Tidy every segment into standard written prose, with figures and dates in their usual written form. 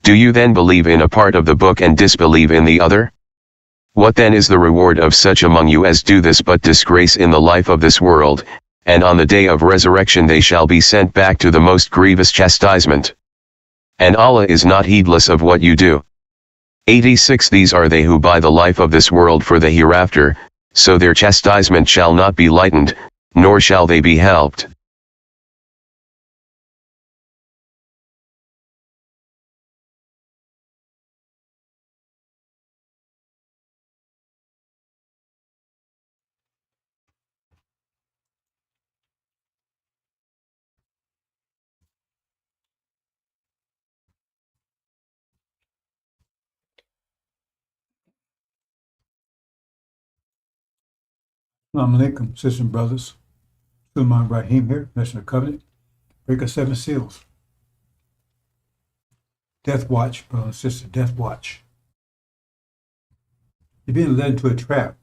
Do you then believe in a part of the book and disbelieve in the other? What then is the reward of such among you as do this but disgrace in the life of this world, and on the day of resurrection they shall be sent back to the most grievous chastisement. And Allah is not heedless of what you do. 86 These are they who buy the life of this world for the hereafter, so their chastisement shall not be lightened, nor shall they be helped. Assalamu alaikum, sisters and brothers. Sulman Rahim here, National Covenant. Breaker 7 Seals. Death Watch, brother and sister, Death Watch. You're being led into a trap.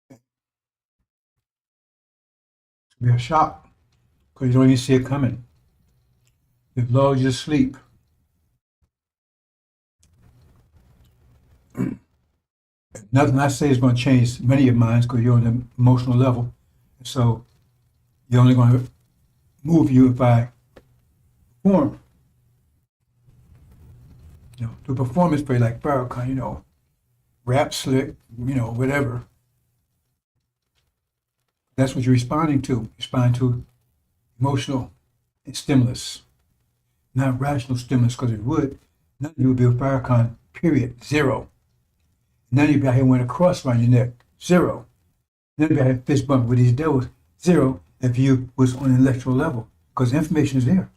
It's be a shock, because you don't even see it coming. It lulls you to sleep. Nothing I say is going to change many of your minds because you're on the emotional level. So you're only going to move you if I perform. Do performance play like Farrakhan, rap slick, whatever. That's what you're responding to. Responding to emotional stimulus, not rational stimulus, because it would. None of you would be a Farrakhan, period, zero. None of you out here wearing a cross around your neck, zero. None of you had fist bump with these devils, zero, if you was on an intellectual level, because the information is there.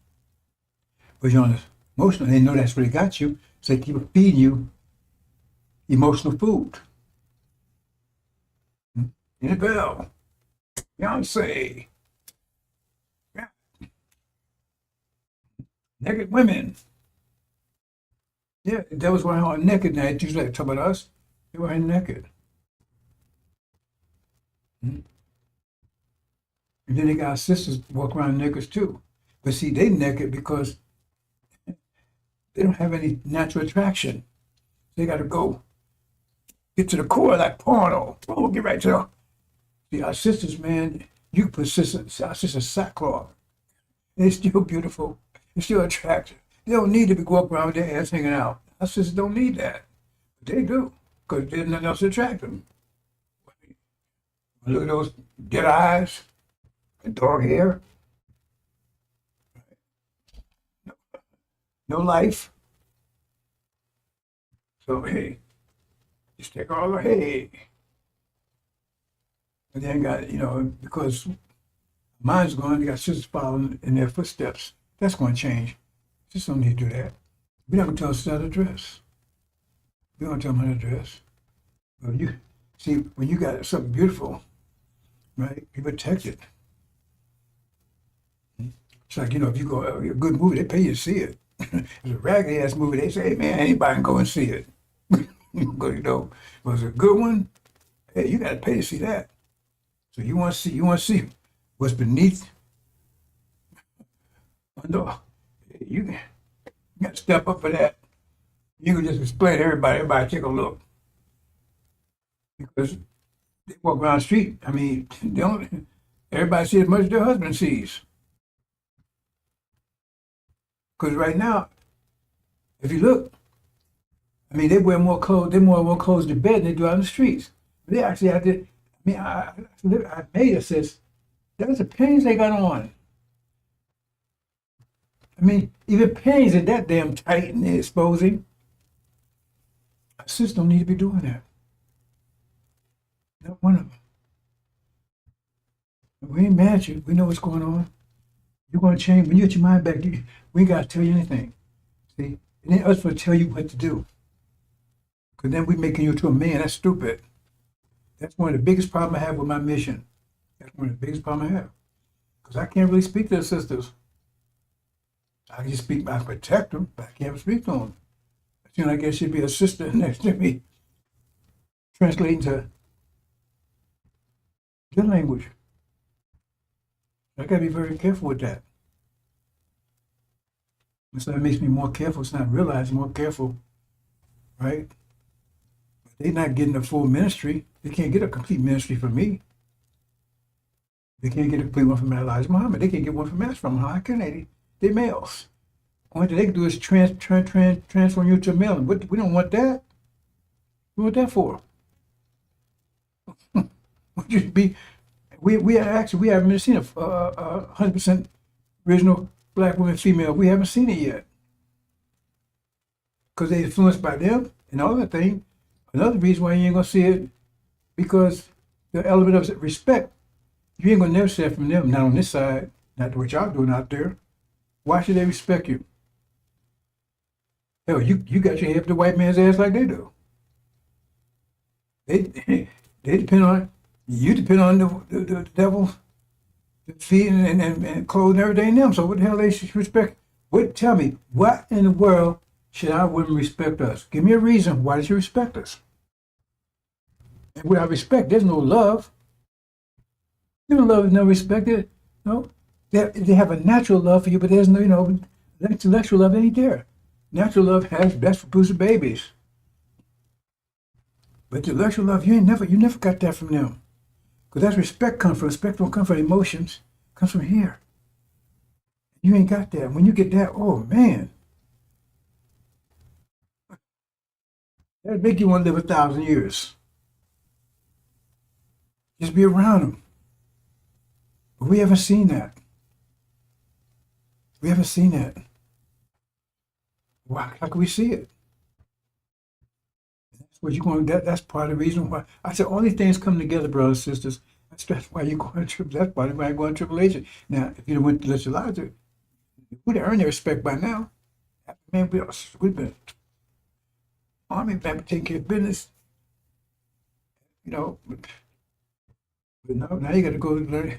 But you're on this emotional, and they know that's what it got you, so they keep feeding you emotional food. Annabelle, Beyonce, yeah. Naked women. Yeah, the devil's wearing all naked now. It's usually talk about us. They were naked. And then they got sisters walk around naked too. But see, they naked because they don't have any natural attraction. They got to go get to the core like porno. Oh, get right to the... See, our sisters, man, you can put our sisters sackcloth. They're still beautiful. They're still attractive. They don't need to be walking around with their ass hanging out. Our sisters don't need that. But they do, because there's nothing else to attract them. Look at those dead eyes and dog hair. No life. So, hey, just take all the hey. And then got, because mine's going, they got sisters following in their footsteps. That's going to change. Just don't need to do that. We're not going to tell us how to dress. We don't tell them how to dress. But you see, when you got something beautiful, right, you protect it. It's like, if you go a good movie, they pay you to see it. If it's a raggedy ass movie, they say, hey man, anybody can go and see it. But was it a good one? Hey, you got to pay to see that. So you want to see what's beneath, under. You got to step up for that. You can just explain to everybody. Everybody take a look. Because they walk around the street. I mean, everybody sees as much as their husband sees. Because right now, if you look, I mean, they wear more clothes. They more clothes to bed than they do out in the streets. They actually have to. I made it says that's the panties they got on. I mean, even panties are that damn tight and they're exposing. Our sisters don't need to be doing that. Not one of them. We ain't mad at you. We know what's going on. You're going to change. When you get your mind back, we ain't got to tell you anything. See? And then us will tell you what to do. Because then we making you into a man. That's stupid. That's one of the biggest problems I have with my mission. That's one of the biggest problems I have. Because I can't really speak to the sisters. I can just speak, I protect them, but I can't speak to them. It seems like there should be a sister next to me translating to their language. I got to be very careful with that. So that makes me more careful. It's not realizing more careful, right? But they're not getting a full ministry. They can't get a complete ministry from me. They can't get a complete one from Elijah Muhammad. They can't get one from us from how can they? They're males. Only thing they can do is transform you to a male. But we don't want that. We want that for? We just be. We actually we haven't seen a 100% original black woman female. We haven't seen it yet because they're influenced by them. And another thing, another reason why you ain't gonna see it because the element of respect. You ain't gonna never see it from them. Not on this side. Not what y'all doing out there. Why should they respect you? Hell, you got your head up the white man's ass like they do. They they depend on you. Depend on the devil, feeding and clothing everything in them. So what the hell they should respect? What? Tell me, what in the world should our women respect us? Give me a reason why they should respect us. And without respect, there's no love. No love is no respected. No, they have a natural love for you, but there's no intellectual love ain't there. Natural love has best for produce babies. But intellectual love, you never got that from them. Because that's respect comes from. Respect don't come from emotions. It comes from here. You ain't got that. When you get that, oh man. That'd make you want to live 1,000 years. Just be around them. But we haven't seen that. We haven't seen that. Why? How can we see it? What you going? That's part of the reason why I said all these things come together, brothers and sisters. That's why you're going to That's why you're going to tribulation. Now, if you went to let Elijah, you would have earned their respect by now. Man, we've been army man taking care of business, But no, now you got to go learn,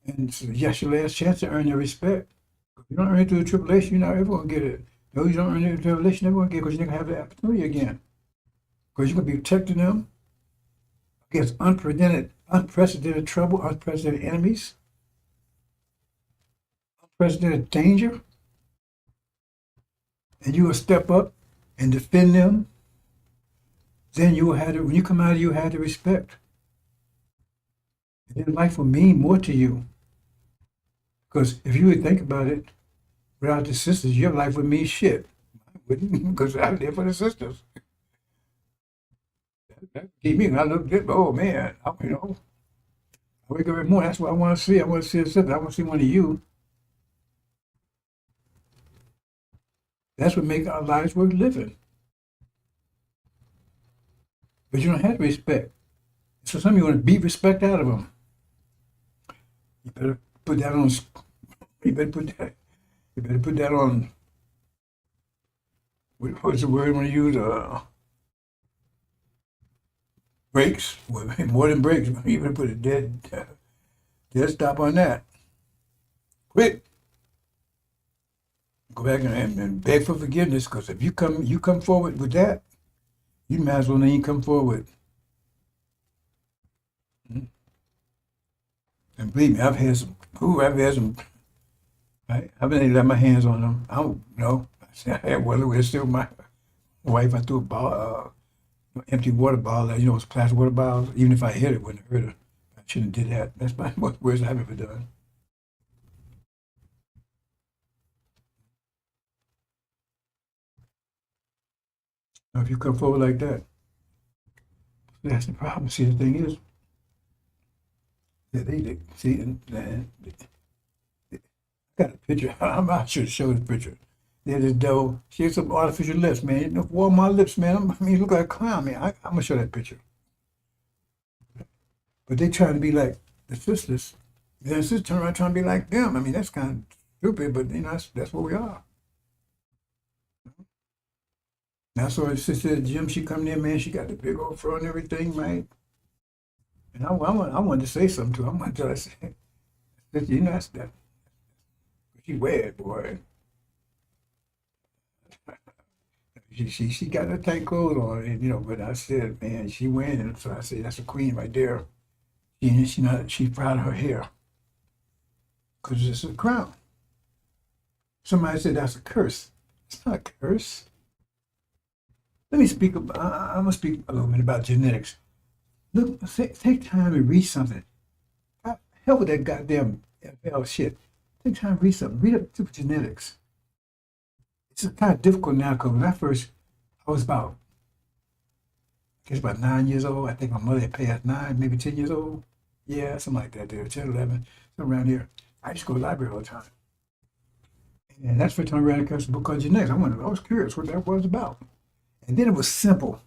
and so yes, your last chance to earn their respect. If you don't earn it through the tribulation, you're not ever going to get it. No, you don't earn it through the tribulation, you're never going to get it because you're not going to have the opportunity again. Because you're going to be protecting them against unprecedented trouble, unprecedented enemies, unprecedented danger. And you will step up and defend them. Then you will have when you come out, you have the respect. And then life will mean more to you. Because if you would think about it, without the sisters, your life would mean shit. I wouldn't, because I live for the sisters. Keep me. I look good. Oh man, I wake up every morning. That's what I want to see. I want to see a sister. I want to see one of you. That's what makes our lives worth living. But you don't have to respect. So some of you want to beat respect out of them. You better put that on. You better put that. You better put that on. What's the word I want to use? Brakes, more than brakes. You better put a dead stop on that. Quit. Go back and beg for forgiveness, because if you come forward with that, you might as well not even come forward. And believe me, I've had some. I've been able to let my hands on them. I don't know. I had one where still my wife. I threw a ball. Empty water bottle, it's plastic water bottles. Even if I hit it, wouldn't hurt her. I shouldn't have did that. That's my most worst I've ever done. Now, if you come forward like that, that's the problem. See, the thing is that they see, and I got a picture. I should have showed the picture. There's this devil. She has some artificial lips, man. Walmart lips, man. I mean, you look like a clown, man. I'm gonna show that picture. But they trying to be like the sisters. The sisters turn around trying to be like them. I mean, that's kind of stupid, but that's what we are. Now, so his sister at the gym, she come there, man. She got the big old fro and everything, right? And I wanted to say something to her. I wanted to tell her, sister, that's that. She wear it, boy. She got her tight clothes on, and but I said, man, she wearing it. So I said, that's a queen right there. She's proud of her hair, because it's a crown. Somebody said that's a curse. It's not a curse. Let me speak about, I'm going to speak a little bit about genetics. Look, take time and read something. Hell with that goddamn FL shit. Take time and read something. Read up to genetics. It's kind of difficult now because when I was about, I guess about 9 years old. I think my mother had passed 9, maybe 10 years old. Yeah, something like that there, 10, 11, something around here. I used to go to the library all the time. And that's the first time I ran across a book called Genetics. I was curious what that was about. And then it was simple.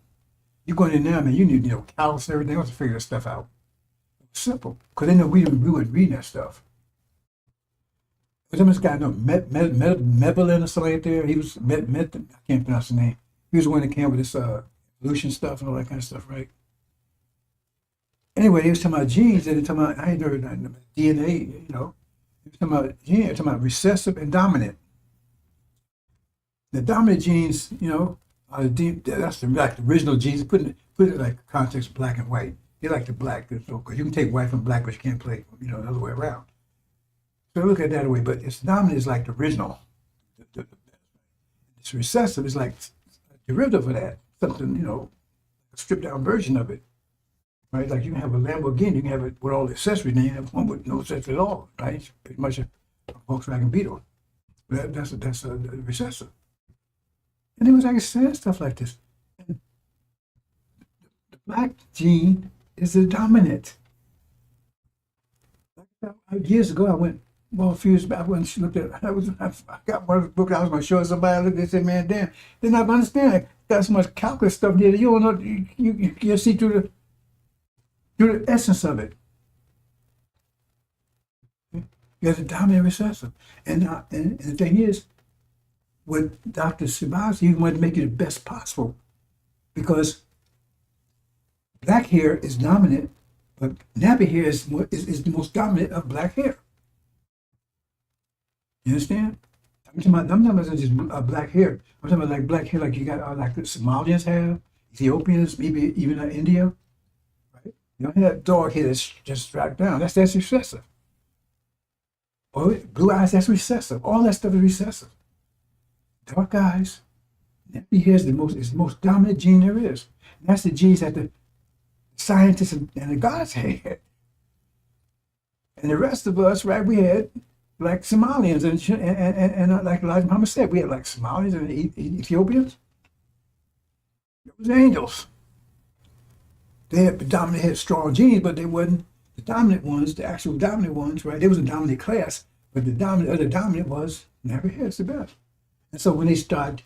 You go in there now, man, you need, calculus and everything else to figure that stuff out. It was simple. Because they know we weren't reading that stuff. There's this guy, Mebelin or something like there. He was, I can't pronounce the name. He was the one that came up with this evolution stuff and all that kind of stuff, right? Anyway, he was talking about genes, and talking about, I ain't heard nothing about DNA, He was talking about genes, talking about recessive and dominant. The dominant genes, are that's like the original genes. Put it like context of black and white. They like the black, because you can take white from black, but you can't play, the other way around. So look at it that way, but it's dominant is like the original. It's recessive is like a derivative of that, something, a stripped down version of it, right? Like you can have a Lamborghini, you can have it with all the accessories, then you have one with no accessories at all, right? It's pretty much a Volkswagen Beetle. That's a recessive. And it was like saying stuff like this. And the black gene is the dominant. Years ago, I went, a few years back, I went and looked at, I got one of the books I was going to show somebody. I looked at it and said, man, damn, they're not going to understand. Got so much calculus stuff there. You don't know, you see through the essence of it. You got the dominant recessive. And the thing is, with Dr. Shabazz, he wanted to make it the best possible because black hair is dominant, but nappy hair is the most dominant of black hair. You understand? I'm talking about just black hair. I'm talking about like black hair like you got like the Somalians have, Ethiopians, maybe even India. Right? You don't have that dark hair that's just strapped down. That's recessive. Or blue eyes, that's recessive. All that stuff is recessive. Dark eyes, nappy hair is the most dominant gene there is. And that's the genes that the scientists and the gods had. And the rest of us, right, we had like Somalians and like Elijah Muhammad said, we had like Somalians and Ethiopians. It was angels. They had strong genes, but they wasn't the dominant ones, the actual dominant ones, right? They was a dominant class, but the dominant was nappy hair is the best. And so when they start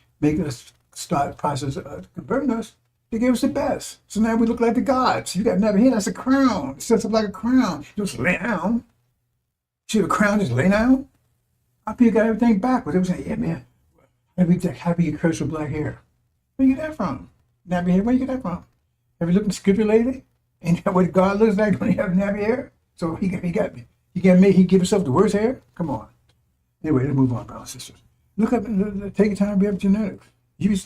process of converting us, they gave us the best. So now we look like the gods. You got nappy hair, that's a crown. It sets up like a crown. You just lay down. See the crown just lay down? Our people got everything backwards. They were saying, yeah, man, how do you curse with black hair? Where you get that from? Nappy hair, where you get that from? Have you looked in scripture lately? Ain't that what God looks like when he have nappy hair? So he give himself the worst hair? Come on. Anyway, let's move on, brothers and sisters. Look up, take your time to read up genetics. You'd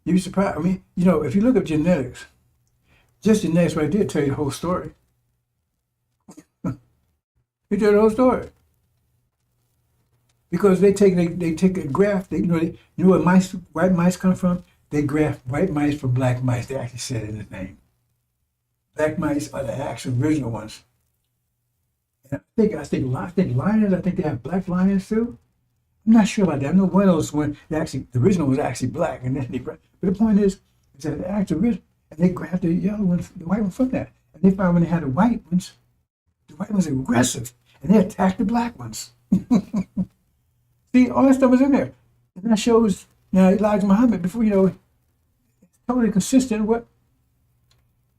be surprised. I mean, if you look up genetics, just genetics right there tell you the whole story. They tell the whole story. Because they take a graft. You know where white mice come from? They graft white mice from black mice. They actually said it in the name. Black mice are the actual original ones. And I think lions. I think they have black lions too. I'm not sure about that. I know one of those the original was actually black, and then but the point is that the actual original, and they grabbed the yellow one, the white one from that, and they found when they had the white ones are aggressive, and they attacked the black ones. See, all that stuff was in there, and that shows now Elijah Muhammad before totally consistent with what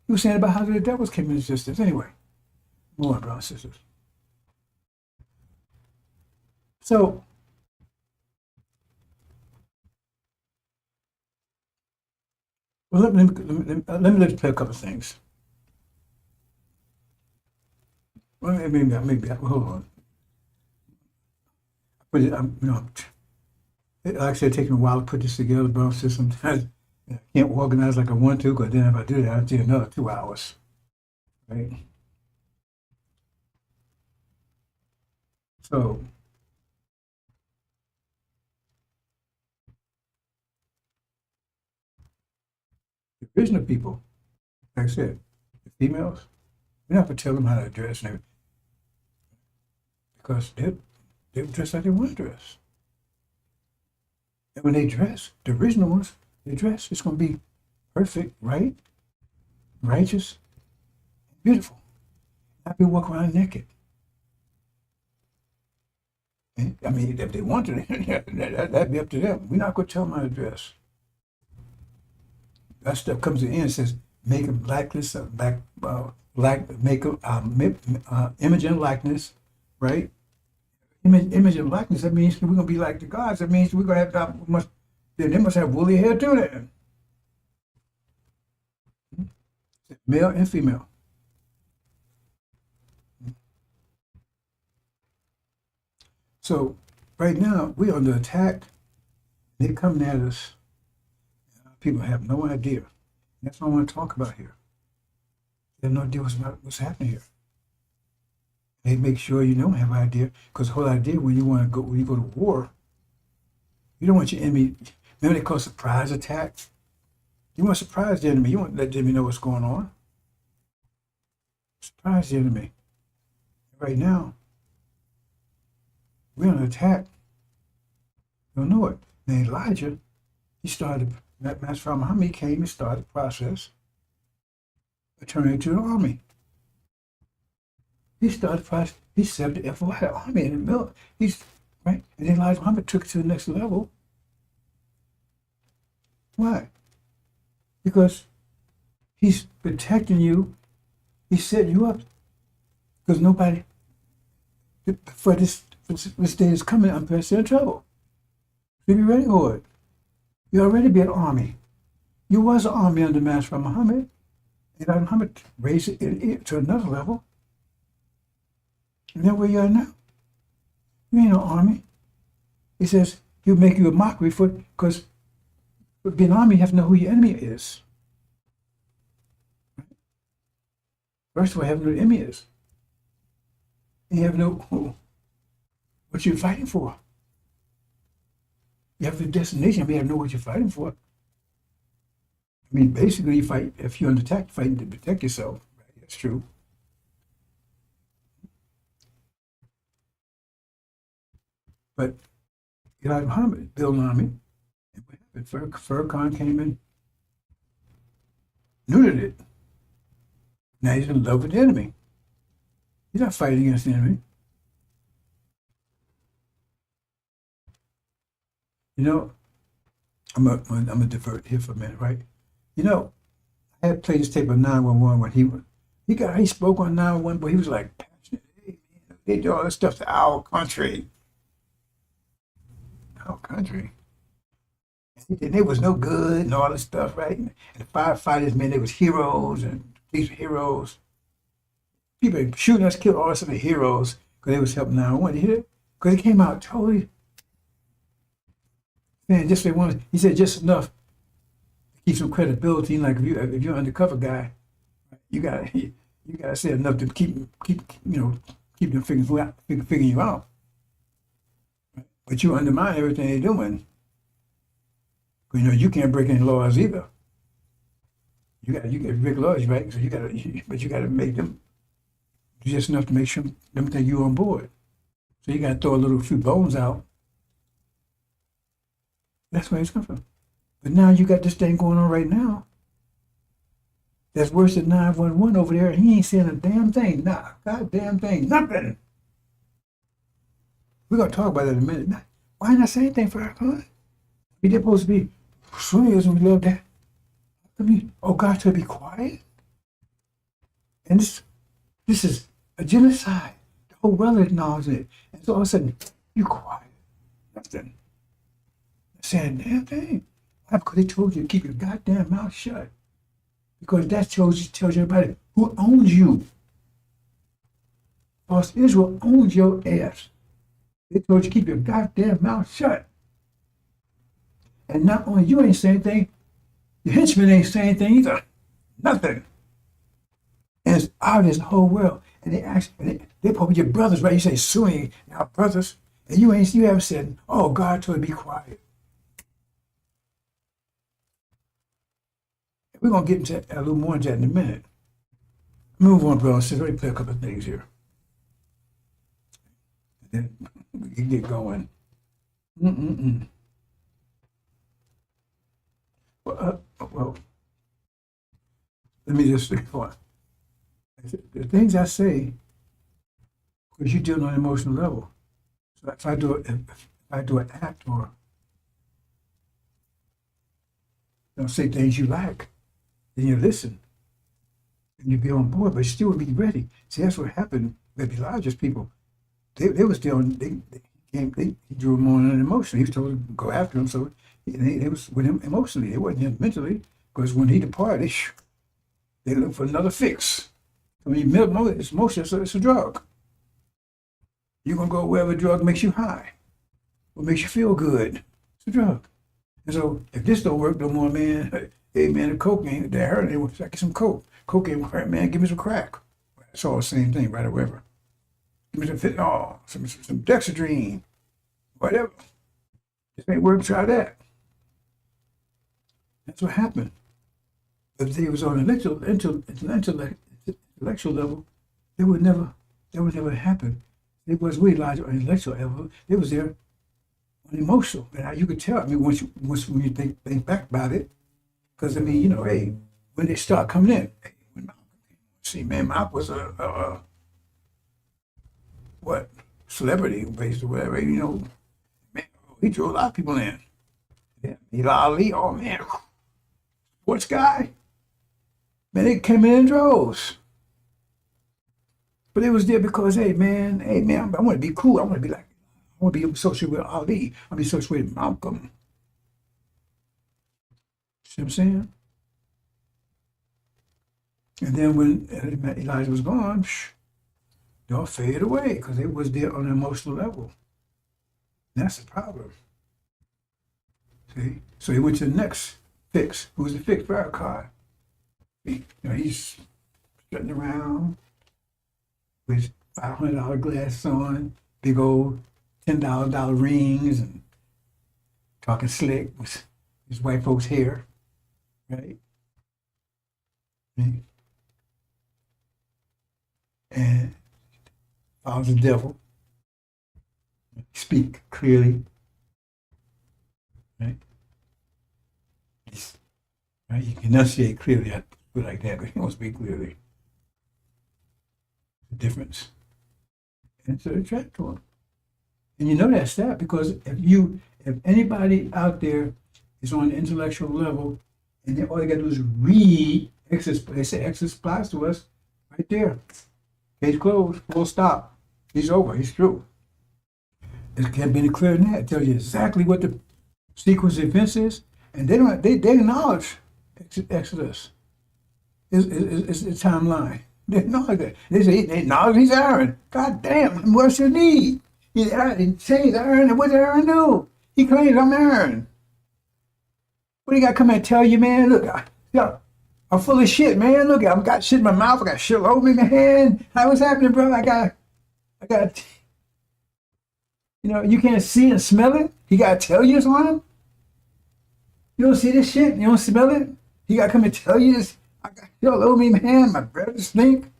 he was saying about how the devils came into existence. Anyway, more brothers and sisters. So. Well, let me play a couple of things. Well, maybe hold on. But like I said, taking a while to put this together, but sometimes I can't organize like I want to, because then if I do that, I'll take another 2 hours, right? So original people, like I said, the females, we don't have to tell them how to dress and everything, because they dress like they want to dress. And when they dress, the original ones, they dress, it's going to be perfect, right? Righteous, beautiful. Not be walking around naked. I mean, if they want to, that'd be up to them. We're not going to tell them how to dress. That stuff comes to the end. It says, make them likeness, image and likeness, right? Image and likeness. That means we're going to be like the gods. That means we're going to have they must have woolly hair too. Then male and female. So right now we're under attack. They're coming at us. People have no idea. That's what I want to talk about here. They have no idea what's happening here. They make sure you don't have an idea, because the whole idea when you go to war, you don't want your enemy. Remember they call surprise attack. You want to surprise the enemy. You want to let the enemy know what's going on. Surprise the enemy. Right now, we're under attack. You don't know it. Then Elijah, he started. Master Muhammad came and started the process of turning into an army. He started the process. He set the FOI army in the middle. Right, and then Elijah Muhammad took it to the next level. Why? Because he's protecting you. He's setting you up. Because nobody, for this day is coming, unprecedented trouble. So be ready for it. You already be an army. You was an army under Master Muhammad. And Muhammad raised it to another level. And then where you are now. You ain't no army. He says he'll make you a mockery because being an army, you have to know who your enemy is. First of all, you have to know who the enemy is. And you have to know what you're fighting for. You have a destination, but you have to know what you're fighting for. I mean, basically, you fight, if you're under attack, you're fighting to protect yourself. Right? That's true. But Elijah Muhammad built an army. And what happened? Farrakhan came in, neutered it. Now he's in love with the enemy. He's not fighting against the enemy. You know, I'm gonna divert here for a minute, right? You know, I had played this tape of 911 when he spoke on 911, but he was like passionate. Hey, man, they do all this stuff to our country. Our country. And they was no good and all this stuff, right? And the firefighters, man, they was heroes and these were heroes. People shooting us, killed all of the heroes because they was helping 911. You hear it? Because it came out totally. Man, just they wanted. He said just enough to keep some credibility. Like if you're an undercover guy, you gotta say enough to keep them figuring you out. But you undermine everything they're doing. You know you can't break any laws either. You get break laws, right? So you gotta make them do just enough to make sure them think you're on board. So you gotta throw a few bones out. That's where it's come from. But now you got this thing going on right now. That's worse than 911 over there. He ain't saying a damn thing. Nah, goddamn thing. Nothing. We're going to talk about that in a minute. Why not say anything for our God? They're supposed to be swingers and we love that. I mean, oh, God, to be quiet? And this is a genocide. The whole world acknowledges it. And so all of a sudden, you quiet. Nothing. Saying a damn thing. Why? Because they told you to keep your goddamn mouth shut. Because that tells you everybody who owns you. Because Israel owns your ass. They told you to keep your goddamn mouth shut. And not only you ain't saying anything, your henchmen ain't saying anything either. Nothing. And it's obvious the whole world. And they probably your brothers, right? You say suing our brothers, and you haven't said, oh, God told you to be quiet. We're going to get into a little more into that in a minute. Move on, bro. Let me play a couple of things here. Then we can get going. Well, let me just say what. The things I say, because you deal on an emotional level. So if I do an act or say things you like, then you listen and you be on board, but you still be ready. See, that's what happened with the largest people. They was dealing. He drew them on an emotion. He was told to go after him, so they was with him emotionally. It wasn't him mentally, because when he departed, they looked for another fix. I mean, it's emotion, so it's a drug. You're gonna go wherever drug makes you high, what makes you feel good. It's a drug. And so if this don't work no more, man, hey man, the coke ain't that hurt. They was like some coke. Coke ain't hurt, man. Give me some crack. It's all the same thing, right? Or whatever. Give me some fentanyl, some dexedrine, whatever. This ain't working. Try that. That's what happened. If they was on an intellectual level, it would never happen. It was really large on intellectual level. It was there on emotional. And you could tell. I mean, when you think back about it, because I mean, hey, when they start coming in, hey, see, man, Mop was a what celebrity based or whatever. Man, he drew a lot of people in. Yeah, Ali, oh man, sports guy. Man, they came in droves. But it was there because, hey man, I want to be cool. I want to be associated with Ali. I want to be associated with Malcolm. See what I'm saying? And then when Elijah was gone, they all faded away because it was there on an emotional level. And that's the problem. See? So he went to the next fix. Who was the fix for our car? He's strutting around with $500 glasses on, big old $10 rings, and talking slick with his white folks' hair, right? And follows the devil. Speak clearly, right? Right? You can enunciate clearly. I put it like that, but he won't speak clearly. The difference. And so they track to him. And you know that's that because if anybody out there is on an intellectual level and all they gotta do is read, they say Exodus applies to us right there. Case closed, full stop. He's over, he's through. It can't be any clearer than that. It tells you exactly what the sequence of events is, and they acknowledge Exodus. It's the timeline. They acknowledge that. They acknowledge he's Aaron. God damn, what's your need? He says Aaron, and what did Aaron do? He claims I'm Aaron. What do you got to come and tell you, man? Look, I'm full of shit, man. Look, I've got shit in my mouth. I got shit all over me, man. What's happening, bro? I got, you can't see and smell it. He got to tell you it's on him. You don't see this shit? You don't smell it? He got to come and tell you this. I got shit all over me, man. My breath stink.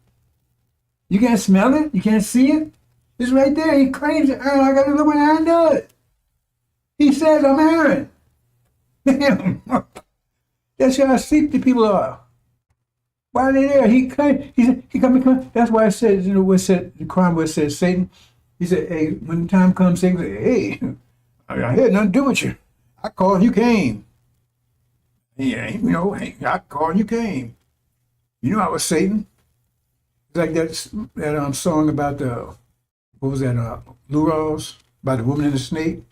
You can't smell it? You can't see it? It's right there. He claims it. Aaron, I got to look what Aaron does. He says I'm Aaron. Damn. That's how sleepy people are. Why are they there? He come. That's why I said, what said the crime was said Satan. He said, hey, when the time comes, Satan say, hey, I had nothing to do with you. I called, you came. Yeah, hey, I called, you came. I was Satan. It's like that song about what was that? Lou Rawls about the woman and the snake.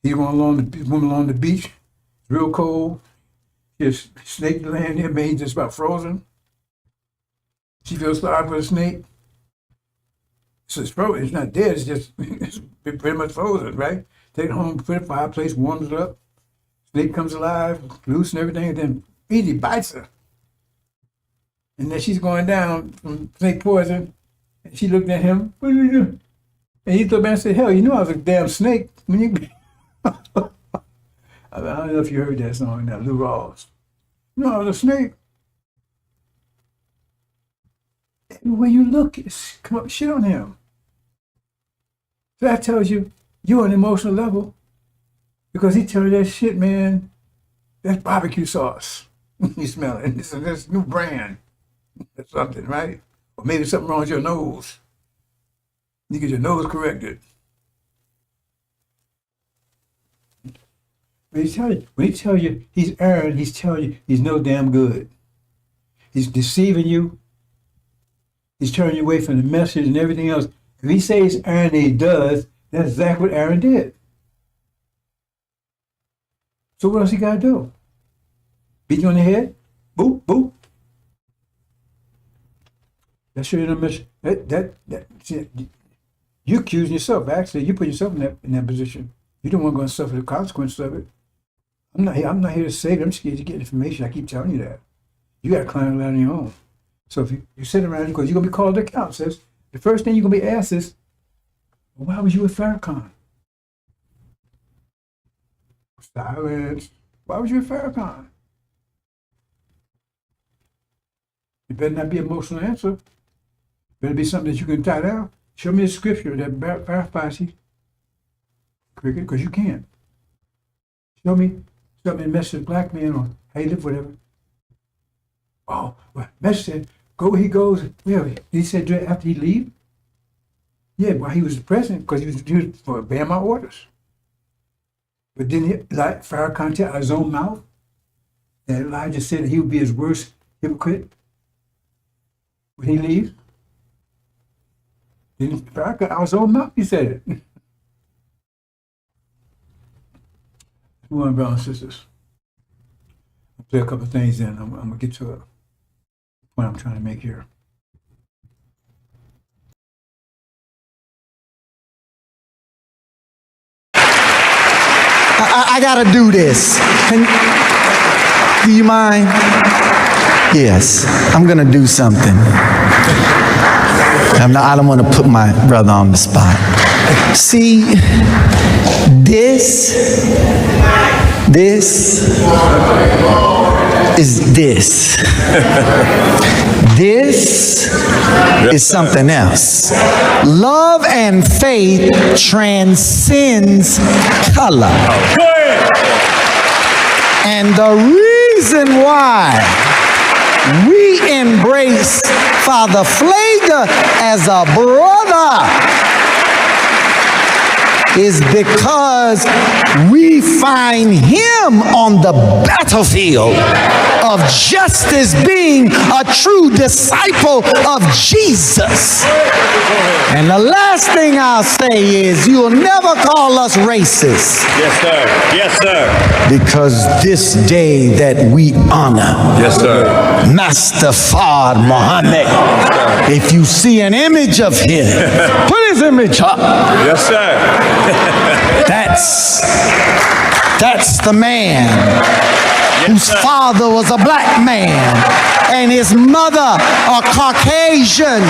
He went along the woman along the beach, real cold. His snake laying there, made just about frozen. She feels sorry for the snake. So it's frozen. It's not dead. It's just it's pretty much frozen, right? Take it home, put it in the fireplace, warms it up. Snake comes alive, loose and everything, and then he bites her. And then she's going down from snake poison. And she looked at him. What are you doing? And he thought back and said, hell, you know I was a damn snake when you. I don't know if you heard that song, that Lou Rawls. No, the snake. Everywhere you look, it's come up shit on him. So that tells you you're on an emotional level because he tells you that shit, man. That's barbecue sauce. You smell it. It's a new brand. That's something, right? Or maybe something wrong with your nose. You get your nose corrected. When he tell you he's erring, he's telling you he's no damn good. He's deceiving you. He's turning you away from the message and everything else. If he says Aaron, he does, that's exactly what Aaron did. So what else he got to do? Beat you on the head? Boop, boop. That sure don't miss you're accusing yourself. Actually, you put yourself in that position. You don't want to go and suffer the consequences of it. I'm not here to save you. I'm just here to get information. I keep telling you that. You got to climb the ladder on your own. So if you sit around because you're gonna be called to account, sis. The first thing you're gonna be asked is, well, why was you with Farrakhan? Silence. Why was you with Farrakhan? It better not be an emotional answer. It better be something that you can tie down. Show me a scripture that verifies you. Cricket, because you can't. Show me something in message of black man or how you live, whatever. Oh, well, message said, go where he goes. Well, he said after he leave? Yeah, while he was the president, because he was for obeying my orders. But didn't Farrakhan tell out of his own mouth that Elijah said that he would be his worst hypocrite when he leaves? Didn't Farrakhan out of his own mouth he said it? Move on, brothers and sisters. I'll play a couple of things in. I'm going to get to a point I'm trying to make here. I gotta do this. Do you mind? Yes, I'm gonna do something. I don't want to put my brother on the spot. See, this is this. This is something else. Love and faith transcends color. And the reason why we embrace Father Flagler as a brother is because we find him on the battlefield of justice, being a true disciple of Jesus. And the last thing I'll say is you'll never call us racist. Yes, sir. Yes, sir. Because this day that we honor, yes, sir, Master Fard Muhammad, if you see an image of him, put his image up. Yes, sir. That's the man whose father was a black man and his mother a Caucasian.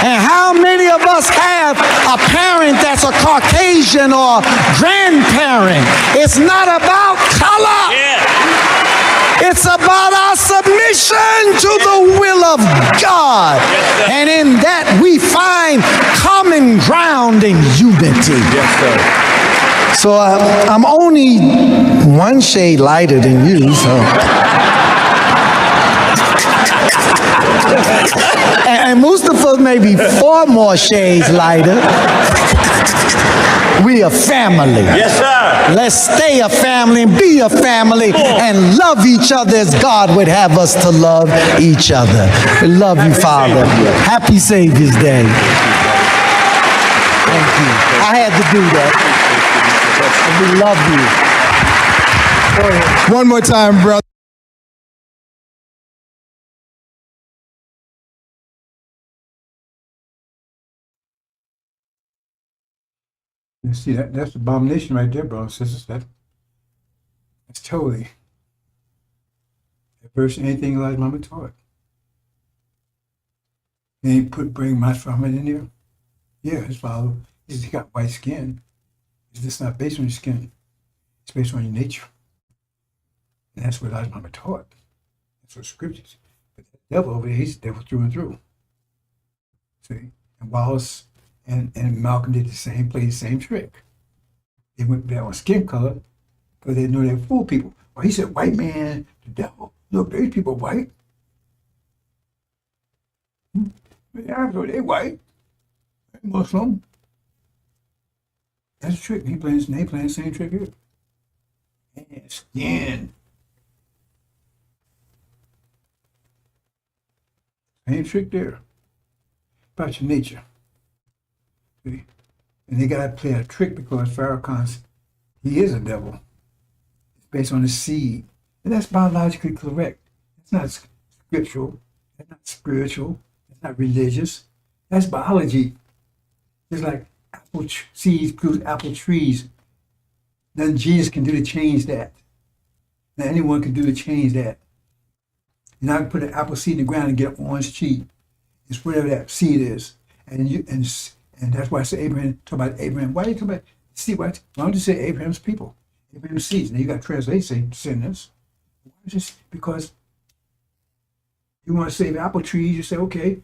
And how many of us have a parent that's a Caucasian or grandparent? It's not about color. It's about our submission to the will of God. And in that we find common ground and unity. So I'm only one shade lighter than you, so. And Mustafa may be 4 more shades lighter. We a family. Yes, sir. Let's stay a family and be a family and love each other as God would have us to love each other. We love you, Father. Happy Savior's Day. Thank you. I had to do that. We love you. One more time, brother. You see, that's abomination right there, brothers and sisters. That's totally that person, anything Elijah Mama taught. And he bring my Muhammad in there. Yeah, his father, he's got white skin. It's just not based on your skin. It's based on your nature. And that's what Elijah Mama taught. That's what scriptures. But the devil over there, he's the devil through and through. See? And Wallace and Malcolm did the same, played the same trick. They went back on skin color because they knew they fool people. Well, he said, white man, the devil. Look, these people white. Yeah, so they white. They Muslim. That's a trick. They playing the same trick here. And skin. Same trick there. About your nature. See? And they got to play a trick because Farrakhan, he is a devil. It's based on the seed. And that's biologically correct. It's not scriptural. It's not spiritual. It's not religious. That's biology. It's like apple seeds produce apple trees. Nothing Jesus can do to change that. Now anyone can do to change that. You're not going to put an apple seed in the ground and get an orange tree. It's whatever that seed is. And that's why I say Abraham, talk about Abraham. Why do you talk about seed? Why don't you say Abraham's people? Abraham's seeds. Now you got to translate, say descendants. Just because you want to save apple trees, you say, okay,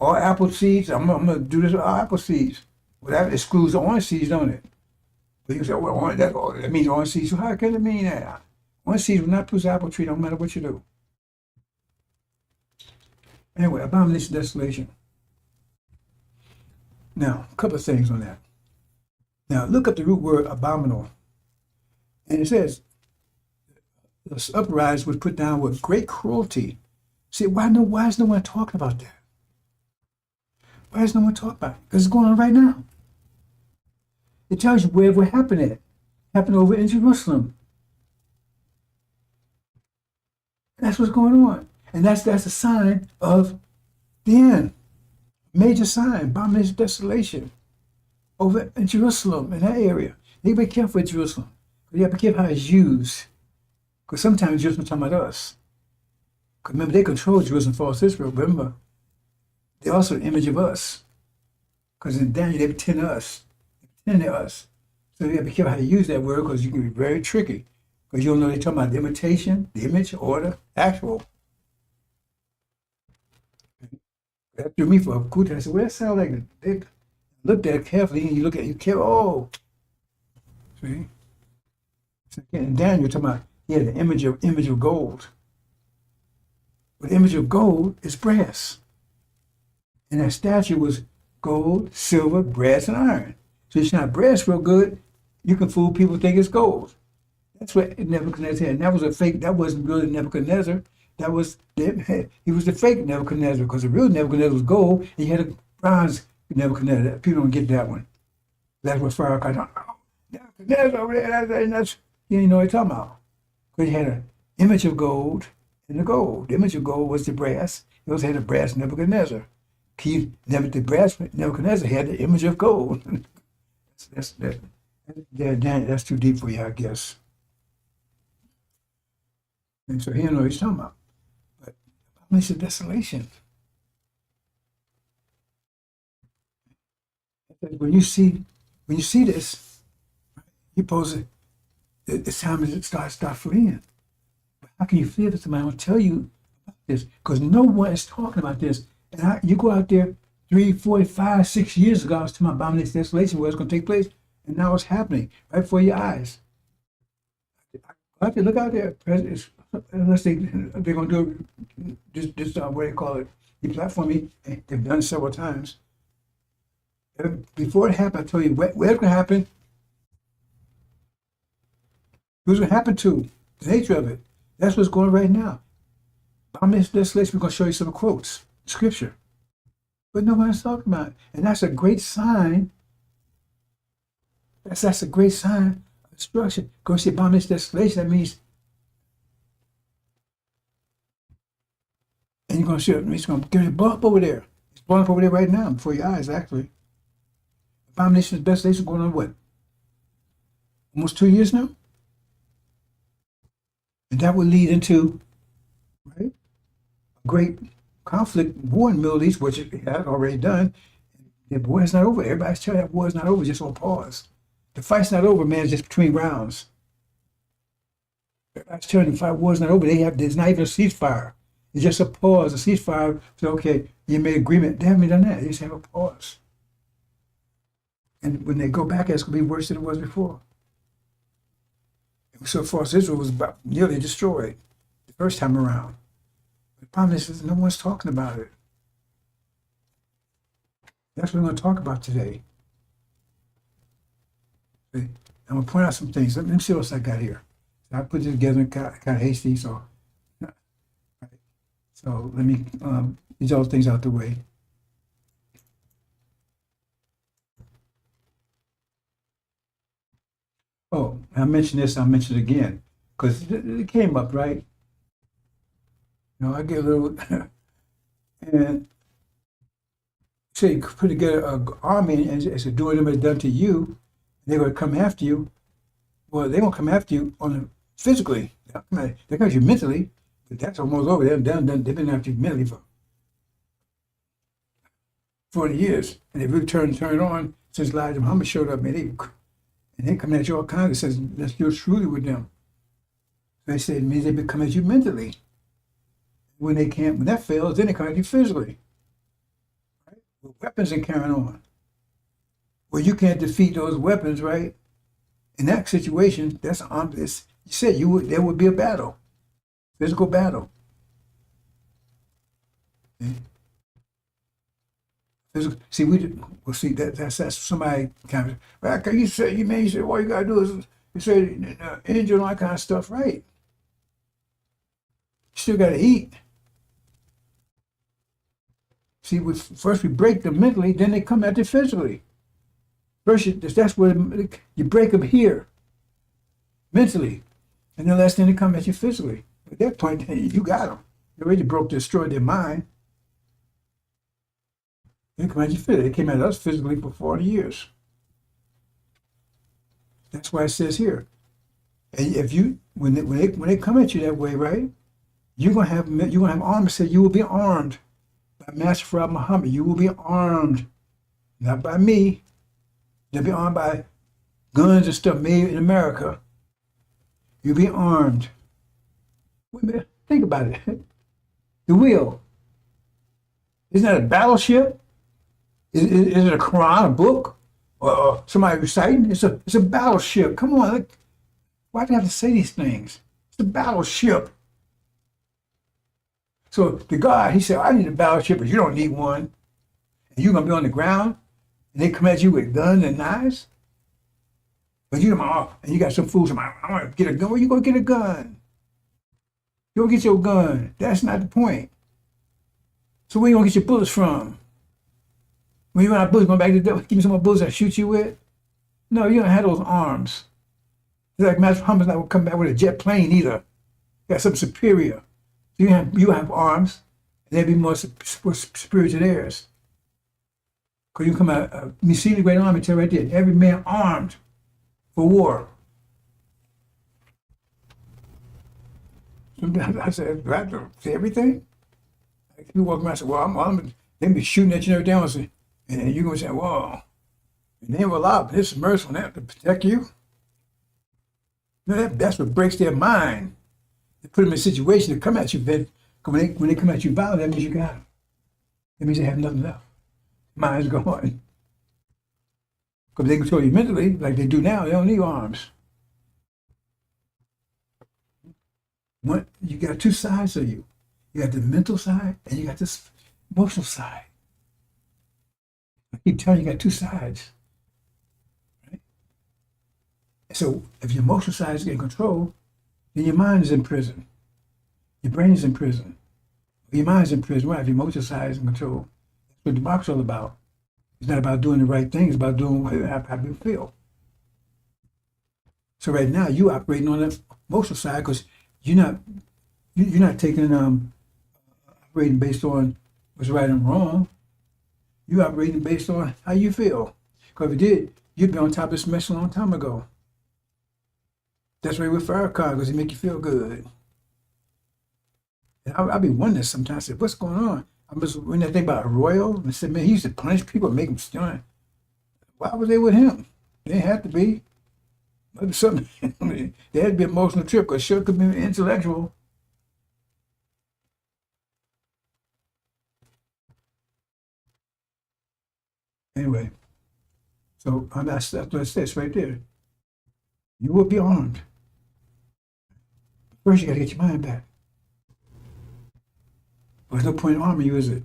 all apple seeds, I'm going to do this with all apple seeds. Well, that excludes the orange seeds, don't it? But you say, well, that means orange seeds. So how can it mean that? Orange seeds will not produce an apple tree, no matter what you do. Anyway, abomination, desolation. Now, a couple of things on that. Now, look up the root word abominable. And it says, the uprising was put down with great cruelty. See, why is no one talking about that? Why is no one talking about it? Because it's going on right now. It tells you where it happened at. It happened over in Jerusalem. That's what's going on. And that's a sign of the end. Major sign, abomination, desolation. Over in Jerusalem, in that area. You be careful with Jerusalem. You have to be careful how it's used. Because sometimes Jerusalem talking about us. Because remember, they control Jerusalem, false Israel. Remember, they're also an image of us. Because in Daniel, they pretend to us. They pretend to us. So you have to be careful how you use that word because you can be very tricky. Because you don't know they're talking about the imitation, the image, order, actual. That threw me for a coup. I said, well, that sounds like they looked at it carefully and you look at it, you care, oh. See? So in Daniel, you're talking about, he had the image of gold. But the image of gold is brass. And that statue was gold, silver, brass, and iron. So it's not brass real good, you can fool people think it's gold. That's what Nebuchadnezzar had. And that was a fake, that wasn't really Nebuchadnezzar. That was, he was the fake Nebuchadnezzar because the real Nebuchadnezzar was gold and he had a bronze Nebuchadnezzar. People don't get that one. That's what Farrakhan, oh, Nebuchadnezzar over there, that's, you know what he's talking about. Because he had an image of gold and the gold. The image of gold was the brass. He also had a brass Nebuchadnezzar. The brass Nebuchadnezzar had the image of gold. that's too deep for you, I guess. And so he didn't know what he's talking about. But it's a desolation. When you see this, you pose it. It's time to start fleeing. But how can you flee if somebody don't tell you about this? Because no one is talking about this. And you go out there 3, 4, 5, 6 years ago, I was talking about abomination desolation, where it's going to take place, and now it's happening right before your eyes. Look out there, unless they're going to do this what they call it, deplatforming. They've done it several times. Before it happened, I told you where's going to happen, who's going to happen to, the nature of it. That's what's going on right now. Abomination desolation, we're going to show you some quotes, scripture. But nobody's talking about it. And that's a great sign. That's a great sign of destruction. Go see abomination desolation, that means, and you're going to see it, it's going to give you a blow up over there. It's blowing up over there right now before your eyes, actually. Abomination desolation going on what? Almost 2 years now? And that would lead into, right, a great conflict, war in the Middle East, which it had already done. The war is not over. Everybody's telling you that war is not over, just on pause. The fight's not over, man, it's just between rounds. I was telling you, the war's not over. There's not even a ceasefire. It's just a pause, a ceasefire. So, okay, you made agreement. They haven't done that. They just have a pause. And when they go back, it's going to be worse than it was before. So far as Israel was about nearly destroyed the first time around. The problem is no one's talking about it. That's what we're going to talk about today. I'm going to point out some things. Let me see what else I got here. I put this together kind of hasty, so let me get all things out the way. Oh, I mentioned this, I'll mention it again, because it came up, right? I get a little, and say you put together an army and it's doing them it done to you, they're going to come after you. Well, they won't come after you physically. They'll come after you mentally, but that's almost over. They've been after you mentally for 40 years, and they've really turned on since Elijah Muhammad showed up, and they come at you all kinds of says, let's deal truly with them. So they say it means they come at you mentally. When that fails, then they come at you physically. Right? With weapons and carrying on. Well, you can't defeat those weapons, right? In that situation, that's you said there would be a battle, physical battle. Okay? See, that's somebody kind of. Well, you said all you gotta do is you say angel and all that kind of stuff, right? You still gotta eat. See, first we break them mentally, then they come at you physically. First, that's where you break them here, mentally, and then last thing they come at you physically. At that point, you got them. You already destroyed their mind. They come at you physically. They came at us physically for 40 years. That's why it says here. And if when they come at you that way, right? You're gonna have armor. Said you will be armed by Master Farad Muhammad. You will be armed, not by me. You'll be armed by guns and stuff made in America. You'll be armed. Wait a minute. Think about it. The wheel. Isn't that a battleship? Is it a Quran, a book, or somebody reciting? It's a battleship. Come on, why do you have to say these things? It's a battleship. So the God, he said, I need a battleship, but you don't need one. And you're gonna be on the ground, and they come at you with guns and knives. But and you got some fools. I want to get a gun. Where you gonna get a gun? You go get your gun. That's not the point. So where you gonna get your bullets from? When you run out of bullets, going back to the devil, give me some more bullets I shoot you with? No, you don't have those arms. It's like Master Muhammad's not going to come back with a jet plane either. You got something superior. So you have arms, and they'd be more superior to theirs. Because you come out, you see the great army, tell right there, every man armed for war. Sometimes I said, do I have to say everything? Like, people walk around and say, well, they be shooting at you and everything. And you're going to say, well, in the name of Allah, this is merciful now to protect you. No, that's what breaks their mind. They put them in a situation to come at you. When they come at you violent, that means you got them. That means they have nothing left. Mind's gone. Because they control you mentally, like they do now, they don't need arms. You got two sides of you. You got the mental side, and you got this emotional side. I keep telling you, you got two sides. Right? So if your emotional side is getting control, then your mind is in prison. Your brain is in prison. Your mind is in prison. Why? If your emotional side is in control. That's what democracy is all about. It's not about doing the right thing. It's about doing how you feel. So right now, you operating on the emotional side because you're not taking operating based on what's right and wrong. You operating based on how you feel. Because if you did, you'd be on top of this mess a long time ago. That's right with Farrakhan, because it make you feel good. And I'll be wondering sometimes, I said, what's going on? When I think about Royal, I said, man, he used to punish people, make them stun. Why was they with him? They didn't have to be. But something, there had to be an emotional trip because sure could be intellectual. Anyway, so that's what it says right there. You will be armed. First, you got to get your mind back. There's no point in arming you, is it?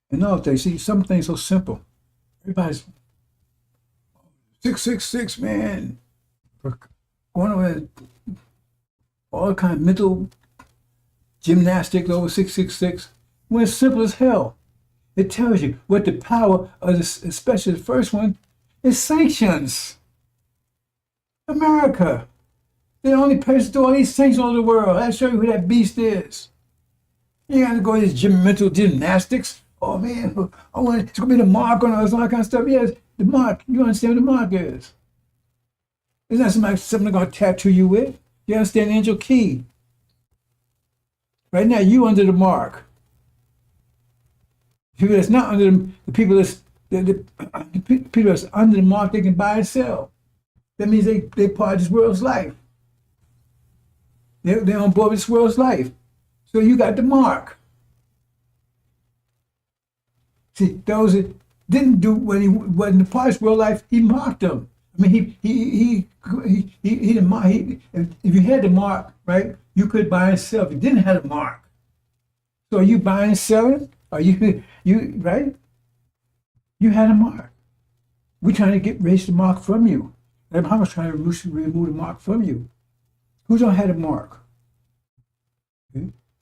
And no, they see some things so simple. Everybody's 666, man. Going over all kind of mental gymnastics over 666. When it's simple as hell. It tells you what the power of this, especially the first one, is sanctions. America. They're the only place to do all these sanctions all over the world. I'll show you who that beast is. You got to go to these mental gymnastics. Oh man, it's gonna be the mark on us, all that kind of stuff. Yes, the mark. You understand what the mark is? It's not something gonna tattoo you with. You understand the angel key. Right now, you under the mark. People that's not under the people the people that's under the mark, they can buy and sell. That means they part of this world's life. They're on board with this world's life. So you got the mark. See, those that didn't do when he wasn't a part of this world life, he marked them. I mean, he didn't mark. If you had the mark, right, you could buy and sell. If you didn't have the mark, so are you buying and selling? Are you right? You had a mark. We're trying to erase the mark from you. And Muhammad's trying to remove the mark from you. Who don't have a mark?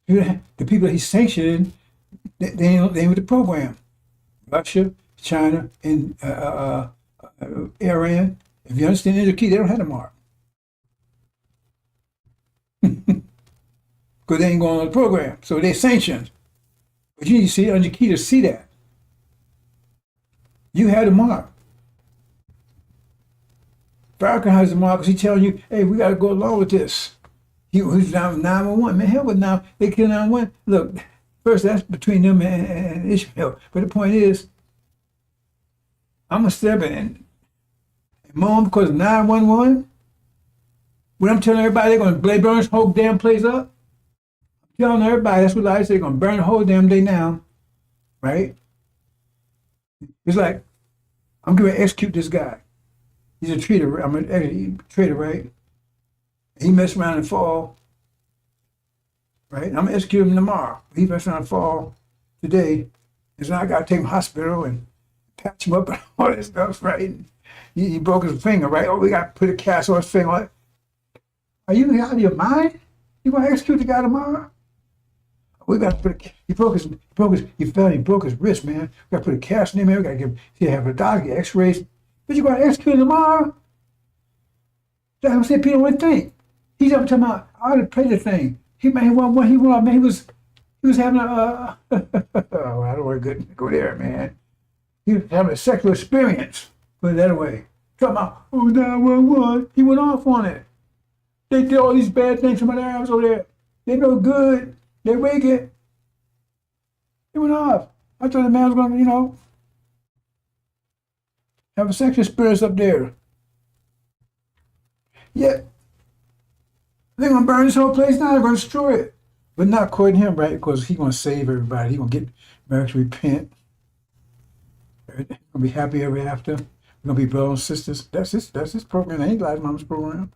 Okay? The people that he's sanctioning, they ain't with the program. Russia, China, and Iran. If you understand the key, they don't have a mark. Because they ain't going on the program. So they're sanctioned. But you need to see on your key to see that. You had a mark. Farrakhan has a mark because he's telling you, hey, we got to go along with this. He's down 911. Man, hell with now. They kill 911. Look, first, that's between them and Ishmael. But the point is, I'm going to step in and moan because of 911. When I'm telling everybody they're going to burn this whole damn place up, I'm telling everybody that's what I say, they're going to burn the whole damn day down, right? It's like, I'm going to execute this guy. He's a traitor. I'm a traitor, right? He messed around and fall, right? I'm going to execute him tomorrow. He messed around and fall today. And so I got to take him to the hospital and patch him up and all that stuff, right? He broke his finger, right? Oh, we got to put a cast on his finger. Are you out of your mind? You going to execute the guy tomorrow? We got to put he broke his wrist, man. We got to put a cast in him, man. We got to have a doctor, get x-rays. But you going to execute him tomorrow? That's what I'm saying. People would think. He's up talking about, I ought to play the thing. He was having a, oh, I don't want to go there, man. He was having a sexual experience. Put it that way. Talking about, oh, 911. He went off on it. They did all these bad things from my Arabs over there. They no good. They wicked. He went off. I thought the man was going to, have a sexual experience up there. Yet, they're going to burn this whole place down. They're going to destroy it. But not according to him, right? Because he's going to save everybody. He's going to get America to repent. Everything's going to be happy ever after. We're going to be brothers and sisters. That's his program. That ain't Elijah Muhammad's program.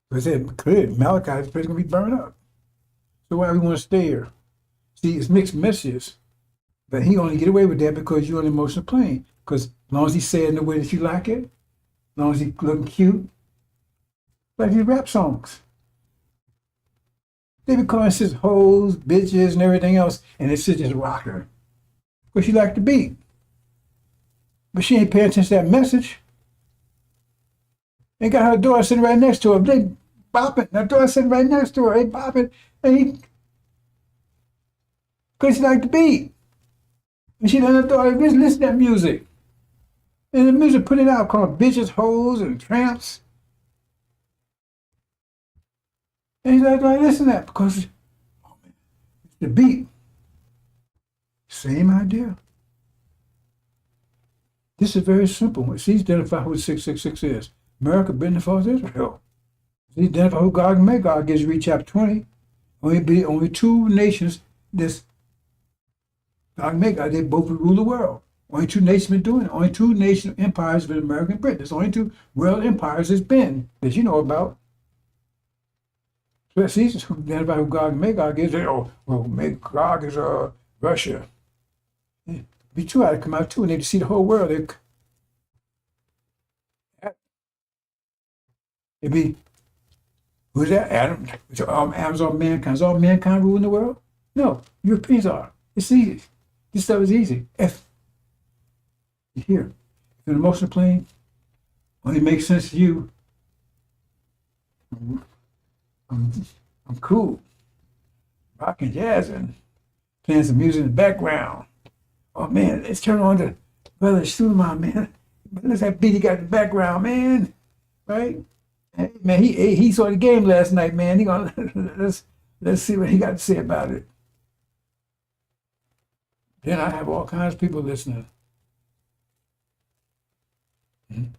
But it said clear, Malachi's place is going to be burned up. So why we want to stay here? See, it's mixed messages. But he only get away with that because you're on the emotional plane. Because as long as he say it in the way that you like it, as long as he looking cute, like these rap songs. They be calling sis hoes, bitches, and everything else, and it's just rock her. Because she like the beat. But she ain't paying attention to that message. And got her daughter sitting right next to her. They bopping. Her daughter sitting right next to her. They bopping. And because she like the beat. And she let her daughter listen to that music. And the music put it out called Bitches, Hoes, and Tramps. And he's like, listen to that because it's the beat. Same idea. This is very simple. See, identify who 666 is. America, Britain, falls Israel. See, identify who Gog and Magog is. Read chapter 20. Only two nations. This Gog and Magog, they both rule the world. Only two nations been doing it. Only two nation empires been America and Britain. There's only two world empires has been that you know about. So that's easy to identify who Gog and Magog is. Oh, well, Magog is Russia. Yeah. Be true, I'd come out too, and they'd see the whole world. It'd be, who's that? Adam. Adam's all mankind. Is all mankind ruling the world? No, Europeans are. It's easy. This stuff is easy. Here, if an emotional plane only makes sense to you, I'm cool. Rocking jazz and playing some music in the background. Oh man, let's turn on the Brother Suleiman, man. Let's have beat he got in the background, man. Right? Hey, man, he saw the game last night, man. He gonna let's see what he got to say about it. Then I have all kinds of people listening. Be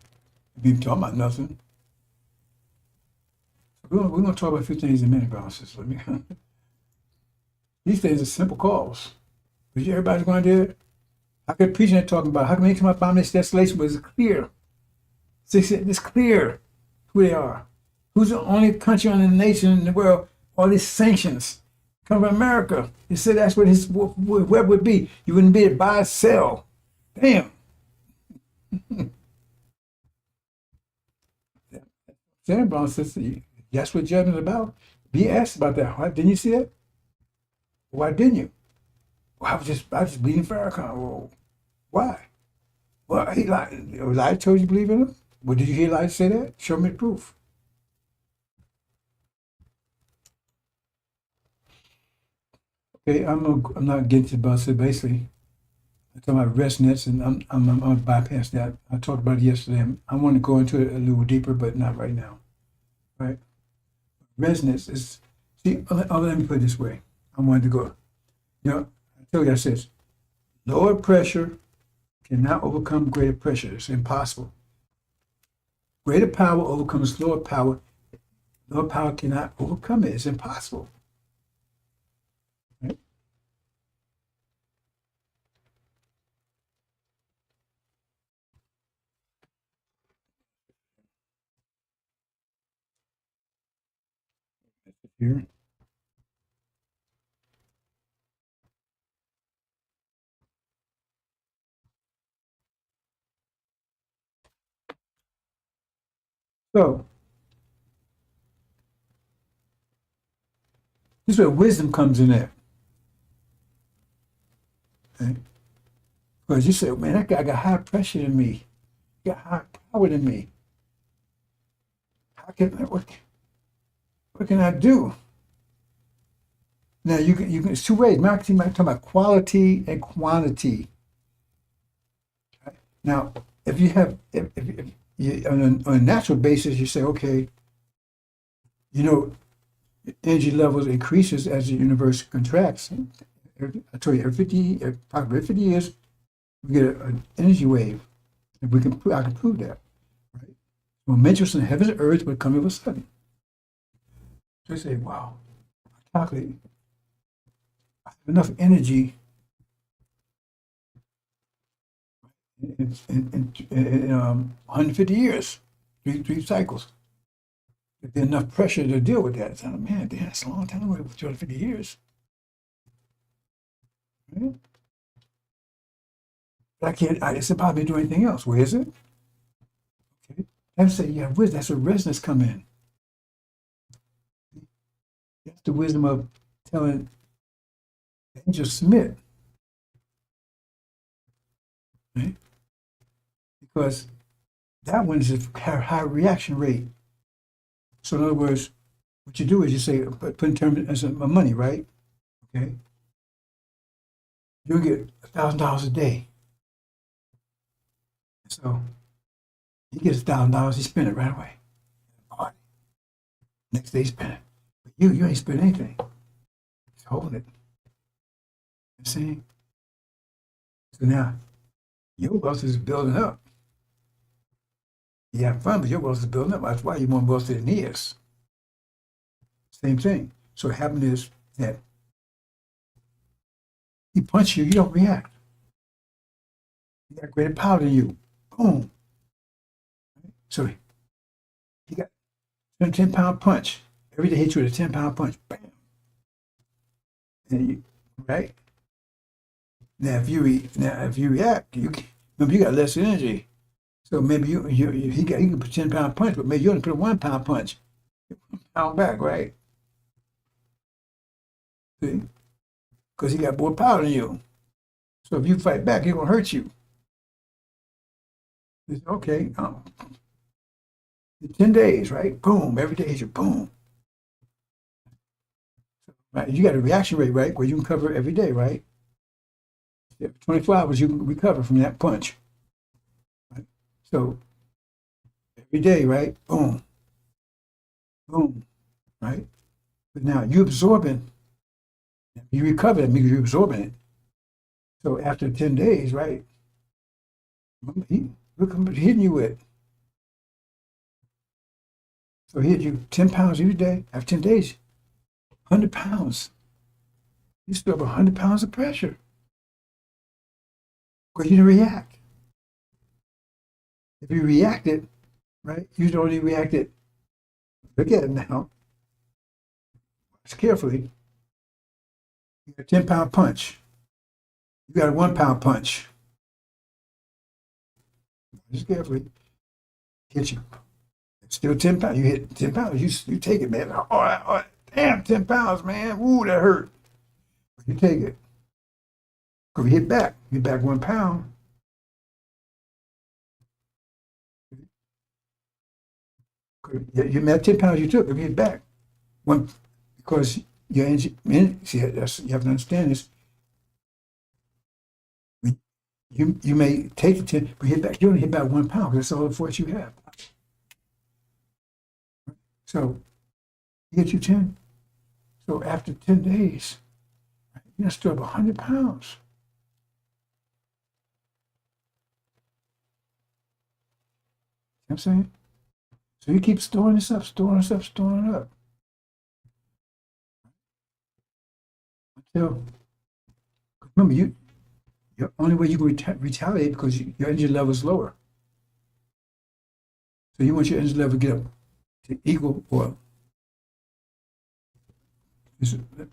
talking about nothing. We're gonna talk about a few things in a minute, brothers. These things are simple calls. But everybody's going to do it. How can preaching talking about? How can they come up on this desolation? But it's clear. It's clear who they are. Who's the only country on the nation in the world? All these sanctions come from America. He said that's what his web would be. You wouldn't be able to buy or sell. Damn. Sam Brown says that's what judgment is about. Be asked about that. Why didn't you see that? Why didn't you? Well, I was just believing Farrakhan. Well, why? Well, he lied. Elijah told you to believe in him? Well, did you hear Elijah say that? Show me the proof. Okay, I'm not getting to about it. Basically, I'm talking about rest nets, and I'm gonna bypass that. I talked about it yesterday. I want to go into it a little deeper, but not right now. Right? Resonance is, see, let me put it this way. I wanted to go, I tell you, I says, lower pressure cannot overcome greater pressure. It's impossible. Greater power overcomes lower power. Lower power cannot overcome it. It's impossible. Right? Here. So, this is where wisdom comes in there. Okay? Because you say, man, that guy got high pressure than me. He got high power than me. What can I do? Now, you can it's two ways. Marketing might talk about quality and quantity. Okay? Now, if you have, if you, on a natural basis, you say, okay, energy levels increases as the universe contracts. I told you, approximately 50 years, we get an energy wave. If I can prove that, right? Momentum in heavens and earth would come all of a sudden. So you say, wow, I calculate, I have enough energy in 150 years, three cycles. If there's enough pressure to deal with that, it's like, man, that's a long time away for 250 years. Right? But it's about me to do anything else. Where is it? Okay. That's say you have wisdom. That's where resonance come in. That's the wisdom of telling Angel Smith. Right? Because that one is a high reaction rate. So in other words, what you do is you say, put in terms as money, right? Okay. You'll get $1,000 a day. So he gets $1,000, he spend it right away. Party. Next day he spend it. But you ain't spend anything. He's holding it. You see? So now your wealth is building up. You have fun, but your wealth is building up. That's why you're more wealthy than he is. Same thing. So what happened is that he punches you, you don't react. He got greater power than you. Boom. So he got a 10-pound punch. Every day he hits you with a 10-pound punch. Bam. And you, right? Now if you react, remember you got less energy. So maybe he can put 10-pound punch, but maybe you only put a 1-pound punch. 1 pound back, right? See? Because he got more power than you. So if you fight back, he's gonna hurt you. It's okay. 10 days, right? Boom. Every day you boom. Right? You got a reaction rate, right? Where you can cover every day, right? 24 hours you can recover from that punch. Right? So every day, right? Boom. Boom. Right? But now you're absorbing. You recover it because you're absorbing it. So after 10 days, right? Look how much hitting you with. So he hit you 10 pounds every day. After 10 days, 100 pounds. You still have 100 pounds of pressure. Because you didn't react. If you reacted, right, you only reacted. Look at it now. Watch carefully. You got a 10-pound punch. You got a 1-pound punch. Just carefully. Hit you. Still 10 pounds. You hit 10 pounds. You take it, man. Oh, damn, 10 pounds, man. Ooh, that hurt. You take it. Because you hit back. You hit back 1 pound. You met 10 pounds you took. If you hit back. Because your energy, see, you have to understand this. You may take the 10, but hit back. You only hit back 1 pound because that's all the force you have. So, he hit you 10. So after 10 days, you're still up 100 pounds. You know what I'm saying? So you keep storing this up, storing it up. Until, remember, the only way you can retaliate because your energy level is lower. So you want your energy level to get up to equal or,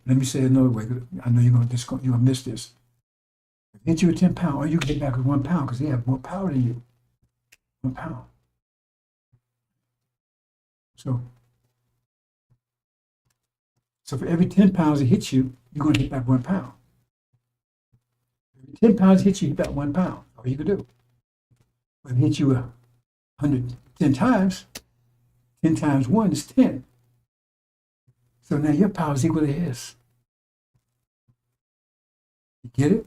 let me say it another way, 'cause I know you're gonna miss this. Hit you with 10 pounds, or you can get back with 1 pound because they have more power than you. 1 pound. So for every 10 pounds it hits you, you're gonna hit back 1 pound. Every 10 pounds hits you, hit back 1 pound. All you can do. But if it hits you 110 times, 10 times 1 is 10. So now your power is equal to his. You get it?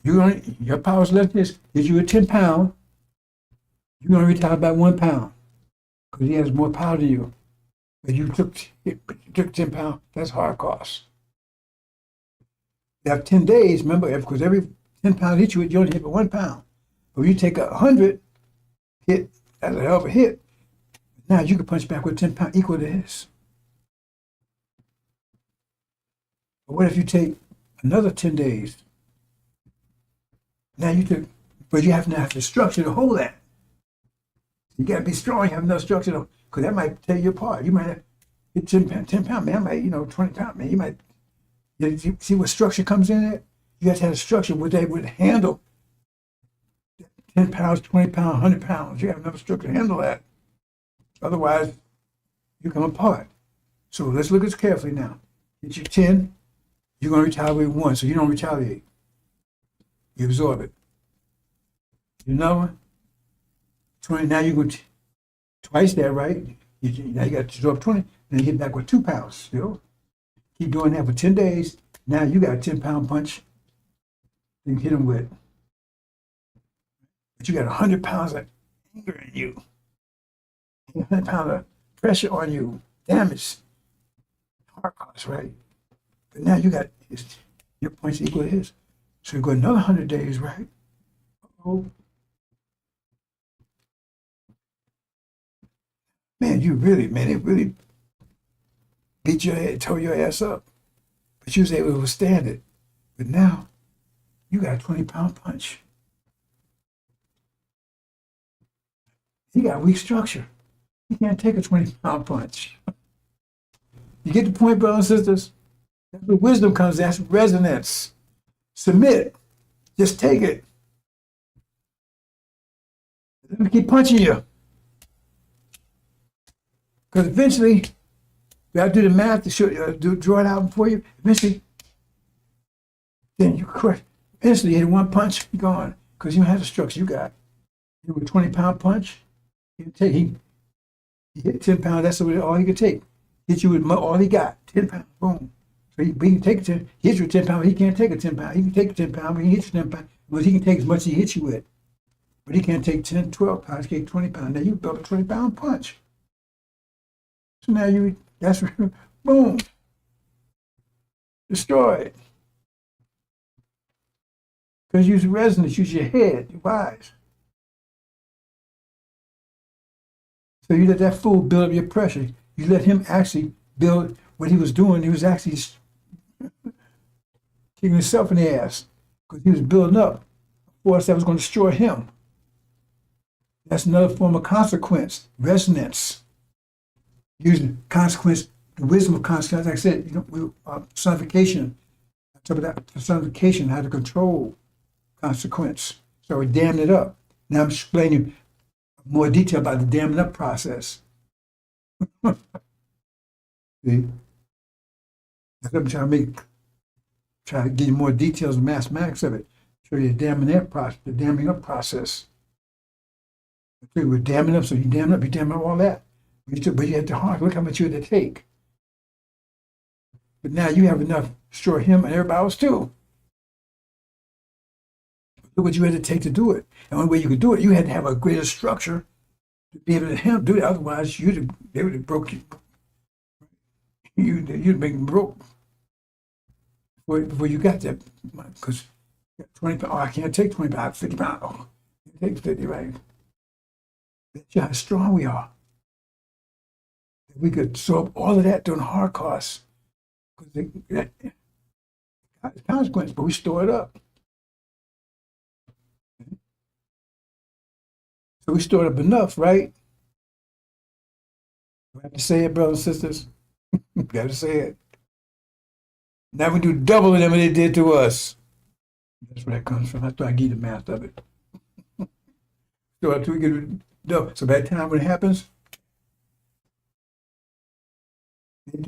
Your power is less than his. If you were 10 pounds, you're going to retire by 1 pound because he has more power than you. But you took 10 pounds, that's hard cost. You have 10 days, remember, because every 10 pounds hit you only hit by 1 pound. But if you take 100 hit, that's a hell of a hit. Now you can punch back with 10 pounds equal to his. But what if you take another 10 days? Now but you have to have the structure to hold that. You got to be strong, you have enough structure because that might tear you apart. You might have hit 10 pounds, man. I might, 20 pounds, man. You might, you see what structure comes in there? You have to have a structure where they would handle 10 pounds, 20 pounds, 100 pounds. You have enough structure to handle that. Otherwise, you come apart. So let's look at this carefully now. Hit you 10, you're going to retaliate 1, so you don't retaliate. You absorb it. Another one, 20, now you go twice that, right? Now you got to absorb 20, then you hit back with 2 pounds still. Keep doing that for 10 days. Now you got a 10-pound punch. You hit them with. But you got 100 pounds of anger in you. 100 pounds of pressure on you. Damage. Hard cost, right? But now you got your points equal to his. So you go another 100 days, right? Oh, man, it really beat your head, tore your ass up. But you was able to withstand it. But now, you got a 20-pound punch. He got weak structure. He can't take a 20-pound punch. You get the point, brothers and sisters? That's where wisdom comes. That's resonance. Submit. Just take it. Let me keep punching you. Because eventually, you have to do the math to show, draw it out for you. Eventually, then you crush. Eventually, you hit one punch, you're gone. Because you don't have the structure you got. You with a 20-pound punch, he hit 10 pounds, that's all he could take. Hit you with all he got, 10 pounds, boom. So he can take a 10, he hits you with 10 pounds, he can't take a 10 pound. He can take a 10 pound, but he hits you 10 pounds. But he can take as much as he hits you with. But he can't take 10, 12 pounds, he can take 20 pounds. Now you built a 20-pound punch. So now that's boom. Destroyed. Because use resonance, use your head, your eyes. So you let that fool build up your pressure. You let him actually build what he was doing. He was actually kicking himself in the ass because he was building up a force that was going to destroy him. That's another form of consequence, resonance. Using consequence, the wisdom of consequence. Like I said, personification. I talk about that personification, how to control consequence. So we dammed it up. Now I'm explaining more detail about the damming up process. See? That's what I'm try to give you more details and mathematics of it. Show you the damming up process. We're damming up, so you dam up all that. But you have to look how much you had to take. But now you have enough to destroy him and everybody else too. Look what you had to take to do it. The only way you could do it, you had to have a greater structure to be able to do it. Otherwise, they would have broke you. You'd have been broke before you got that. Because 20 pounds, I can't take 20 pounds, 50 pounds. Oh, you take 50, right? That's how strong we are. We could absorb all of that during hard costs. Because it's consequence, but we store it up. So we stored up enough, right? We have to say it, brothers and sisters. We got to say it. Now we do double of them what they did to us. That's where that comes from. That's why I give you the math of it. So we get double. So by the time when it happens,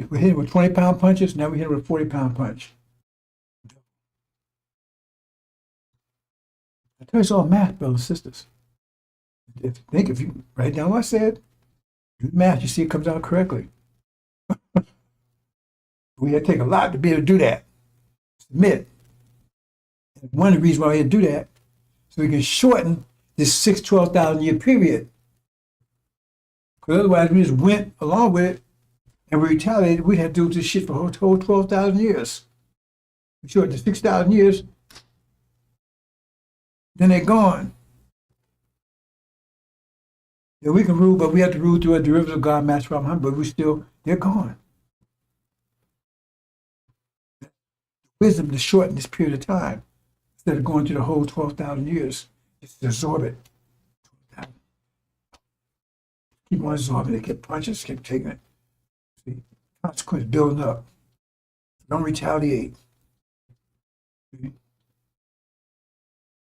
we hit it with 20-pound punches. Now we hit it with a 40-pound punch. I tell you, it's all math, brothers and sisters. If you write down what I said, do the math, you see it comes out correctly. We had to take a lot to be able to do that. Submit. And one of the reasons why we had to do that, so we can shorten this 12,000 year period. Because otherwise we just went along with it and we retaliated. We had to do this shit for a whole 12,000 years. We shortened to 6,000 years, then they're gone. Yeah, we can rule, but we have to rule through a derivative of God, match from but they're gone. Wisdom to shorten this period of time instead of going through the whole 12,000 years. Just absorb it. Keep on absorbing it. Get punches, keep taking it. See, consequence building up. Don't retaliate. See? And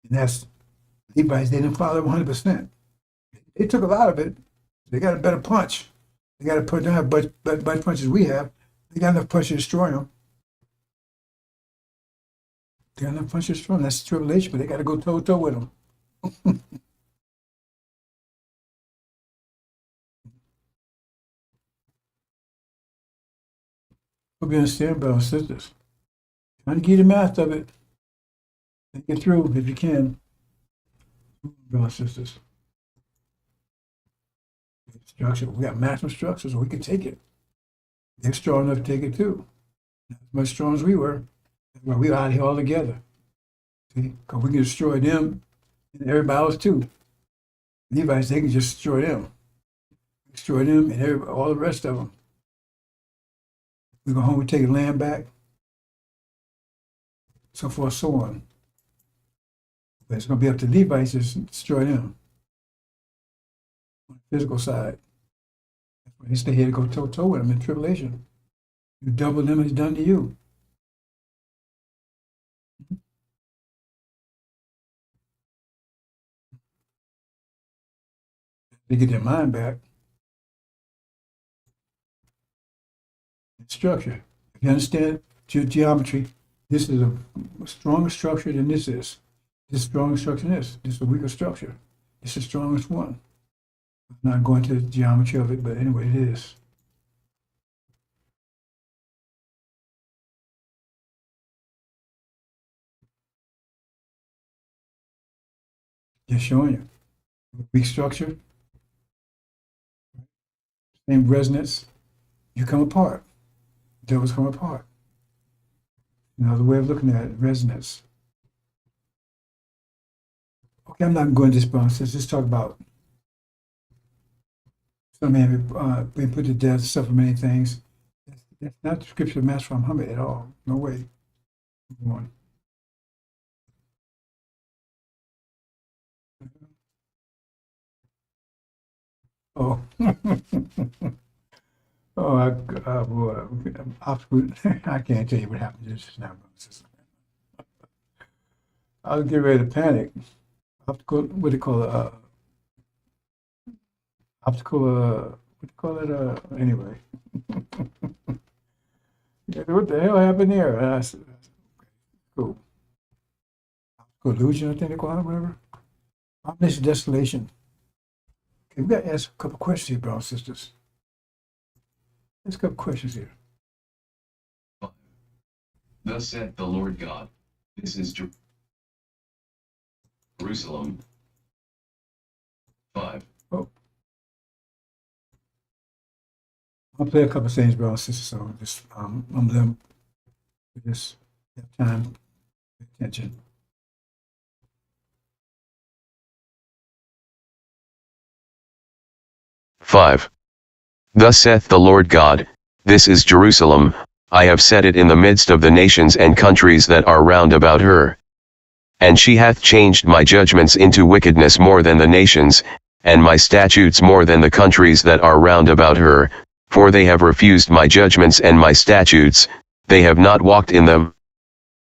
that's Levites, they didn't follow 100%. They took a lot of it. They got a better punch. They got to put down as much punches we have. They got enough punch to destroy them. They got enough punch to destroy them. That's the tribulation, but they got to go toe-to-toe with them. Hope you understand, brothers and sisters. Trying to get the math of it. Think it through if you can, brothers and sisters. Structure. We got maximum structure, so we can take it. They're strong enough to take it too. Not as much strong as we were. That's why we were out here all together. See, because we can destroy them and everybody else too. Levites, they can just destroy them. Destroy them and all the rest of them. We go home and take the land back. So forth, so on. But it's going to be up to Levites to destroy them. On the physical side. He stay here to go toe-to-toe with them in tribulation. You double them, it's done to you. They get their mind back. Structure. If you understand geometry, this is a stronger structure than this is. This is stronger structure than this. This is a weaker structure. This is the strongest one. I'm not going to the geometry of it, but anyway, it is. Just showing you. Weak structure. Same resonance. You come apart. Devils come apart. Another way of looking at it, resonance. Okay, I'm not going to this bounce. Let's just talk about some man being put to death, suffer many things. That's not the scripture of Master Muhammad at all. No way. Move on. Oh. Oh, boy. I can't tell you what happened to this now. I was getting ready to panic. Optical, what do you call it? Optical, what do you call it? Anyway. Yeah, what the hell happened there? I said, cool. Optical illusion, I think they call it, whatever. Omniscient desolation. Okay, we got to ask a couple questions here, brothers and sisters. Let's go questions here. Thus saith the Lord God, this is Jerusalem. 5. Oh. I'll play a couple of things, brothers and sisters, so just I'm them. Just have time, pay attention. Five. Thus saith the Lord God, this is Jerusalem, I have set it in the midst of the nations and countries that are round about her. And she hath changed my judgments into wickedness more than the nations, and my statutes more than the countries that are round about her, for they have refused my judgments and my statutes, they have not walked in them.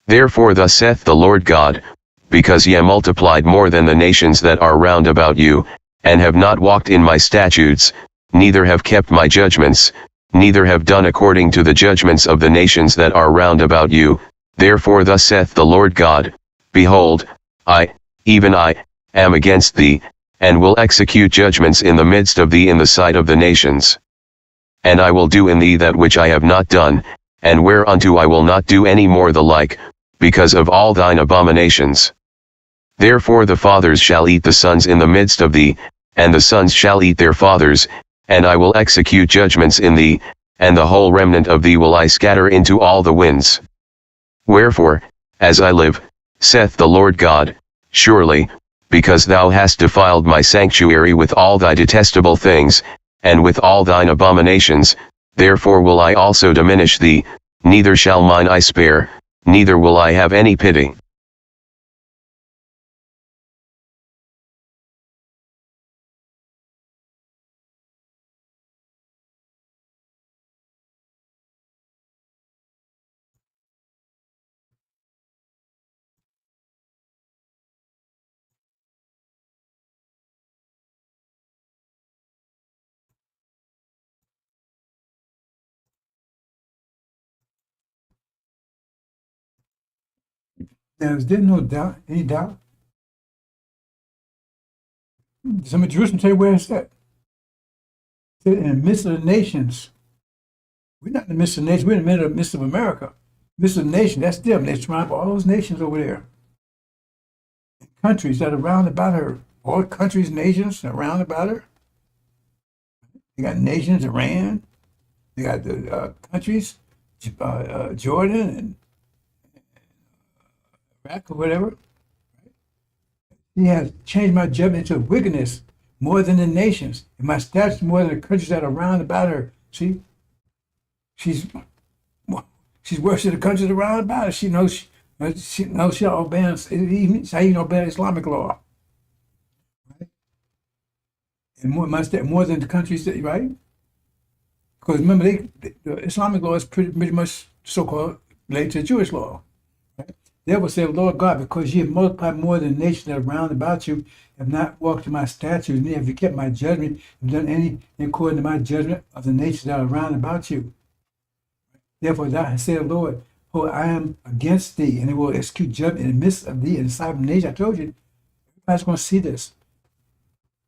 Therefore thus saith the Lord God, because ye multiplied more than the nations that are round about you, and have not walked in my statutes, neither have kept my judgments, neither have done according to the judgments of the nations that are round about you, therefore thus saith the Lord God, behold, I, even I, am against thee, and will execute judgments in the midst of thee in the sight of the nations. And I will do in thee that which I have not done, and whereunto I will not do any more the like, because of all thine abominations. Therefore the fathers shall eat the sons in the midst of thee, and the sons shall eat their fathers, and I will execute judgments in thee, and the whole remnant of thee will I scatter into all the winds. Wherefore, as I live, saith the Lord God, surely, because thou hast defiled my sanctuary with all thy detestable things, and with all thine abominations, therefore will I also diminish thee, neither shall mine eye spare, neither will I have any pity. Now, is there no doubt, any doubt? Some of Jerusalem tell you where it's at. It's in the midst of the nations. We're not in the midst of the nations, we're in the midst of America. Midst of the nation, that's them. They triumph all those nations over there. Countries that are round about her. All countries, nations around about her. They got nations, Iran. They got the countries, Jordan and Iraq or whatever. He has changed my judgment into wickedness more than the nations, and my statutes more than the countries that are round about her. See, she's worse than the countries around about her. She knows she obeys even obey Islamic law, right? And more than the countries that, right? Because remember, the Islamic law is pretty much so-called related to Jewish law. Right? Therefore, say, Lord God, because ye have multiplied more than the nations that are round about you, have not walked in my statutes, neither have you kept my judgment, and done any according to my judgment of the nations that are round about you. Therefore, thou hast said, Lord, oh, I am against thee, and it will execute judgment in the midst of thee and the sight of the nation. I told you, everybody's going to see this.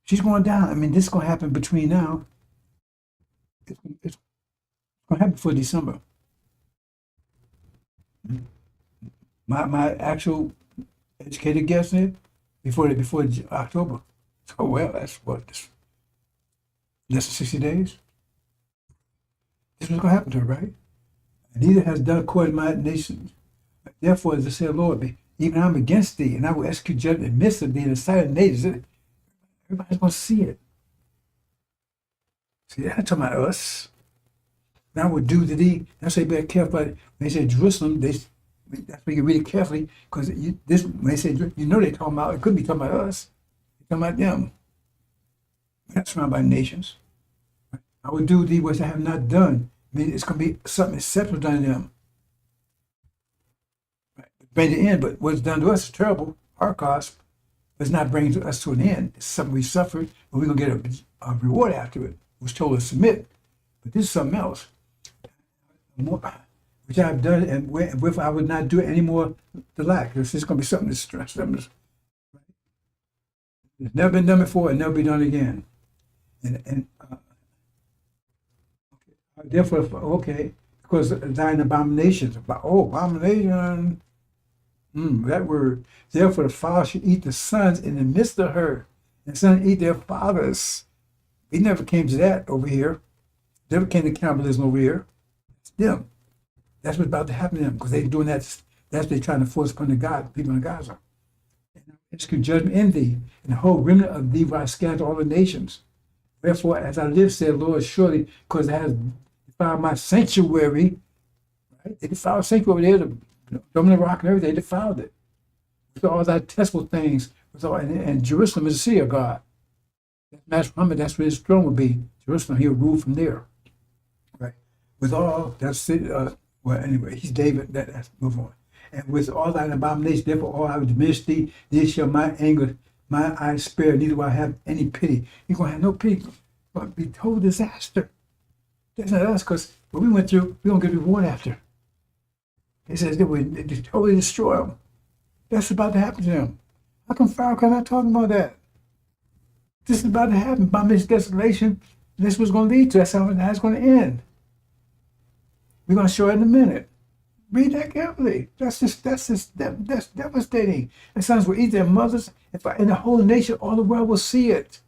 She's going down. I mean, this is going to happen between now. It's going to happen before December. My actual educated guess is before October. So well, that's what less than 60 days. This was going to happen to her, right? And neither has done according to my nation. Therefore, as I say, Lord, even I'm against thee, and I will execute judgment in the midst of thee in the sight of the nations. Everybody's going to see it. See, that's talking about us. Now we'll do to thee. That's why you better careful. When they say Jerusalem, that's why you read it carefully, because when they say, they're talking about, it could be talking about us. They're talking about them. We're not surrounded by nations. I will do to thee what I have not done. I mean, it's going to be something exceptional done to them. Right? By the end, but what's done to us is terrible. Our cost, but it's not bringing us to an end. It's something we suffered, but we're going to get a reward after it. It was told to submit. But this is something else, which I have done, and with I would not do it anymore to lack. This is going to be something to stress them. Right? It's never been done before, and never be done again. Therefore, okay, because thine abominations. Abomination. That word. Therefore, the father should eat the sons in the midst of her, and sons eat their fathers. We never came to that over here. Never came to cannibalism over here. It's them. That's what's about to happen to them, because they're doing that. That's what they're trying to force upon the people in Gaza. And execute judgment in thee, and the whole remnant of thee will I scatter all the nations. Wherefore, as I live, said Lord, surely, because it has defiled my sanctuary, right? They defiled the sanctuary over there, the Dome of the Rock and everything, they defiled it. With all thy detestable things, and Jerusalem is the city of God. That's where his throne will be. Jerusalem, he'll rule from there. Right? With all, that's it. Well, anyway, he's David. That's move on. And with all thine abominations, therefore all I will diminish thee, then shall my anger, my eyes spare, neither will I have any pity. You're going to have no pity, but be total disaster. That's not us, because what we went through, we don't get reward after. It says they would totally destroy them. That's about to happen to them. How come Pharaoh not talking about that? This is about to happen. By this desolation, this was going to lead to. That's how it's going to end. We're going to show it in a minute. Read that carefully. That's devastating. The sons will eat their mothers, and the whole nation, all the world will see it.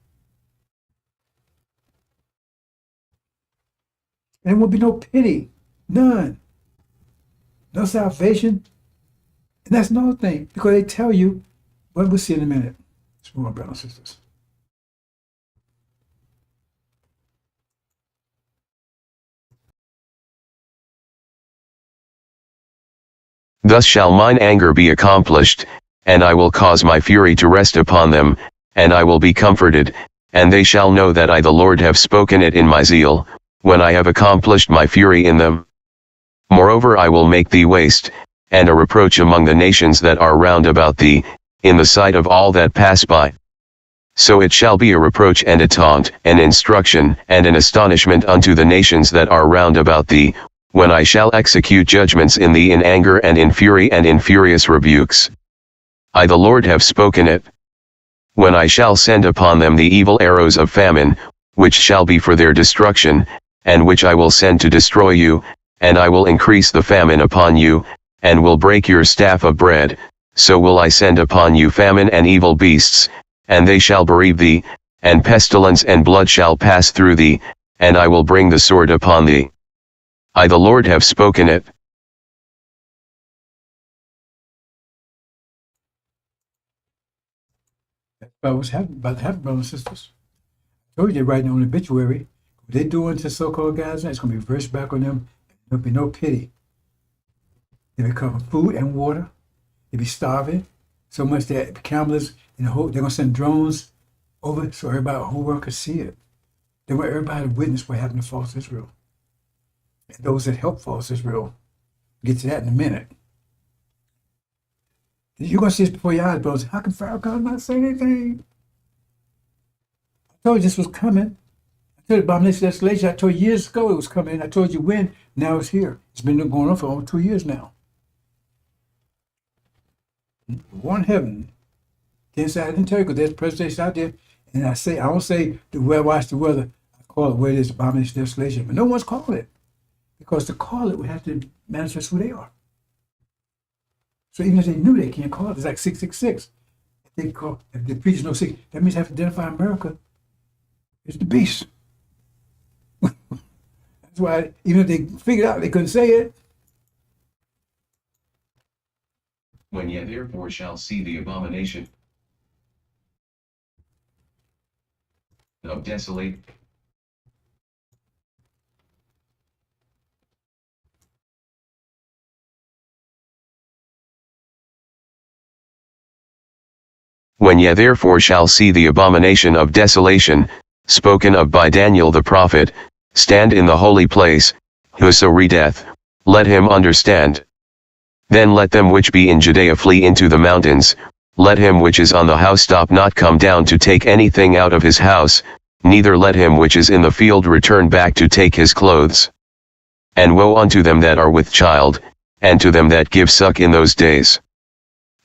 And there will be no pity, none, no salvation. And that's another thing, because they tell you, what we'll see in a minute. Let's move on, brothers and sisters. Thus shall mine anger be accomplished, and I will cause my fury to rest upon them, and I will be comforted, and they shall know that I the Lord have spoken it in my zeal, when I have accomplished my fury in them. Moreover I will make thee waste, and a reproach among the nations that are round about thee, in the sight of all that pass by. So it shall be a reproach and a taunt, an instruction, and an astonishment unto the nations that are round about thee, when I shall execute judgments in thee in anger and in fury and in furious rebukes. I the Lord have spoken it. When I shall send upon them the evil arrows of famine, which shall be for their destruction, and which I will send to destroy you, and I will increase the famine upon you, and will break your staff of bread, so will I send upon you famine and evil beasts, and they shall bereave thee, and pestilence and blood shall pass through thee, and I will bring the sword upon thee. I the Lord have spoken it. But what's about to happen, brothers and sisters? I told you they're writing on the obituary. What they're doing to so-called guys, it's going to be reversed back on them. There'll be no pity. They become food and water. They be starving so much that cameras in the whole, they're going to send drones over so everybody, the whole world could see it. They want everybody to witness what happened to false Israel. And those that help false Israel. Get to that in a minute. You're going to see this before your eyes, brothers. How can Farrakhan not say anything? I told you this was coming. I told you abomination of desolation. I told you years ago it was coming. I told you when. Now it's here. It's been going on for over 2 years now. One heaven. Can't say I didn't tell you because there's presentations out there. And I don't say the weather, watch the weather. I call it where it is, abomination of desolation. But no one's called it. Because to call it, we have to manifest who they are. So even if they knew they can't call it, it's like 666. If the preachers know 6, that means they have to identify America as the beast. That's why even if they figured out they couldn't say it. When ye therefore shall see the abomination of desolate, when ye therefore shall see the abomination of desolation, spoken of by Daniel the prophet, stand in the holy place, whoso readeth, let him understand. Then let them which be in Judea flee into the mountains, let him which is on the housetop not come down to take anything out of his house, neither let him which is in the field return back to take his clothes. And woe unto them that are with child, and to them that give suck in those days.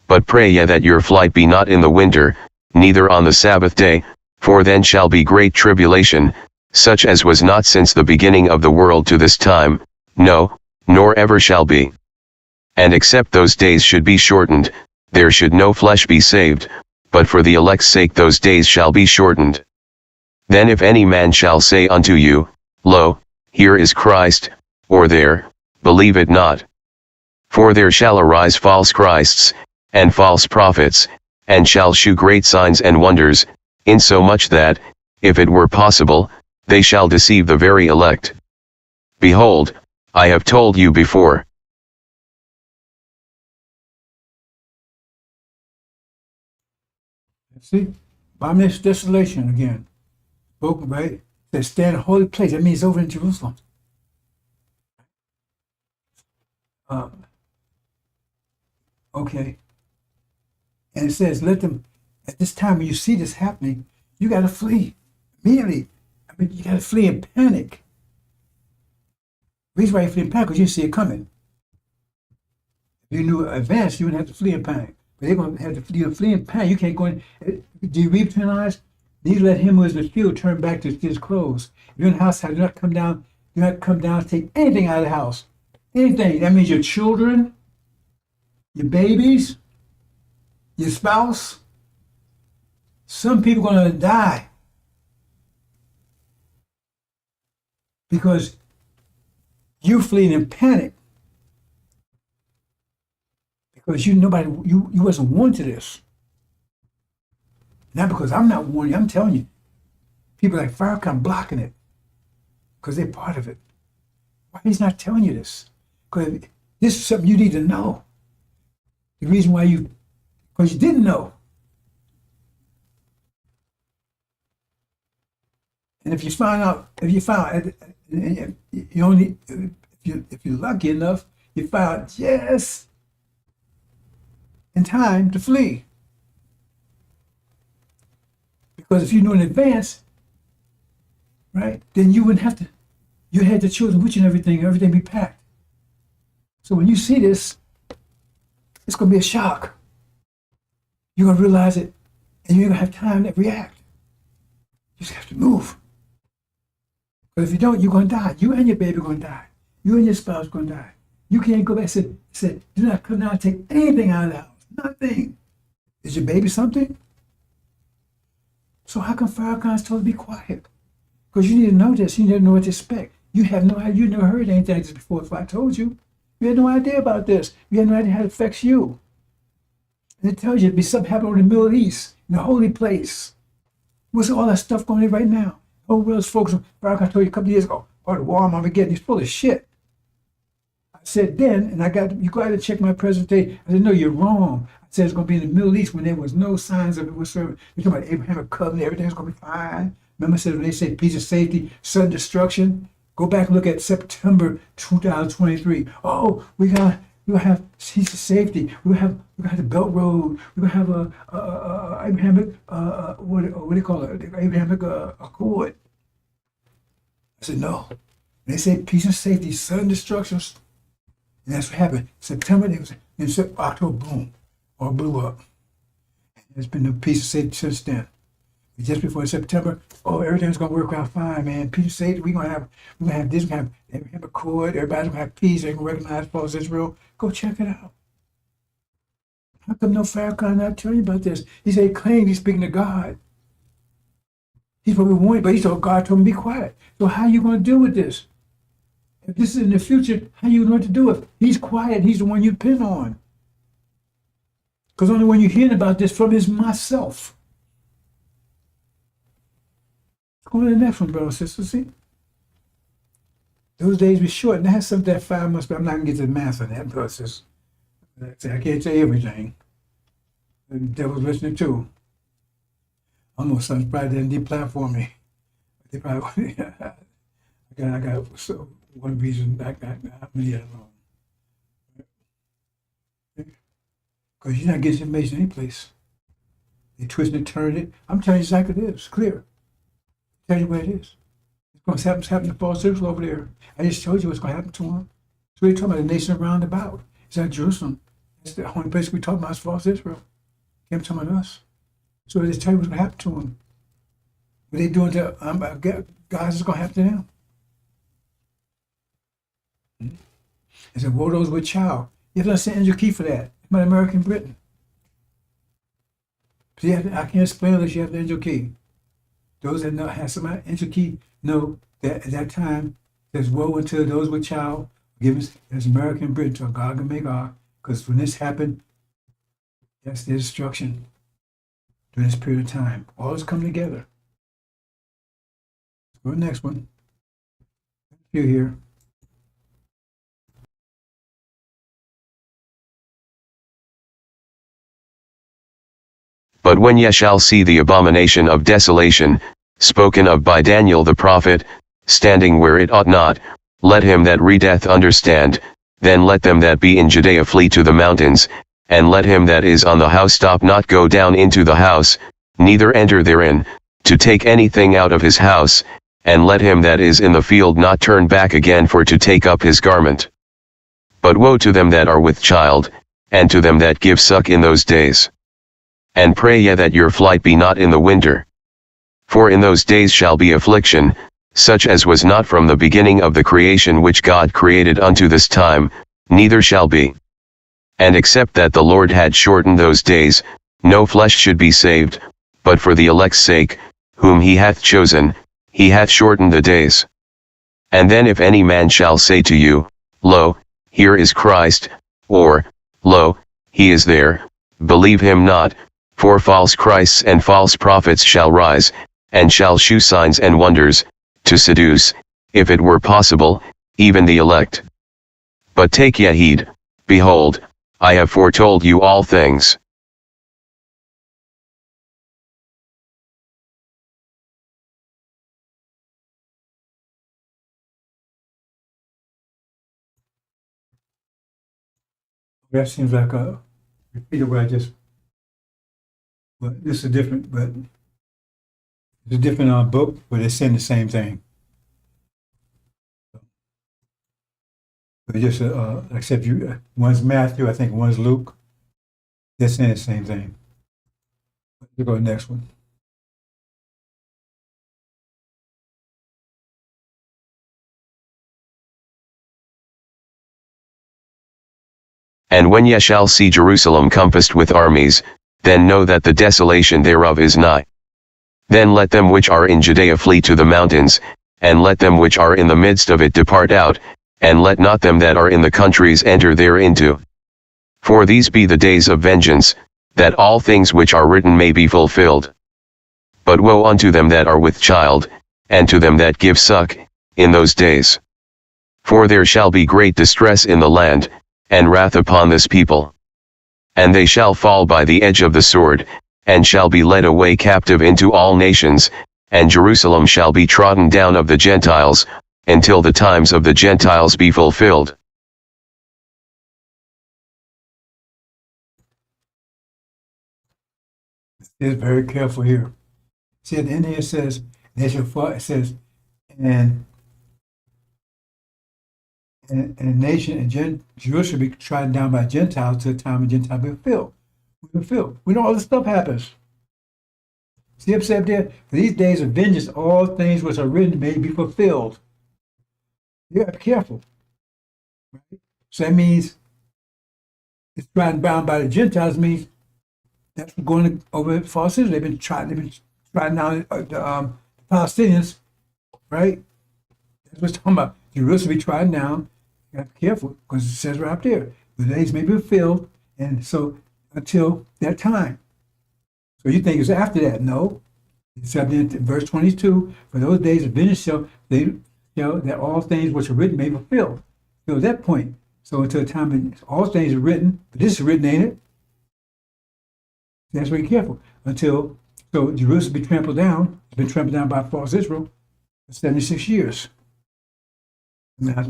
But pray ye that your flight be not in the winter, neither on the Sabbath day, for then shall be great tribulation, such as was not since the beginning of the world to this time, no, nor ever shall be. And except those days should be shortened, there should no flesh be saved, but for the elect's sake those days shall be shortened. Then if any man shall say unto you, Lo, here is Christ, or there, believe it not. For there shall arise false Christs, and false prophets, and shall shew great signs and wonders, insomuch that, if it were possible, they shall deceive the very elect. Behold, I have told you before. See, abomination desolation again. Spoken, right? That stand in a holy place. That means over in Jerusalem. Okay. And it says, let them, at this time when you see this happening, you got to flee immediately. I mean, you got to flee in panic. The reason why you flee in panic because you see it coming. If you knew in advance, you wouldn't have to flee in panic. But they're going to have to flee in panic. You can't go in. Do you read between the lines? Neither let him who is in the field turn back to his clothes. If you're in the house, do not come down. Do not come down to take anything out of the house. Anything. That means your children, your babies, your spouse. Some people are going to die because you fleeing in panic. Because you wasn't warned to this. Not because I'm not warning you, I'm telling you. People like Farrakhan blocking it because they're part of it. Why he's not telling you this? Because this is something you need to know. The reason why because you didn't know. And if you're lucky enough, you found just in time to flee. Because if you knew in advance, right, then you wouldn't have to, you had the children with you and everything be packed. So when you see this, it's going to be a shock. You're going to realize it, and you're going to have time to react. You just have to move. But if you don't, you're going to die. You and your baby are going to die. You and your spouse are going to die. You can't go back and say, do not come down and take anything out of the house. Nothing. Is your baby something? So how come Farrakhan's told to be quiet? Because you need to know this. You need to know what to expect. You have no idea. You never heard anything like this before if I told you. You had no idea about this. You had no idea how it affects you. And it tells you be something happening in the Middle East, in the holy place. What's all that stuff going on right now? Oh, world's folks, Barack, I told you a couple of years ago, oh, the war I'm Armageddon, he's full of shit. I said then, and you got to check my presentation. I said, no, you're wrong. I said it's going to be in the Middle East when there was no signs of it whatsoever. You're talking about Abrahamic covenant, everything's going to be fine. Remember I said when they say peace and safety, sudden destruction? Go back and look at September 2023. Oh, we're gonna have peace and safety. We're gonna have the Belt Road. We're gonna have a Abrahamic what do you call it? The Abrahamic Accord. I said no. When they say peace and safety, sudden destruction, and that's what happened. September, then October, boom, all blew up. There's been no peace and safety since then. Just before September, oh, everything's gonna work out fine, man. Peace and safety. We're gonna have this. We're gonna have a Accord. Everybody's gonna have peace. They're gonna recognize false Israel. Go check it out. How come no Farrakhan not telling you about this? He said he claimed he's speaking to God. He's probably warned, but he told God told him to be quiet. So how are you gonna deal with this? If this is in the future, how are you going to do it? He's quiet. He's the one you depend on. Because only when you're hearing about this from is myself. Go to the next one, brothers and sisters. See? Those days be short, and that has something that 5 months, but I'm not going to get to the math on that, brothers and sisters. I can't say everything. The devil's listening too. Almost something probably didn't deplatform me. They probably, I got so one reason I really don't know. Because you're not getting information any place. They twist and turn it. I'm telling you exactly what it is. It's clear. Tell you what it is. It's going to happen to false Israel over there. I just told you what's going to happen to them. So we're talking about the nation around about. It's at Jerusalem. That's the only place we talk about is false Israel. Can't talk about us. So they just tell you what's going to happen to them. What they doing to guys is going to happen to them. I said, woe those with child. You have to understand Angel Key for that. It's about American Britain. So I can't explain unless you have the Angel Key. Those that know, have some Angel Key know that at that time, there's woe unto those with child, given as American Britain to Gog and Magog, because when this happened, that's their destruction during this period of time. All is coming together. Let's go to the next one. A few here. But when ye shall see the abomination of desolation, spoken of by Daniel the prophet, standing where it ought not, let him that readeth understand, then let them that be in Judea flee to the mountains, and let him that is on the housetop not go down into the house, neither enter therein, to take anything out of his house, and let him that is in the field not turn back again for to take up his garment. But woe to them that are with child, and to them that give suck in those days. And pray ye that your flight be not in the winter. For in those days shall be affliction, such as was not from the beginning of the creation which God created unto this time, neither shall be. And except that the Lord had shortened those days, no flesh should be saved, but for the elect's sake, whom he hath chosen, he hath shortened the days. And then if any man shall say to you, Lo, here is Christ, or, Lo, he is there, believe him not, for false Christs and false prophets shall rise, and shall shew signs and wonders, to seduce, if it were possible, even the elect. But take ye heed, behold, I have foretold you all things. That seems like a repeat of what I just. But this is different. But it's a different book, but it's saying the same thing. But just except one's Matthew, I think one's Luke. They're saying the same thing. Let's go to the next one. And when ye shall see Jerusalem compassed with armies, then know that the desolation thereof is nigh. Then let them which are in Judea flee to the mountains, and let them which are in the midst of it depart out, and let not them that are in the countries enter thereinto. For these be the days of vengeance, that all things which are written may be fulfilled. But woe unto them that are with child, and to them that give suck, in those days. For there shall be great distress in the land, and wrath upon this people. And they shall fall by the edge of the sword, and shall be led away captive into all nations, and Jerusalem shall be trodden down of the Gentiles, until the times of the Gentiles be fulfilled. It's very careful here. See, at the end here it says, they shall fall, it says, and nation and Jerusalem be trodden down by Gentiles till the time of Gentiles be fulfilled. We know all this stuff happens. See up there? For these days of vengeance, all things which are written may be fulfilled. You have to be careful. Right? So that means it's trodden down by the Gentiles means that's going over false Israel. They've been trying down the Palestinians, right? That's what it's talking about. Jerusalem be trodden down. You have to be careful because it says right up there, the days may be fulfilled, and so until that time. So you think it's after that? No. It's up in verse 22. For those days of vengeance shall that all things which are written may be fulfilled. So at that point, so until the time when all things are written, but this is written, ain't it? That's very careful. So Jerusalem be trampled down. It's been trampled down by false Israel for 76 years. Now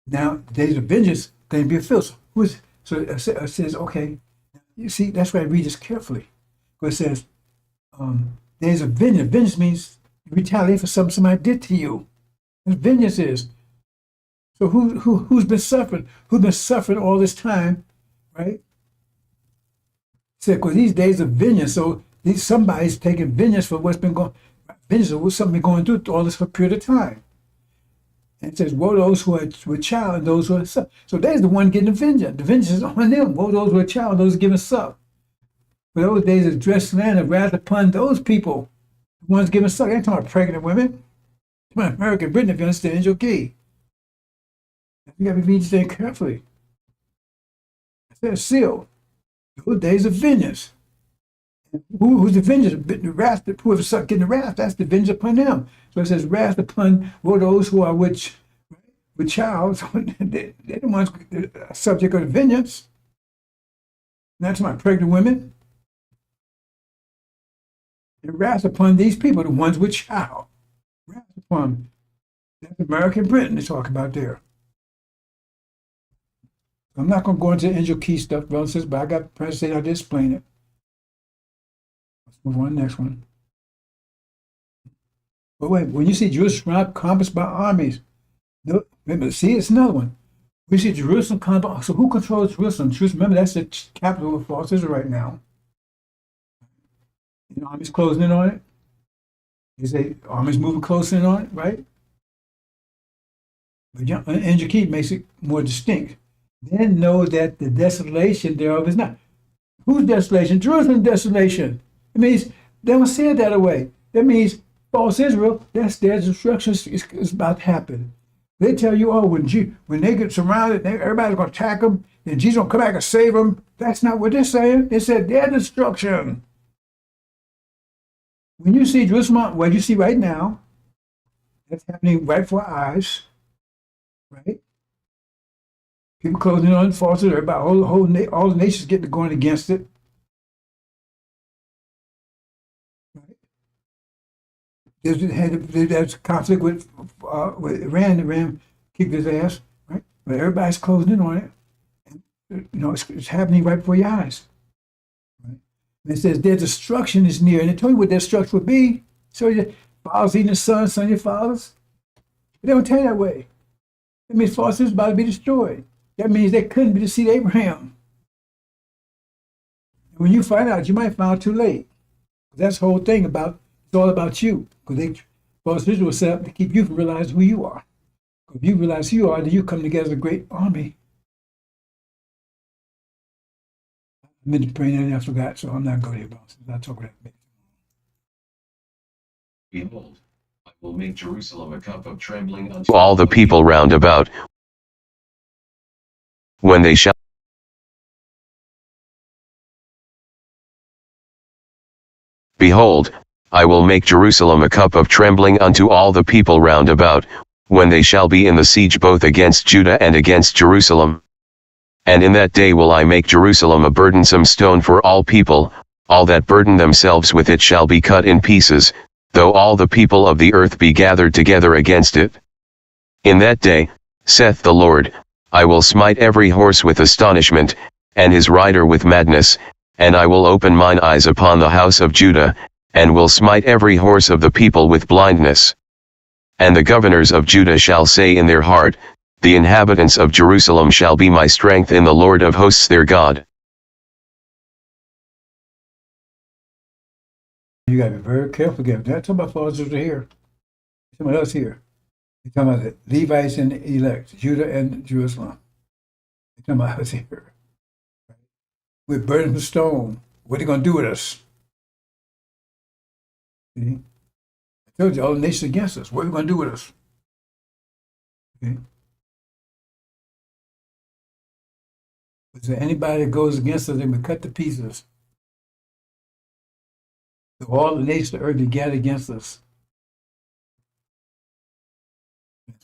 the days of vengeance going to be fulfilled. So it says, okay, you see, that's why I read this carefully. Because it says, days of vengeance. Vengeance means retaliate for something somebody did to you. That's what vengeance is. So who's been suffering? Who's been suffering all this time, right? Said, because these days of vengeance, so somebody's taking vengeance for what's been going, vengeance of something been going through all this for a period of time. And it says, woe those who are with child and those who are suck. So there's the one getting the vengeance. The vengeance is on them. Woe those who are child and those giving suck. For those days of dressed land of wrath upon those people, the ones giving suck. I ain't talking about pregnant women. Come on, American Britain, if you understand your key. You got to read this thing carefully. It says, seal. Those days of vengeance. Who's the vengeance? The wrath, whoever suck getting the wrath, that's the vengeance upon them. So it says, wrath upon those who are with child. So they're the ones subject of the vengeance. That's my pregnant women. And wrath upon these people, the ones with child. Wrath upon them. That's American Britain they talk about there. I'm not going to go into the angel key stuff, brothers and sisters, but I got to say how to explain it. Let's move on to the next one. But wait, when you see Jerusalem encompassed by armies, remember, see, it's another one. We see Jerusalem encompassed. So who controls Jerusalem? Remember, that's the capital of false Israel right now. And armies closing in on it. You say armies moving closer in on it, right? But angel key makes it more distinct. Then know that the desolation thereof is not. Whose desolation? Jerusalem's desolation. It means they don't say it that way. That means false Israel, that's their destruction is about to happen. They tell you, oh, when they get surrounded, everybody's going to attack them, and Jesus going to come back and save them. That's not what they're saying. They said their destruction. When you see Jerusalem, what you see right now, that's happening right before our eyes, right? People closing on false Israel, everybody, all the nations getting going against it. There's conflict with Iran. Iran kicked his ass, right? But everybody's closing in on it. And, it's happening right before your eyes. Right? And it says their destruction is near, and it told you what their destruction would be. So your fathers eating the son your fathers. They don't tell you that way. That means false is about to be destroyed. That means they couldn't be the seed of Abraham. And when you find out, you might find out too late. That's the whole thing about. It's all about you, because false Israel was set up to keep you from realizing who you are. If you realize who you are, then you come together as a great army. I meant to pray and I forgot, so I'm not going to about it. I'll talk about it. Behold, I will make Jerusalem a cup of trembling unto all the people round about, when they shall Behold, I will make Jerusalem a cup of trembling unto all the people round about, when they shall be in the siege both against Judah and against Jerusalem. And in that day will I make Jerusalem a burdensome stone for all people, all that burden themselves with it shall be cut in pieces, though all the people of the earth be gathered together against it. In that day, saith the Lord, I will smite every horse with astonishment, and his rider with madness, and I will open mine eyes upon the house of Judah, and will smite every horse of the people with blindness. And the governors of Judah shall say in their heart, the inhabitants of Jerusalem shall be my strength in the Lord of hosts their God. You got to be very careful again. They're not talking about false Israel here. Someone else here. They're talking about the Levites and the elect, Judah and Jerusalem. They're talking about us here. We're burning the stone. What are they going to do with us? See? I told you, all the nations against us. What are they going to do with us? Okay. Is there anybody that goes against us, they will cut to pieces. So all the nations of the earth be gathered against us.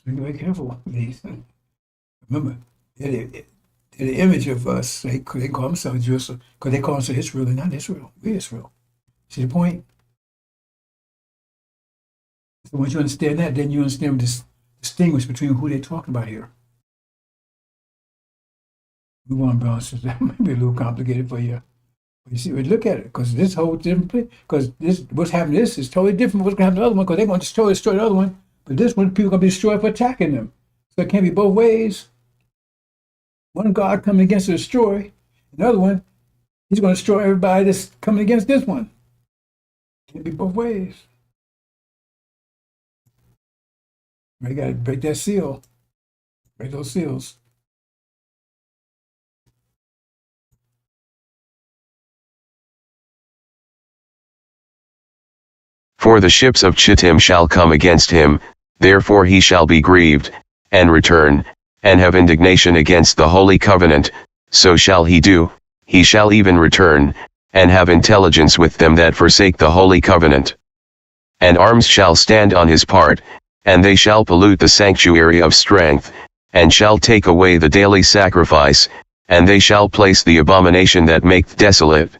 Be very careful, please. Remember, they're the image of us. They call themselves Jerusalem because they call themselves Israel. They're not Israel. We're Israel. See the point? So once you understand that, then you understand this distinguish between who they're talking about here. We want to balance that might be a little complicated for you. But you see, we look at it because this whole different because this what's happening. This is totally different from what's going to happen to the other one because they're going to destroy the other one. But this one, people are going to be destroyed for attacking them. So it can't be both ways. One God coming against to destroy, another one, he's going to destroy everybody that's coming against this one. Can't be both ways. You got to break that seal. Break those seals. For the ships of Chittim shall come against him, therefore he shall be grieved, and return, and have indignation against the holy covenant, so shall he do, he shall even return, and have intelligence with them that forsake the holy covenant. And arms shall stand on his part, and they shall pollute the sanctuary of strength, and shall take away the daily sacrifice, and they shall place the abomination that maketh desolate.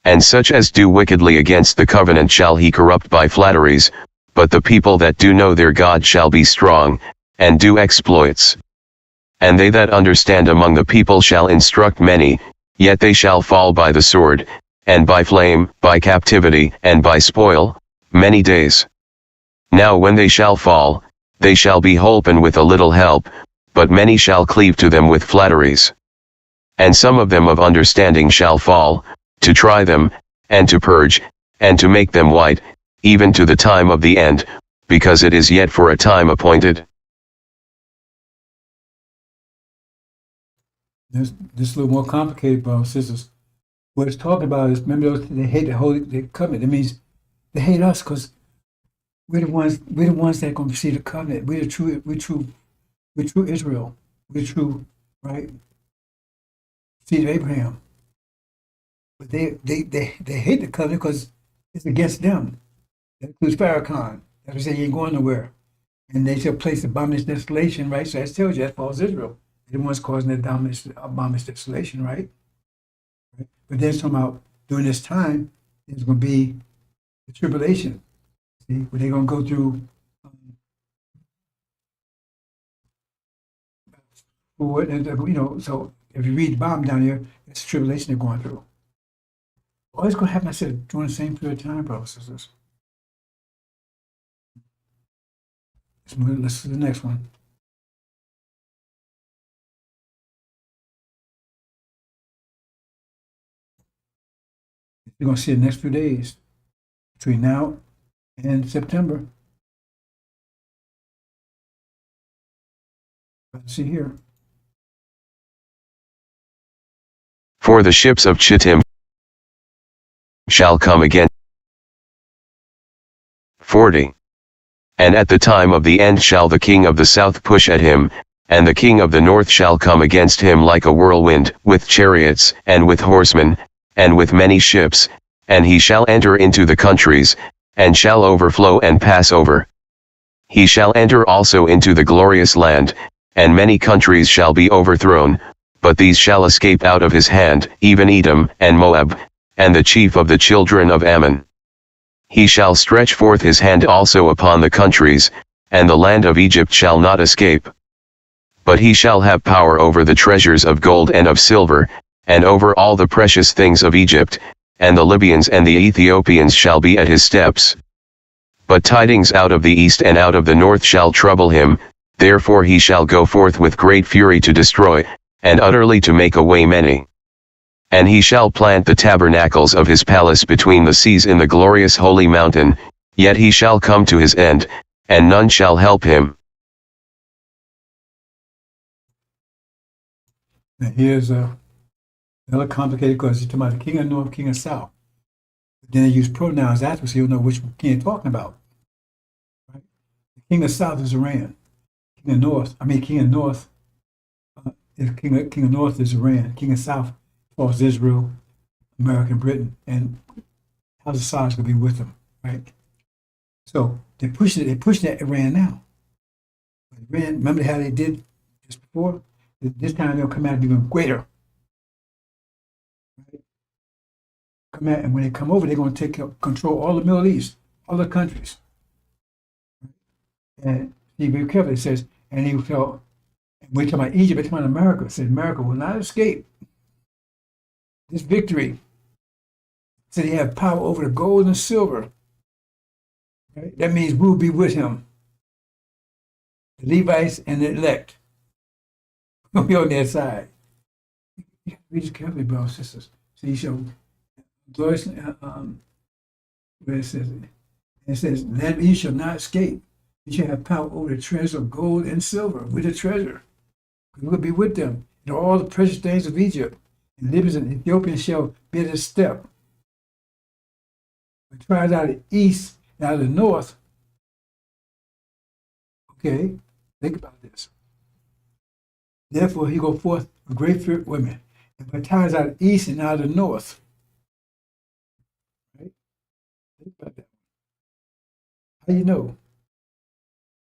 And such as do wickedly against the covenant shall he corrupt by flatteries, but the people that do know their God shall be strong, and do exploits. And they that understand among the people shall instruct many, yet they shall fall by the sword, and by flame, by captivity, and by spoil, many days. Now when they shall fall, they shall be holpen with a little help, but many shall cleave to them with flatteries. And some of them of understanding shall fall, to try them, and to purge, and to make them white, even to the time of the end, because it is yet for a time appointed. This is a little more complicated, brothers and sisters. What it's talking about is, remember, they hate the covenant. It means they hate us because we're the ones that are going to see the covenant. We're true Israel. We're true, right? Seed of Abraham. But they hate the covenant because it's against them. That includes Farrakhan. That say he ain't going nowhere. And they shall place abomination desolation, right? So that tells you that falls Israel. They're the ones causing that abomination desolation, right? But then talking about during this time, there's going to be the tribulation. See, where they're going to go through so if you read the Bible down here, it's the tribulation they're going through. All it's going to happen, I said, during the same period of time, brothers and sisters. Let's do the next one. You're going to see the next few days between now and September. Let's see here. For the ships of Chittim shall come again. 40. And at the time of the end shall the king of the south push at him, and the king of the north shall come against him like a whirlwind, with chariots, and with horsemen, and with many ships, And he shall enter into the countries, and shall overflow and pass over. He shall enter also into the glorious land, and many countries shall be overthrown, but these shall escape out of his hand, even Edom, and Moab, and the chief of the children of Ammon. He shall stretch forth his hand also upon the countries, and the land of Egypt shall not escape. But he shall have power over the treasures of gold and of silver, and over all the precious things of Egypt, and the Libyans and the Ethiopians shall be at his steps. But tidings out of the east and out of the north shall trouble him, therefore he shall go forth with great fury to destroy, and utterly to make away many. And he shall plant the tabernacles of his palace between the seas in the glorious holy mountain, yet he shall come to his end, and none shall help him. Now here's another complicated because he's talking about the king of north, king of south. But then they use pronouns after, so you'll know which king you're talking about. Right? The king of south is Iran. King of north is king of north is Iran. King of south falls Israel, America, and Britain, and House of Saud is going to be with them, right? So they're pushing at Iran now. Iran, remember how they did just before? This time they'll come out even greater. Right? Come out, and when they come over, they're going to take control all the Middle East, all the countries. And be very careful. It says, and he felt, and we're talking about Egypt, we're talking about America. It says America will not escape this victory. So they have power over the gold and silver. Right? That means we'll be with him. The Levites and the elect. We'll be on their side. You have to read this carefully, brothers and sisters. So you shall rejoice, where it says, that ye shall not escape. You shall have power over the treasure of gold and silver, with the treasure. We will be with them, and all the precious things of Egypt. And Libyans and Ethiopians shall be at his step. When tribes out of the east and out of the north, okay, think about this. Therefore he go forth with great fear, women, and by times out of the east and out of the north. Right? Think about that. How do you know?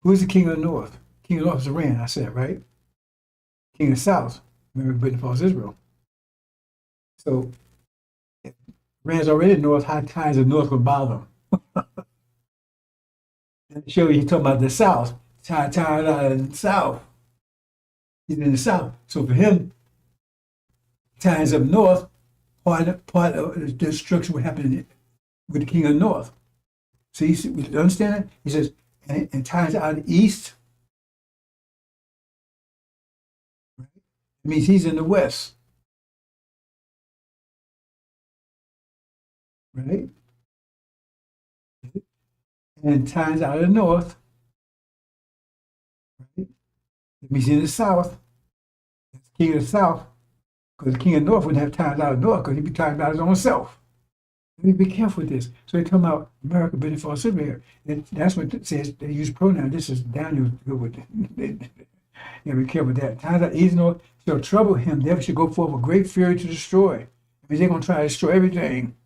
Who's the king of the north? King of the north is Iran, I said, right? King of the south, remember Britain falls Israel. So if Iran's already north, high tides of north will bother them. And to show you, he's talking about the south. Tides out of the south. He's in the south. So for him, tides up north, part of the destruction would happen with the king of the north. So you understand that? He says, and tides out of the east. Right? It means he's in the west. Right? And times out of the north, right? It means in the south, it's the king of the south, because the king of the north wouldn't have times out of the north, because he'd be talking about his own self. We be careful with this. So they're talking about America being false here. And that's what it says. They use pronouns. This is Daniel good with it. Yeah, be careful with that. Times out east north shall trouble him. Therefore should go forth with great fury to destroy. I mean, they're going to try to destroy everything.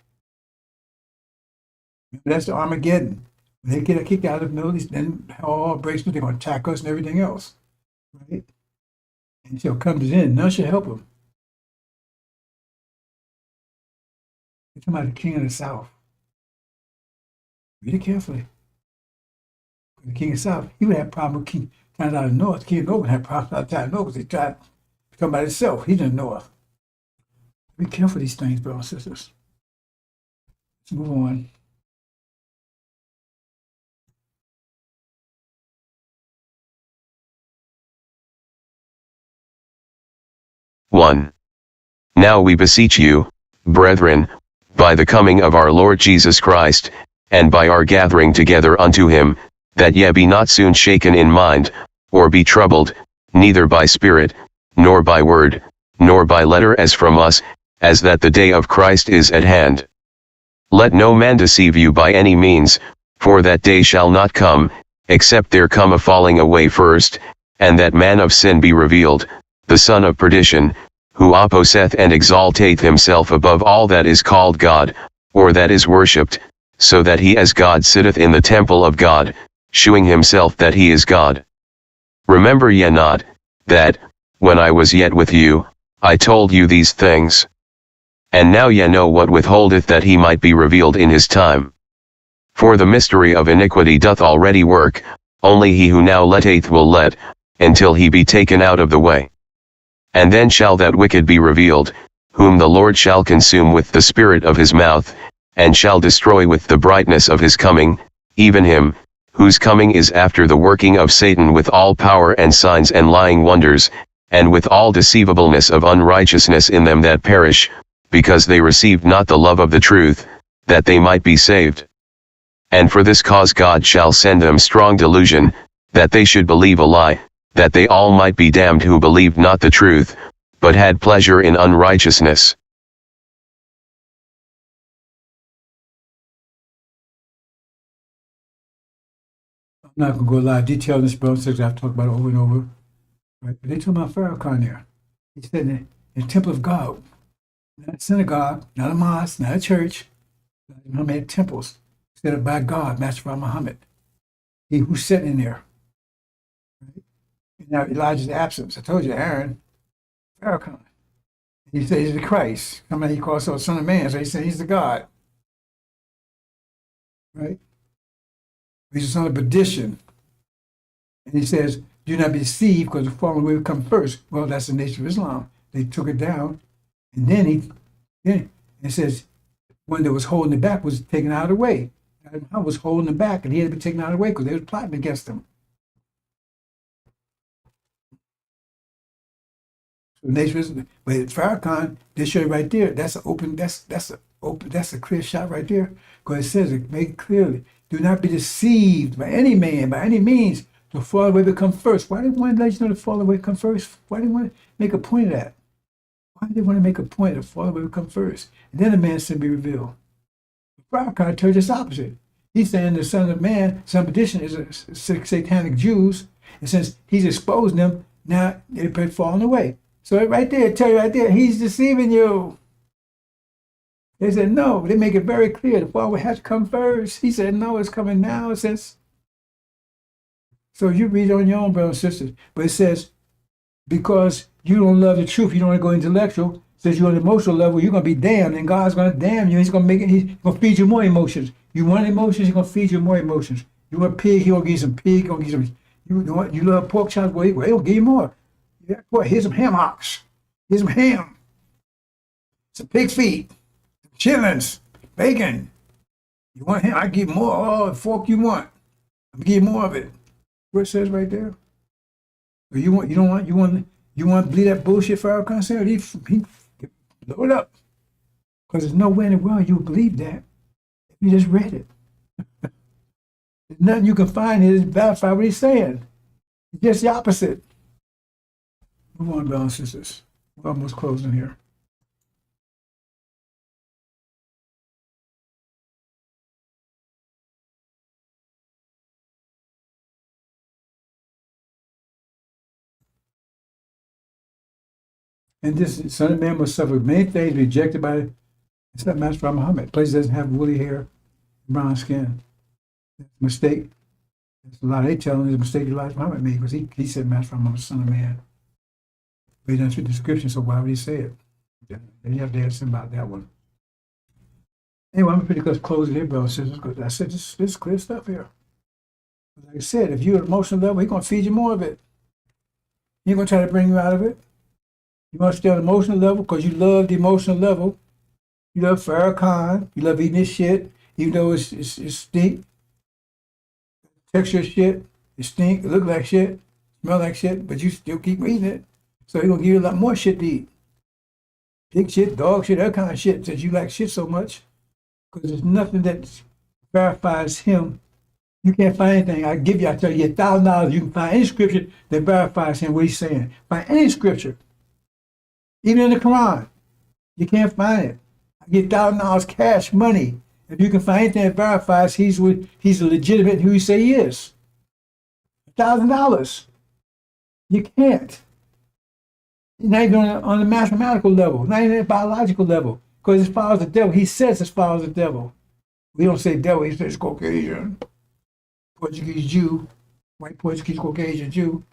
That's the Armageddon. When they get kicked out of the Middle East, then all breaks loose. They're going to attack us and everything else. Right? And shall come to the end. None shall help him. You're talking about the king of the south. Read it carefully. The king of the south, he would have a problem with king times out of the north. The king of the north would have problems out of the north because he tried to come by himself. He's in the north. Be careful of these things, brothers and sisters. Let's move on. One. Now we beseech you, brethren, by the coming of our Lord Jesus Christ, and by our gathering together unto him, that ye be not soon shaken in mind, or be troubled, neither by spirit, nor by word, nor by letter as from us, as that the day of Christ is at hand. Let no man deceive you by any means, for that day shall not come, except there come a falling away first, and that man of sin be revealed, the son of perdition, who opposeth and exalteth himself above all that is called God, or that is worshipped, so that he as God sitteth in the temple of God, shewing himself that he is God. Remember ye not, that, when I was yet with you, I told you these things? And now ye know what withholdeth that he might be revealed in his time. For the mystery of iniquity doth already work, only he who now letteth will let, until he be taken out of the way. And then shall that wicked be revealed, whom the Lord shall consume with the spirit of his mouth, and shall destroy with the brightness of his coming, even him, whose coming is after the working of Satan with all power and signs and lying wonders, and with all deceivableness of unrighteousness in them that perish, because they received not the love of the truth, that they might be saved. And for this cause God shall send them strong delusion, that they should believe a lie, that they all might be damned who believed not the truth, but had pleasure in unrighteousness. I'm not going to go a lot of detail in this, bro, since I've talked about it over and over. Right? But they talk about Farrakhan there. He said in the temple of God, not a synagogue, not a mosque, not a church, not many temples, set up by God, Master Muhammad. He who's sitting in there. Right? And now Elijah's absence. I told you, Aaron, Farrakhan. He said he's the Christ. Somebody he calls himself Son of Man, so he said he's the God. Right? He's the son of perdition. And he says, do not be deceived because the fallen away will come first. Well, that's the nature of Islam. They took it down. And then it says, one that was holding it back was taken out of the way. I was holding it back, and he had to be taken out of the way because they were plotting against him. So the nature is, but Farrakhan, they show you right there. That's a clear shot right there, because it says it make it clearly. Do not be deceived by any man, by any means. The fall away will come first. Why did one let you know the fall away come first? Why did they want to make a point of that? Why did they want to make a point of the fall away will come first? And then the man sin be revealed. Farrakhan told us opposite. He's saying the son of man, son of perdition, is a satanic Jews. And since he's exposing them, now they're falling away. So right there, tell you right there, he's deceiving you. They said no. They make it very clear the fall has to come first. He said no, it's coming now. Since so you read on your own, brothers and sisters. But it says because you don't love the truth, you don't want to go intellectual. Says you're on the emotional level, you're gonna be damned, and God's gonna damn you. He's gonna feed you more emotions. You want emotions, he's gonna feed you more emotions. You want pig, he's gonna give you some pig. He's gonna give you some. You love pork chops, well, he'll give you more. Yeah, boy, here's some ham hocks. Here's some ham. Some pig feet. Chitlins, bacon. You want him? I give more. Oh, the fork you want. I'm gonna give you more of it. What it says right there. You want to believe that bullshit Farrakhan said? He blow it up. Because there's no way in the world you would believe that if you just read it. There's nothing you can find here to verify what he's saying. It's just the opposite. Move on, brothers and sisters. We're almost closing here. And this son of man must suffer many things, rejected by except Master Muhammad. Place doesn't have woolly hair, brown skin. Mistake. That's a lot they tell him is a mistake Elijah Muhammad made, because he said Master Muhammad was son of man. But he doesn't fit the description, so why would he say it? Then you have to ask him about that one. Anyway, I'm pretty close to closing here, brothers and sisters. I said this is clear stuff here. Like I said, if you're at an emotional level, he's going to feed you more of it. He ain't going to try to bring you out of it. You want to stay on the emotional level because you love the emotional level. You love Farrakhan. You love eating this shit, even though it's stink. Texture shit. It stink. It look like shit. Smell like shit. But you still keep eating it. So he's going to give you a lot more shit to eat. Pig shit, dog shit, that kind of shit, since you like shit so much. Because there's nothing that verifies him. You can't find anything. I tell you $1,000. You can find any scripture that verifies him, what he's saying. Find any scripture. Even in the Quran, you can't find it. I get $1,000 cash money if you can find anything that verifies he's a legitimate who he say he is. $1,000. You can't. Not even on the mathematical level, not even at the biological level. Because it follows the devil. He says it follows the devil. We don't say devil, he says Caucasian, Portuguese Jew, white Portuguese Caucasian Jew,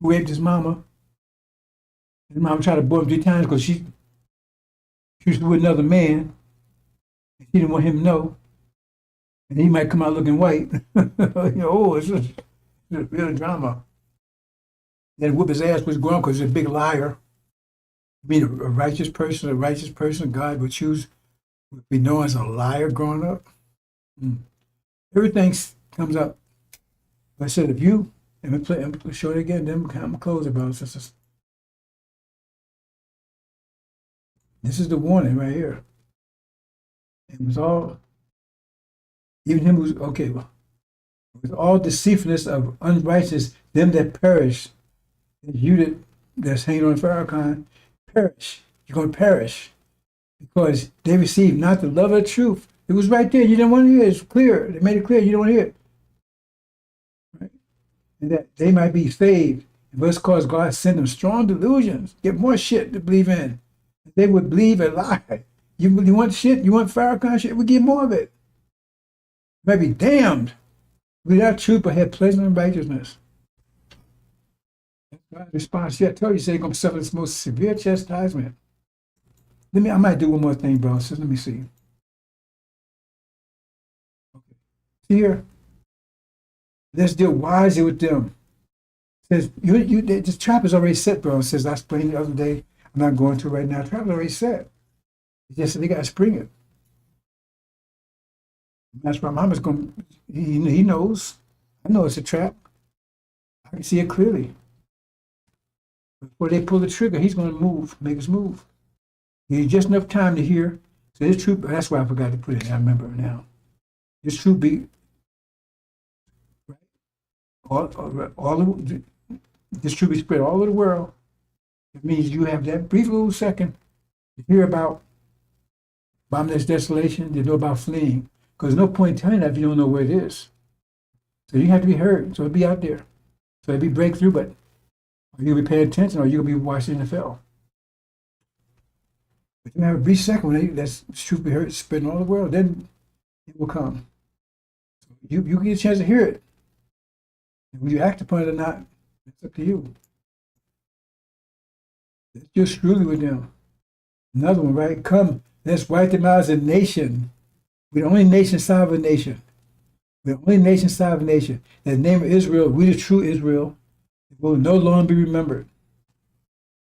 who raped his mama. His mama tried to abort him 3 times because she was with another man. She didn't want him to know. And he might come out looking white. It's just real drama. Then whoop his ass was grown because he's a big liar. I mean, a righteous person, God would choose to be known as a liar growing up. Everything comes up. I said, if you, I'm going to show it again, then I'm going to close it, brothers and sisters. This is the warning right here. It was all, even him who's, okay, well, with all deceitfulness of unrighteous, them that perish, you that's hanging on Farrakhan, perish. You're going to perish because they received not the love of the truth. It was right there. You didn't want to hear it. It's clear. They made it clear. You don't want to hear it. Right? And that they might be saved. And thus cause God sent them strong delusions. Get more shit to believe in. They would believe a lie. You want shit? You want Farrakhan shit? We get more of it. You might be damned without truth, but have pleasure and righteousness. That's God's response. Yeah, I told you, they're going to suffer this most severe chastisement. I might do one more thing, bro. So let me see. Okay. Here, let's deal wisely with them. It says this trap is already set, bro. It says I explained the other day. I'm not going to right now. The trap is already set. It's just that they got to spring it. That's why Mama's going. He knows. I know it's a trap. I can see it clearly. Before they pull the trigger, he's going to make us move. He had just enough time to hear. So this troop, that's why I forgot to put it in. I remember it now. This troop be, right? This troop be spread all over the world. It means you have that brief little second to hear about boundless desolation, to know about fleeing. Because there's no point in telling that if you don't know where it is. So you have to be heard. So it'll be out there. So it'll be breakthrough, but you'll be paying attention or you'll be watching NFL. But you have a brief second when that's truth be heard, spreading all the world, then it will come. So you get a chance to hear it. And will you act upon it or not, it's up to you. Let's just screw with them. Another one, right? Come, let's wipe them out as a nation. We're the only nation side of a nation. We're the only nation side of a nation. In the name of Israel, we the true Israel, will no longer be remembered.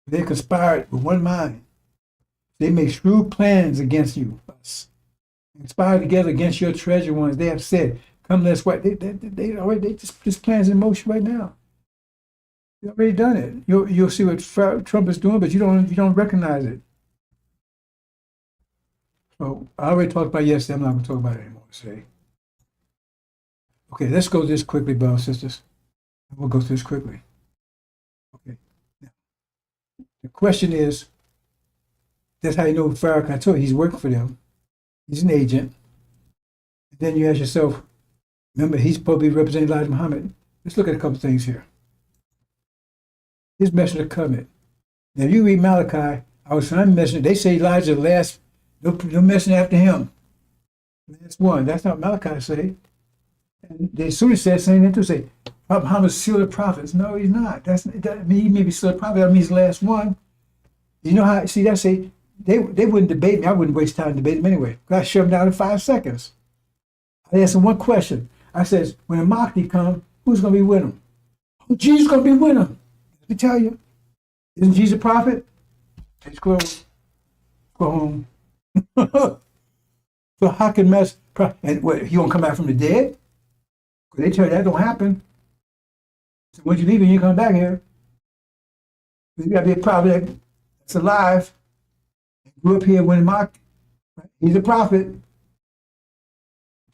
They conspired with one mind. They make shrewd plans against you, us. Conspired together against your treasure ones. They have said, come, let's wipe. They already, this plan's in motion right now. They've already done it. You'll see what Trump is doing, but you don't recognize it. So I already talked about it yesterday. I'm not going to talk about it anymore today. Okay, let's go this quickly, brothers and sisters. We'll go through this quickly. Okay. Now, the question is, that's how you know Farrakhan. I told you he's working for them. He's an agent. And then you ask yourself, remember, he's supposed to be representing Elijah Muhammad. Let's look at a couple things here. His message of covenant. Now, if you read Malachi, our son messenger, they say Elijah the last, no messenger after him. Last one. That's not what Malachi say. And they soon said the same thing too. Say, Muhammad's sealed the prophets. No, he's not. I mean, he may be sealed the prophet. That means the last one. You know how? See, that's a. They wouldn't debate me. I wouldn't waste time debating them anyway. I shut them down in 5 seconds. I asked them one question. I says, when the Mahdi come, who's going to be with him? Oh, Jesus going to be with him. Let me tell you. Isn't Jesus a prophet? Case closed. Go home. So how can and what, he won't come back from the dead? Because they tell you that don't happen. So once you leave, you come back here. You got to be a prophet that's alive. Grew up here when mocked. He's a prophet.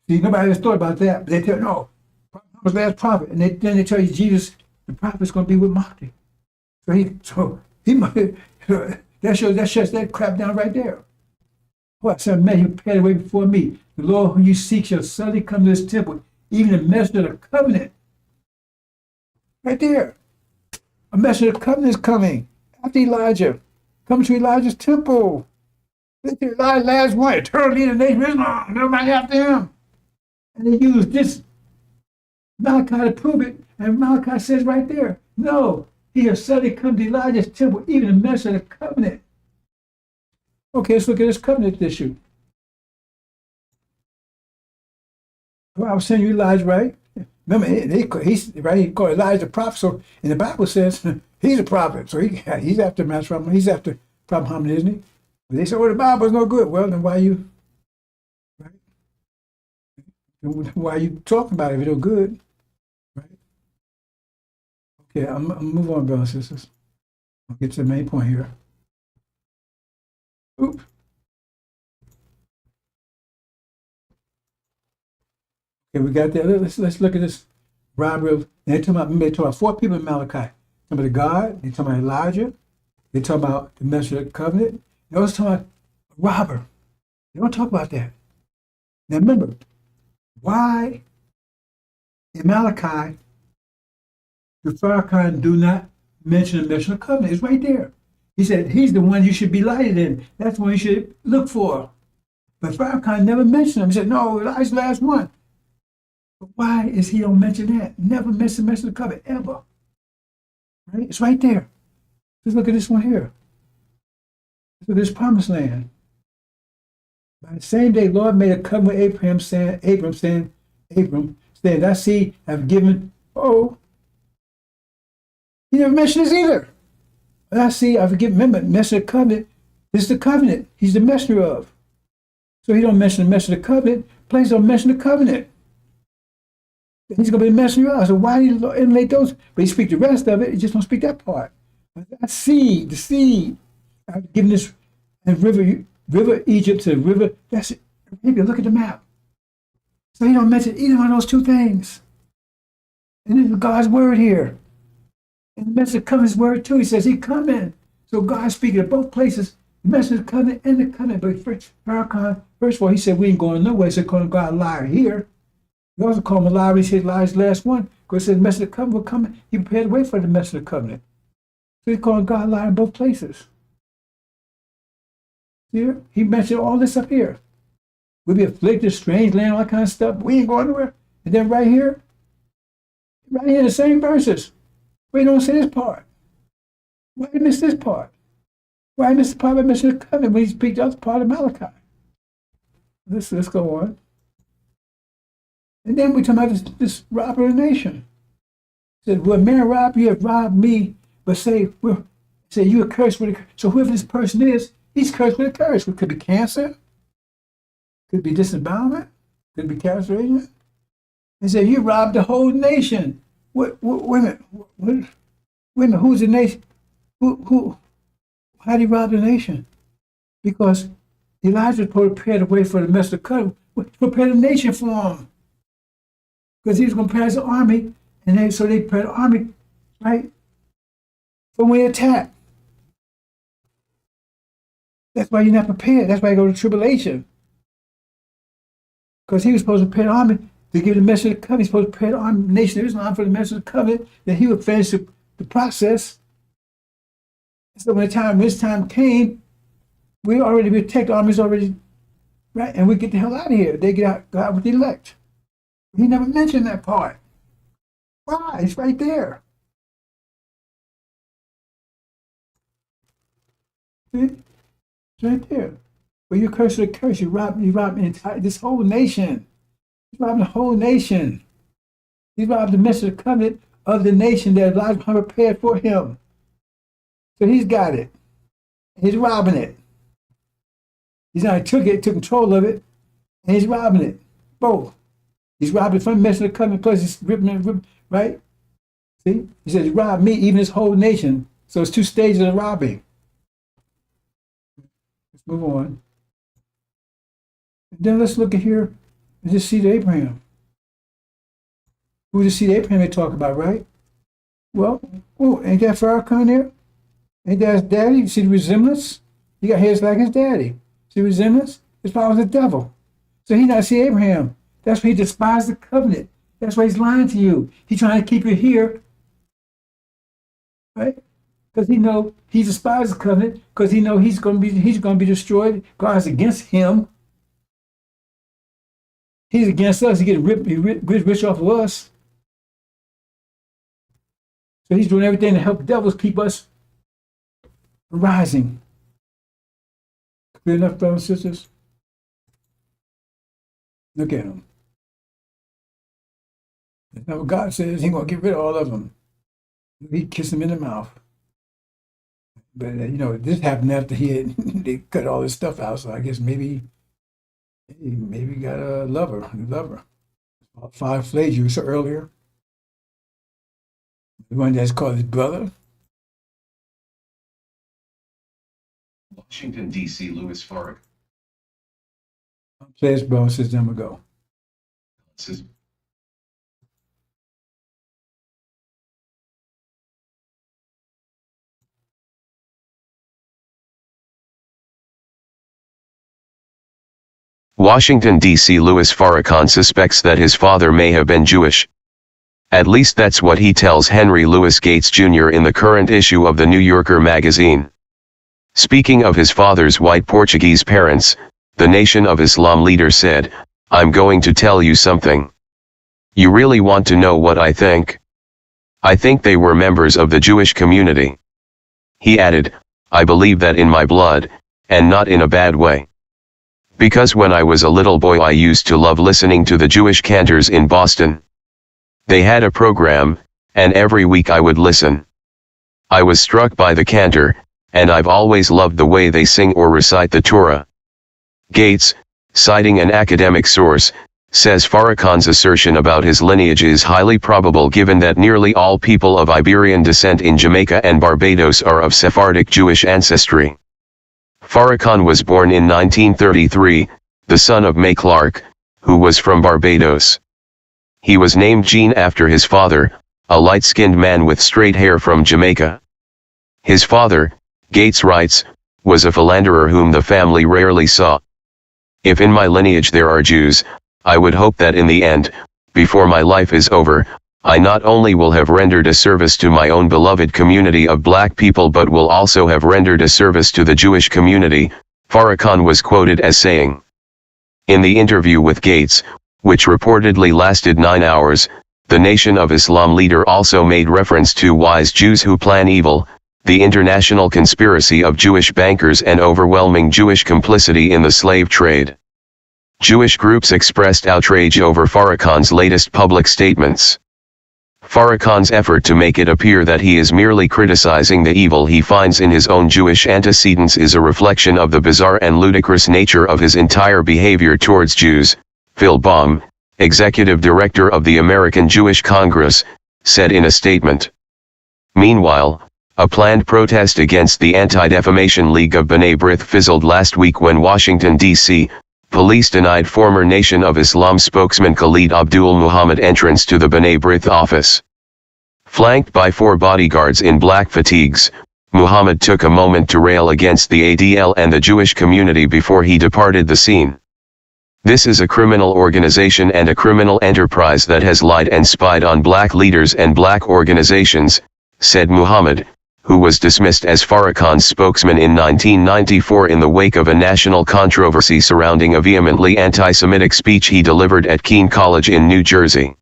See, nobody has thought about that. But they tell you, no, Muhammad was the last prophet. And then they tell you Jesus, the prophet's going to be with Mahdi. So he might, that shuts that crap down right there. Oh, I said, man, you prepared the way before me. The Lord whom you seek shall suddenly come to this temple, even a messenger of the covenant. Right there. A messenger of the covenant is coming after Elijah. Come to Elijah's temple. Elijah's last one, eternal leader of the nation of Islam. Everybody after him. And they used this Malachi to prove it. And Malachi says right there, no, he has suddenly come to Elijah's temple, even the measure of the covenant. Okay, let's look at this covenant issue. Well, I was saying you Elijah, right? Remember, he's right. He called Elijah a prophet. So, and the Bible says he's a prophet. So he's after Master. He's after Prophet Muhammad, isn't he? But they said, "Well, the Bible's no good." Well, then why you? Right? Why are you talking about it if it's no good? Right? Okay, I'm move on, brothers and sisters. I'll get to the main point here. Oops. Okay, we got that. Let's look at this robbery of. They're talking about 4 people in Malachi. They're talking about God. They're talking about Elijah. They're talking about the measure of the covenant. They're also talking about a robber. They don't talk about that. Now remember, why in Malachi the Farrakhan do not mention the measure of the covenant? It's right there. He said he's the one you should be lighted in. That's the one you should look for. But Farrakhan never mentioned him. He said, no, Elijah's the last one. But why is he don't mention that? Never mention the covenant, ever. Right? It's right there. Just look at this one here. So this promised land. By the same day, Lord made a covenant with Abraham, saying, thy seed have given, he never mentioned this either. Thy seed I've given, remember, mention the covenant. This is the covenant he's the messenger of. So he don't mention the messenger of the covenant, please don't mention the covenant. He's going to be the messenger of. So why do you emulate those? But he speak the rest of it, he just don't speak that part. But that seed, the seed, I've given this and river Egypt to the river. That's it. Maybe look at the map. So he don't mention either one of those 2 things. And this is God's word here. And the message comes his word too. He says he coming. So God's speaking of both places, the message of the covenant and the covenant. But Farrakhan, first of all, he said we ain't going nowhere. So calling God a liar here. We also call him a liar. He said lies last one. Because it says the message of the covenant will come. He prepared the way for the message of the covenant. So he's calling God a liar in both places. Here, he mentioned all this up here. We'll be afflicted, strange land, all that kind of stuff. We ain't going nowhere. And then right here in the same verses, we don't say this part. Why did he miss this part? Why miss the part of the covenant when he speaks the other part of Malachi? Let's go on. And then we talk about this robber of the nation. He said, well, man rob you, have robbed me, but say you are cursed with a curse. So whoever this person is, he's cursed with a curse. It could be cancer, could be disembowelment, could be castration. He said, you robbed the whole nation. Wait a minute, who's the nation? How did he rob the nation? Because Elijah prepared the way for the message of covenant, prepared the nation for him. Because he was going to pass the army, and so they prepared the army, right, for when they attack. That's why you're not prepared. That's why you go to tribulation. Because he was supposed to prepare the army to give the message of the covenant. He's supposed to prepare the army, nation of Islam for the message of the covenant, that he would finish the process. So when this time came, we already protect the armies already, right? And we get the hell out of here. They get out with the elect. He never mentioned that part. Why? It's right there. See? It's right there. But you curse with a curse. You rob this whole nation. He's robbing the whole nation. He's robbing the message of the covenant of the nation that Elijah prepared for him. So he's got it. He's robbing it. He's not took control of it, and he's robbing it. Both. He's robbing from the message of the covenant, plus he's ripping, right? See? He says, he robbed me, even his whole nation. So it's 2 stages of robbing. Let's move on. And then let's look at here and just see the Abraham. Who's the seed of Abraham they talk about, right? Well, ain't that Farrakhan there? Ain't that his daddy? You see the resemblance? He got hairs like his daddy. See the resemblance? His father was the devil. So he not see Abraham. That's why he despised the covenant. That's why he's lying to you. He's trying to keep you here, right? Because he know he despises the covenant, because he know he's going to be destroyed. God's against him. He's against us. He gets rich off of us. So he's doing everything to help devils keep us from rising. Clear enough, brothers and sisters? Look at him. That's not what God says. He's going to get rid of all of them. He kissed him in the mouth. But, this happened after they cut all this stuff out. So I guess maybe he got a new lover. 5 flayed you so earlier. The one that's called his brother. Washington, D.C., Louis Farrakhan. Play his brother since them ago. Washington, D.C. Louis Farrakhan suspects that his father may have been Jewish. At least that's what he tells Henry Louis Gates Jr. in the current issue of the New Yorker magazine. Speaking of his father's white Portuguese parents, the Nation of Islam leader said, "I'm going to tell you something. You really want to know what I think? I think they were members of the Jewish community." He added, "I believe that in my blood, and not in a bad way. Because when I was a little boy I used to love listening to the Jewish cantors in Boston. They had a program, and every week I would listen. I was struck by the cantor, and I've always loved the way they sing or recite the Torah." Gates, citing an academic source, says Farrakhan's assertion about his lineage is highly probable given that nearly all people of Iberian descent in Jamaica and Barbados are of Sephardic Jewish ancestry. Farrakhan was born in 1933, the son of May Clark, who was from Barbados. He was named Gene after his father, a light-skinned man with straight hair from Jamaica. His father, Gates writes, was a philanderer whom the family rarely saw. "If in my lineage there are Jews, I would hope that in the end, before my life is over, I not only will have rendered a service to my own beloved community of black people but will also have rendered a service to the Jewish community," Farrakhan was quoted as saying. In the interview with Gates, which reportedly lasted 9 hours, the Nation of Islam leader also made reference to wise Jews who plan evil, the international conspiracy of Jewish bankers and overwhelming Jewish complicity in the slave trade. Jewish groups expressed outrage over Farrakhan's latest public statements. Farrakhan's effort to make it appear that he is merely criticizing the evil he finds in his own Jewish antecedents is a reflection of the bizarre and ludicrous nature of his entire behavior towards Jews, Phil Baum, executive director of the American Jewish Congress, said in a statement. Meanwhile, a planned protest against the Anti-Defamation League of B'nai B'rith fizzled last week when Washington, D.C., police denied former Nation of Islam spokesman Khalid Abdul Muhammad entrance to the B'nai B'rith office. Flanked by 4 bodyguards in black fatigues, Muhammad took a moment to rail against the ADL and the Jewish community before he departed the scene. "This is a criminal organization and a criminal enterprise that has lied and spied on black leaders and black organizations," said Muhammad, who was dismissed as Farrakhan's spokesman in 1994 in the wake of a national controversy surrounding a vehemently anti-Semitic speech he delivered at Keene College in New Jersey.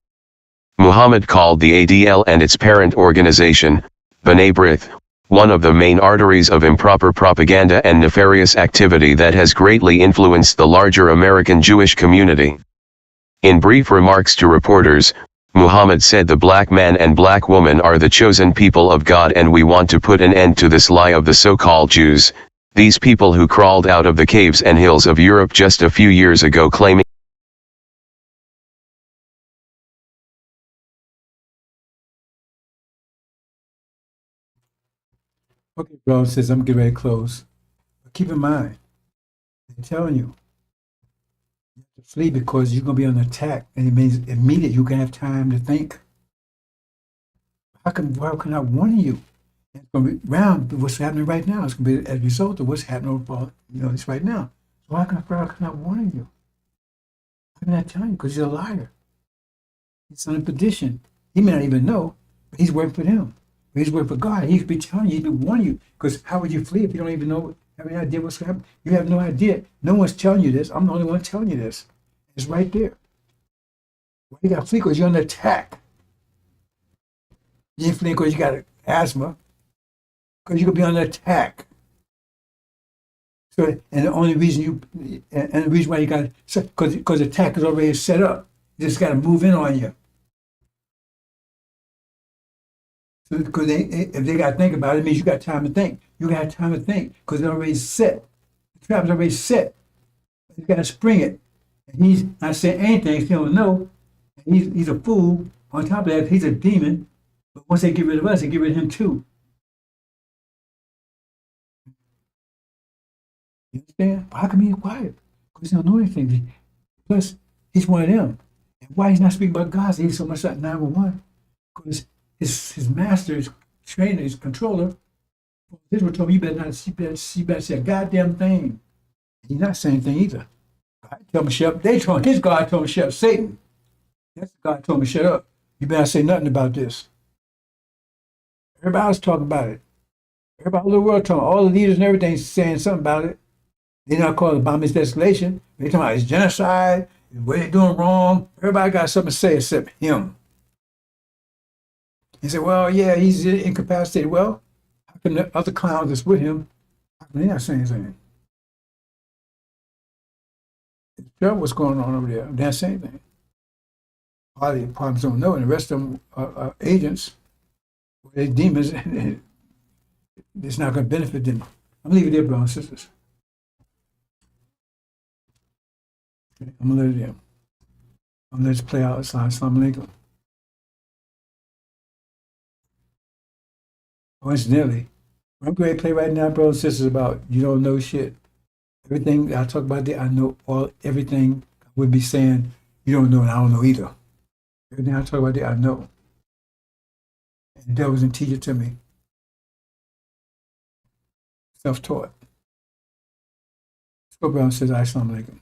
Muhammad called the ADL and its parent organization, B'nai B'rith, one of the main arteries of improper propaganda and nefarious activity that has greatly influenced the larger American Jewish community. In brief remarks to reporters, Muhammad said the black man and black woman are the chosen people of God and we want to put an end to this lie of the so-called Jews, these people who crawled out of the caves and hills of Europe just a few years ago claiming Okay, bro, says I'm getting ready to close. But keep in mind, I'm telling you, to flee because you're going to be on attack, and it means immediately you can have time to think. Why can I warn you? It's going to be around what's happening right now. It's going to be as a result of what's happening this right now. So how can I warn you? How can I tell you? Because he's a liar. He's on a petition. He may not even know, but he's working for them. He's working for God. He could be telling you, he could be warning you. Because how would you flee if you don't even know, have any idea what's happening? You have no idea. No one's telling you this. I'm the only one telling you this. It's right there. Why you got to flee? Because you're under attack. You ain't fleeing because you got asthma. Because you could be under attack. So, and the only reason the reason why you got to, because the attack is already set up. You just got to move in on you. So, because if they got to think about it, it means you got time to think. You got time to think because it's already set. The trap's already set. You got to spring it. And he's not saying anything. He don't know. He's a fool. On top of that, he's a demon. But once they get rid of us, they get rid of him too. You understand? How come he's quiet? Because he don't know anything. Plus, he's one of them. And why he's not speaking about God? He's so much like 911. Because his master, his trainer, his controller, Israel told him, you better not say a goddamn thing. He's not saying anything either. God told him shut up. His God told him shut up. Satan. That's the God told him shut up. You better not say nothing about this. Everybody else talking about it. Everybody all over the world talking. All the leaders and everything saying something about it. They're not calling it bombing escalation. They're talking about it's genocide. What they're doing wrong. Everybody got something to say except him. He said, well, yeah, he's incapacitated. Well, how come the other clowns that's with him, how come they're not saying anything? What's going on over there? They're not saying anything. Part of the apartments don't know, and the rest of them are agents. They're demons. It's not going to benefit them. I'm leaving it there, brothers and sisters. Okay, I'm going to let it in. I'm going to let it play out. Assalamu alaikum. Coincidentally, I'm going to play right now, brothers and sisters, about you don't know shit. Everything I talk about there, I know everything I would be saying, you don't know, and I don't know either. Everything I talk about there, I know. And the devil doesn't teach it to me. Self-taught. So, brothers and sisters, assalamu alaikum.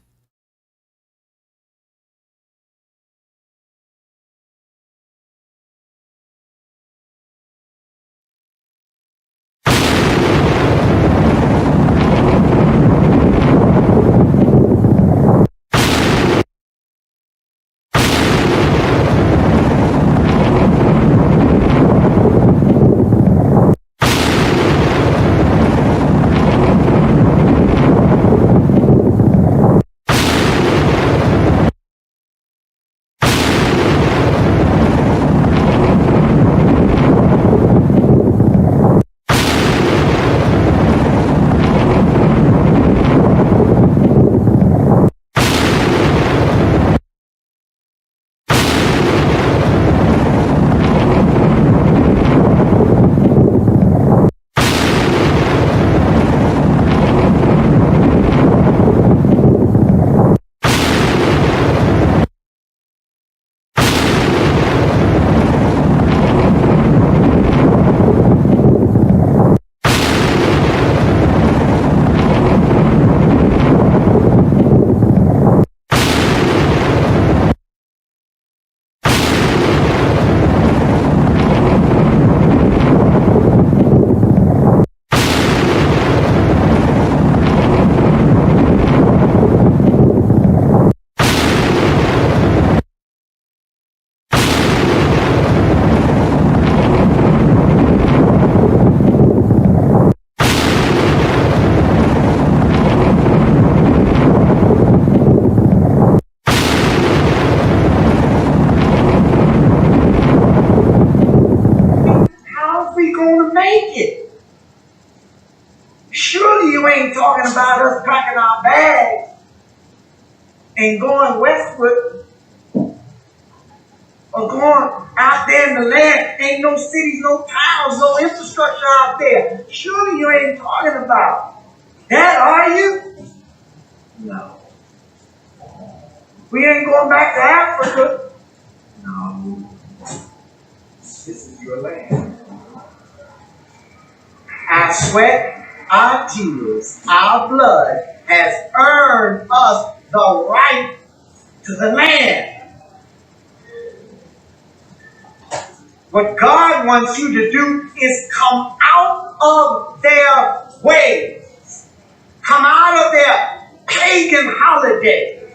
Talking about us packing our bags and going westward or going out there in the land. Ain't no cities, no towns, no infrastructure out there. Surely you ain't talking about that, are you? No. We ain't going back to Africa. No. This is your land. Our sweat, our tears, our blood has earned us the right to the land. What God wants you to do is come out of their way. Come out of their pagan holiday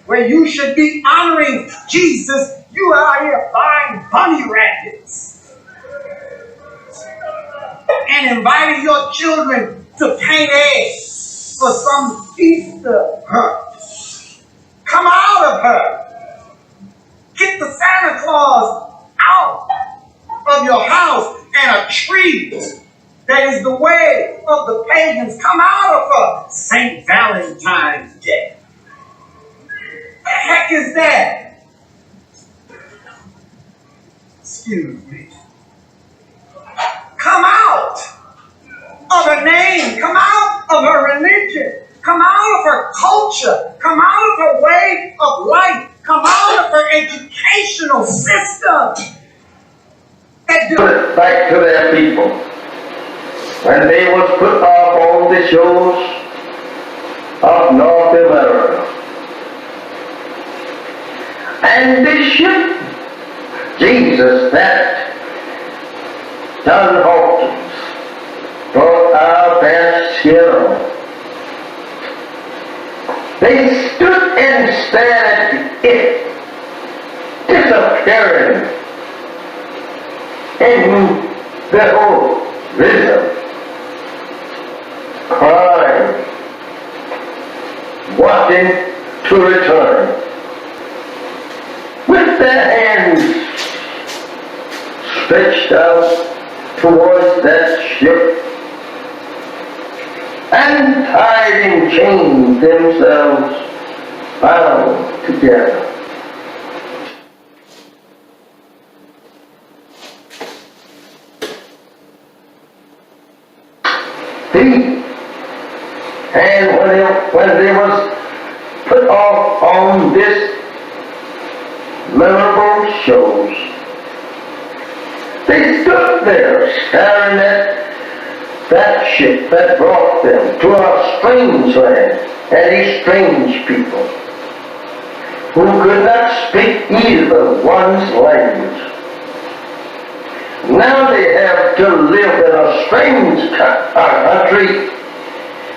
where you should be honoring Jesus. You are out here buying bunny rabbits and inviting your children to paint eggs for some Easter hunt. Come out of her. Get the Santa Claus out of your house and a tree that is the way of the pagans. Come out of her. St. Valentine's Day. What the heck is that? Excuse me. Come out of her name. Come out of her religion. Come out of her culture. Come out of her way of life. Come out of her educational system. Back to their people. When they was put off on the shores of North America. And this ship, Jesus, that John Hawkins brought our best hero. They stood and stared at it disappearing in the horizon, crying, wanting to return. With their hands stretched out towards that ship and tied in chains themselves bound together. And when they was put off on this memorable shows, they stood there staring at that ship that brought them to a strange land and a strange people who could not speak either one's language. Now they have to live in a strange country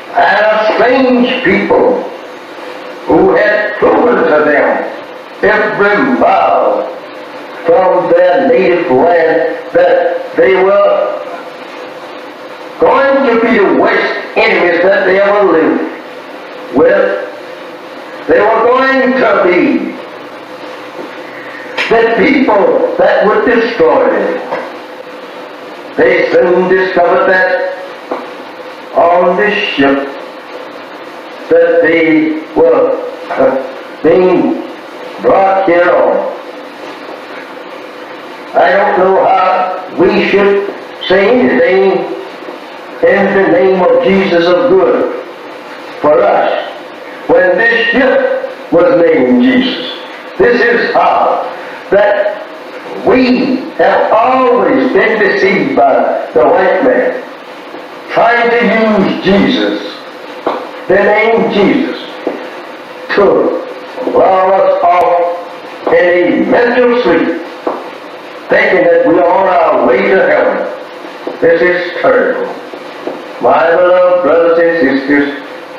and a strange people who had proven to them every mile from their native land that they were going to be the worst enemies that they ever lived with. They were going to be the people that would destroy them. They soon discovered that on this ship that they were being brought here on. I don't know how we should say anything in the name of Jesus of good for us when this ship was named Jesus. This is how that we have always been deceived by the white man, trying to use Jesus, the name Jesus, to lull us off in a mental sleep, thinking that we are on our way to heaven. This is terrible. My beloved brothers and sisters,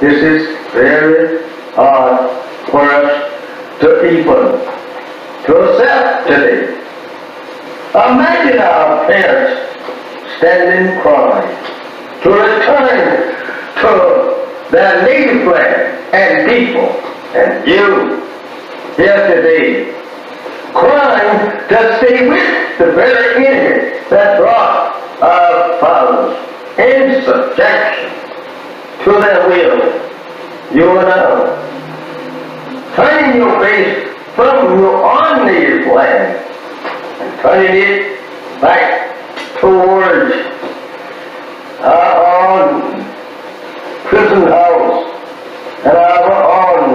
this is very hard for us to even to accept today. Imagine our parents standing crying to return to their native land and people, and you here today crying to stay with the very enemy that brought our fathers in subjection to their will. You and I, turning your face from your own native land and turning it back towards our own prison house and our own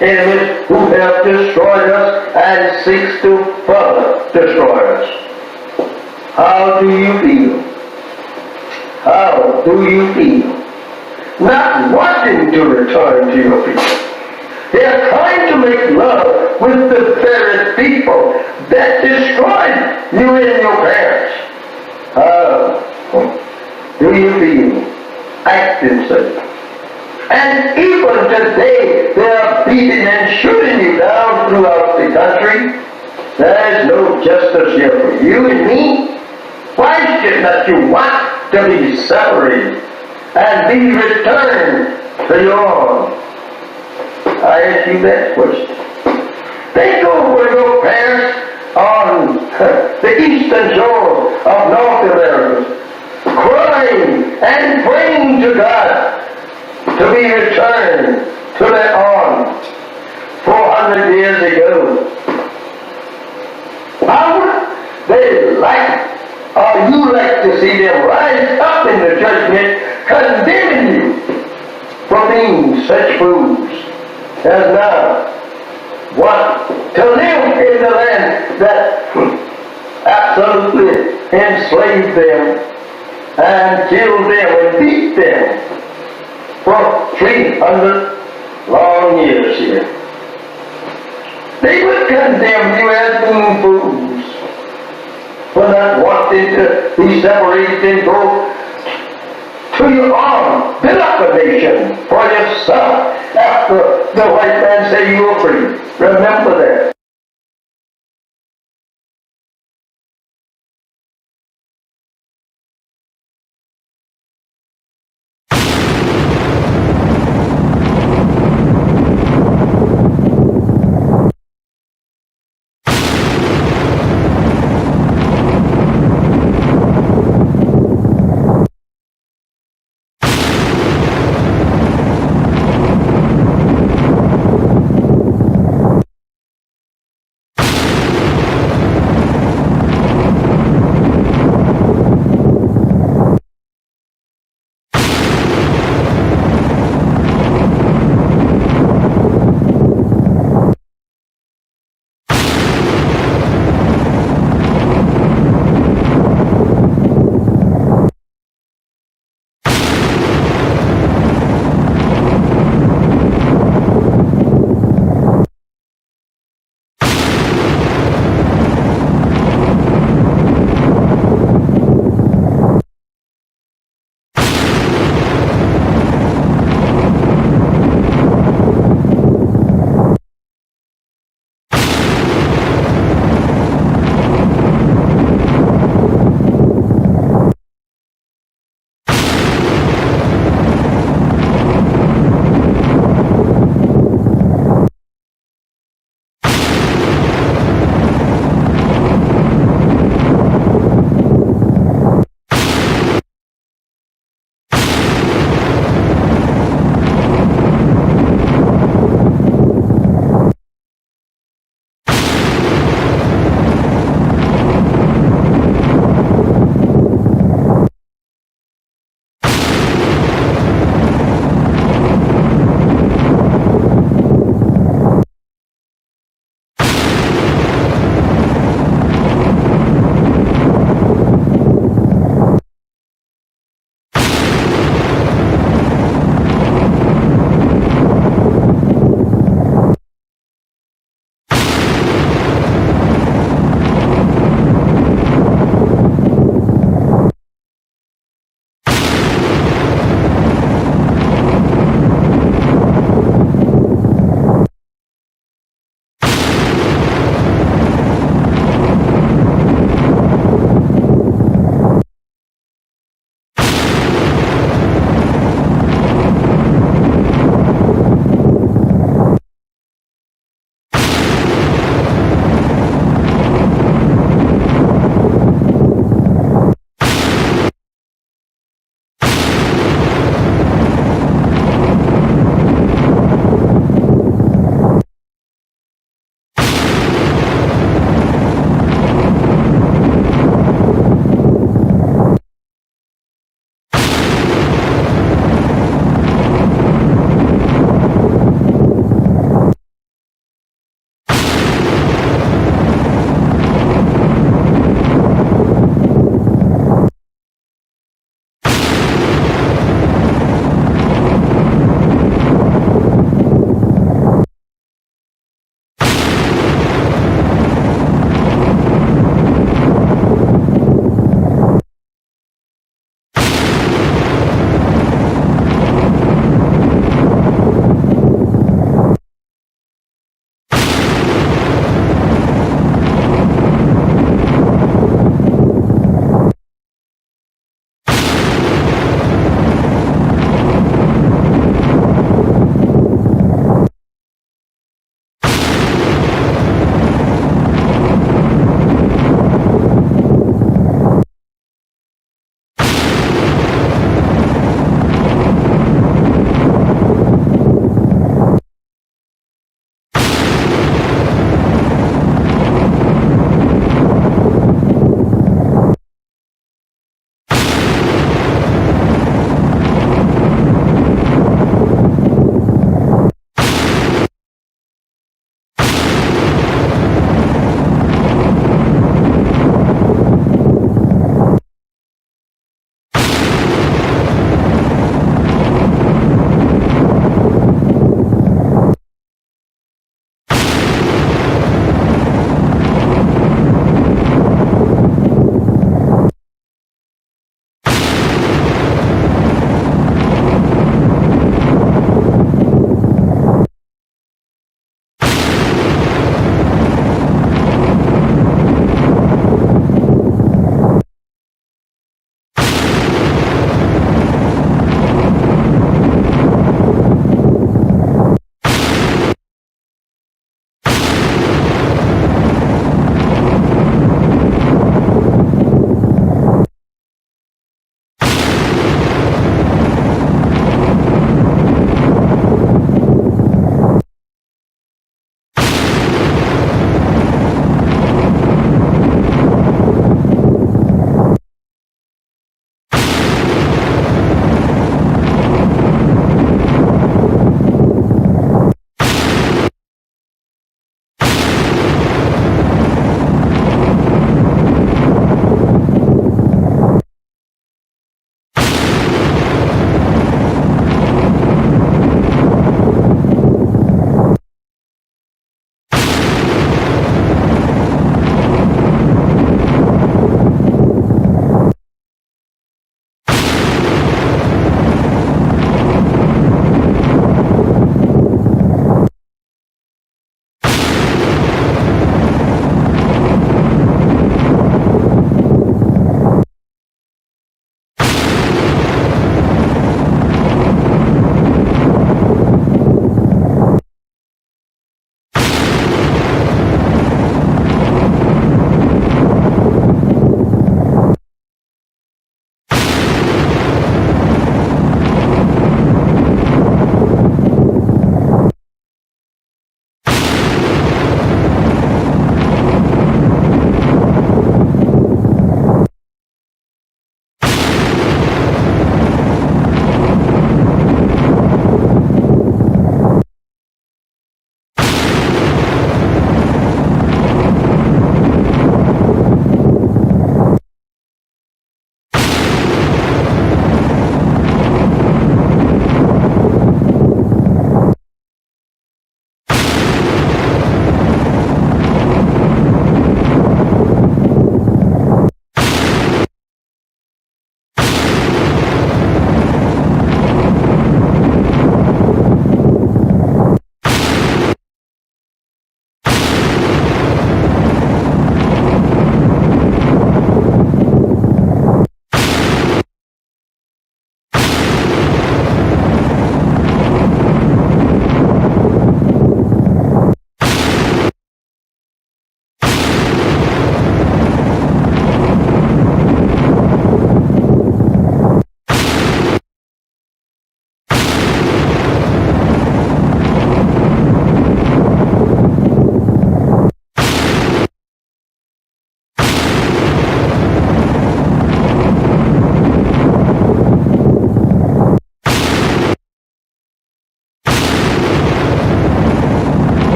enemies who have destroyed us and seeks to further destroy us. How do you feel? How do you feel? Not wanting to return to your people. They are trying to make love with the very people that destroyed you and your parents. How do you feel acting such? And even today, they are beating and shooting you down throughout the country. There is no justice here for you and me. Why should not you want to be separated and be returned to your own? I ask you that question. Think over your parents on the eastern shore of North America, crying and praying to God to be returned to their arms 400 years ago. How would they like, or you like to see them rise up in the judgment condemning you for being such fools as now want to live in the land that absolutely enslaved them and killed them and beat them for 300 long years here. They would condemn you as being fools for not wanting to be separated and go to your own, build up a nation for yourself after the white man say you are free. Remember that.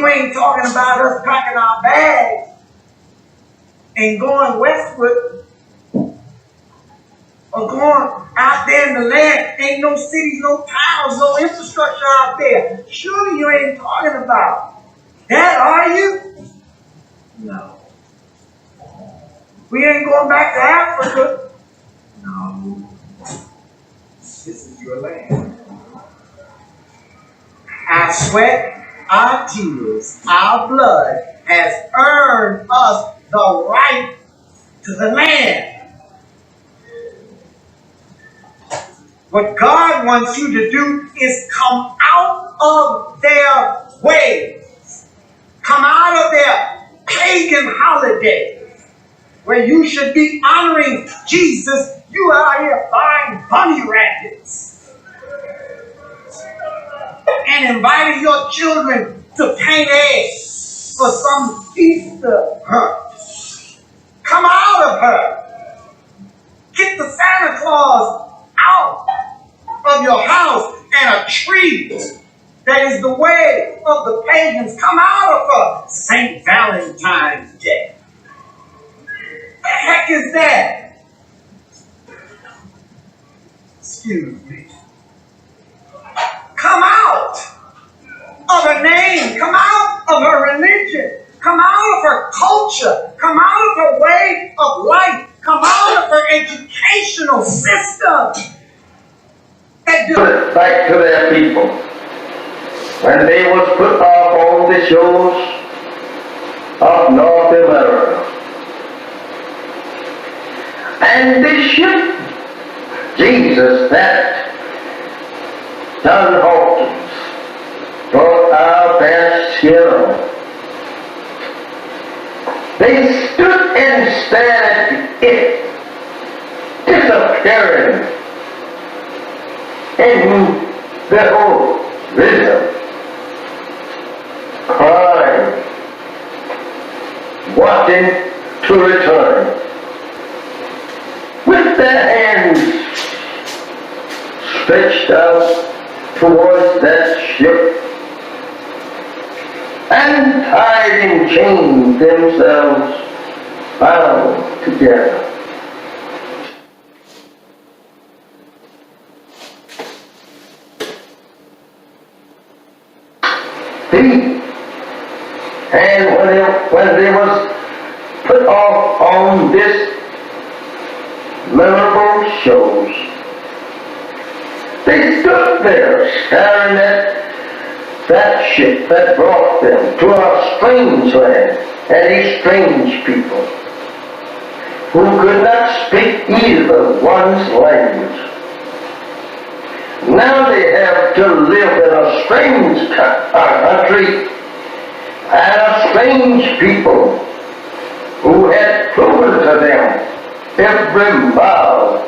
you ain't talking about us packing our bags and going westward or going out there in the land. Ain't no cities, no towns, no infrastructure out there. Surely you ain't talking about that, are you? No. We ain't going back to Africa. No. This is your land. Our sweat, our tears, our blood has earned us the right to the land. What God wants you to do is come out of their ways. Come out of their pagan holidays where you should be honoring Jesus. You are out here buying bunny rabbits and inviting your children to paint eggs for some Easter hunt. Come out of her. Get the Santa Claus out of your house and a tree that is the way of the pagans. Come out of her. St. Valentine's Day. What the heck is that? Excuse me. Come out of her name. Come out of her religion. Come out of her culture. Come out of her way of life. Come out of her educational system. Put back to their people. When they was put off on the shores of North America. And this ship, Jesus, that John Hawkins brought our best hero. They stood and stared at it disappearing in the whole rhythm, crying, wanting to return. With their hands stretched out towards that ship and tied in chains themselves bound together. And when they was put off on this memorable shows, they stood there staring at that ship that brought them to a strange land and a strange people who could not speak either one's language. Now they have to live in a strange country and a strange people who had proven to them every mile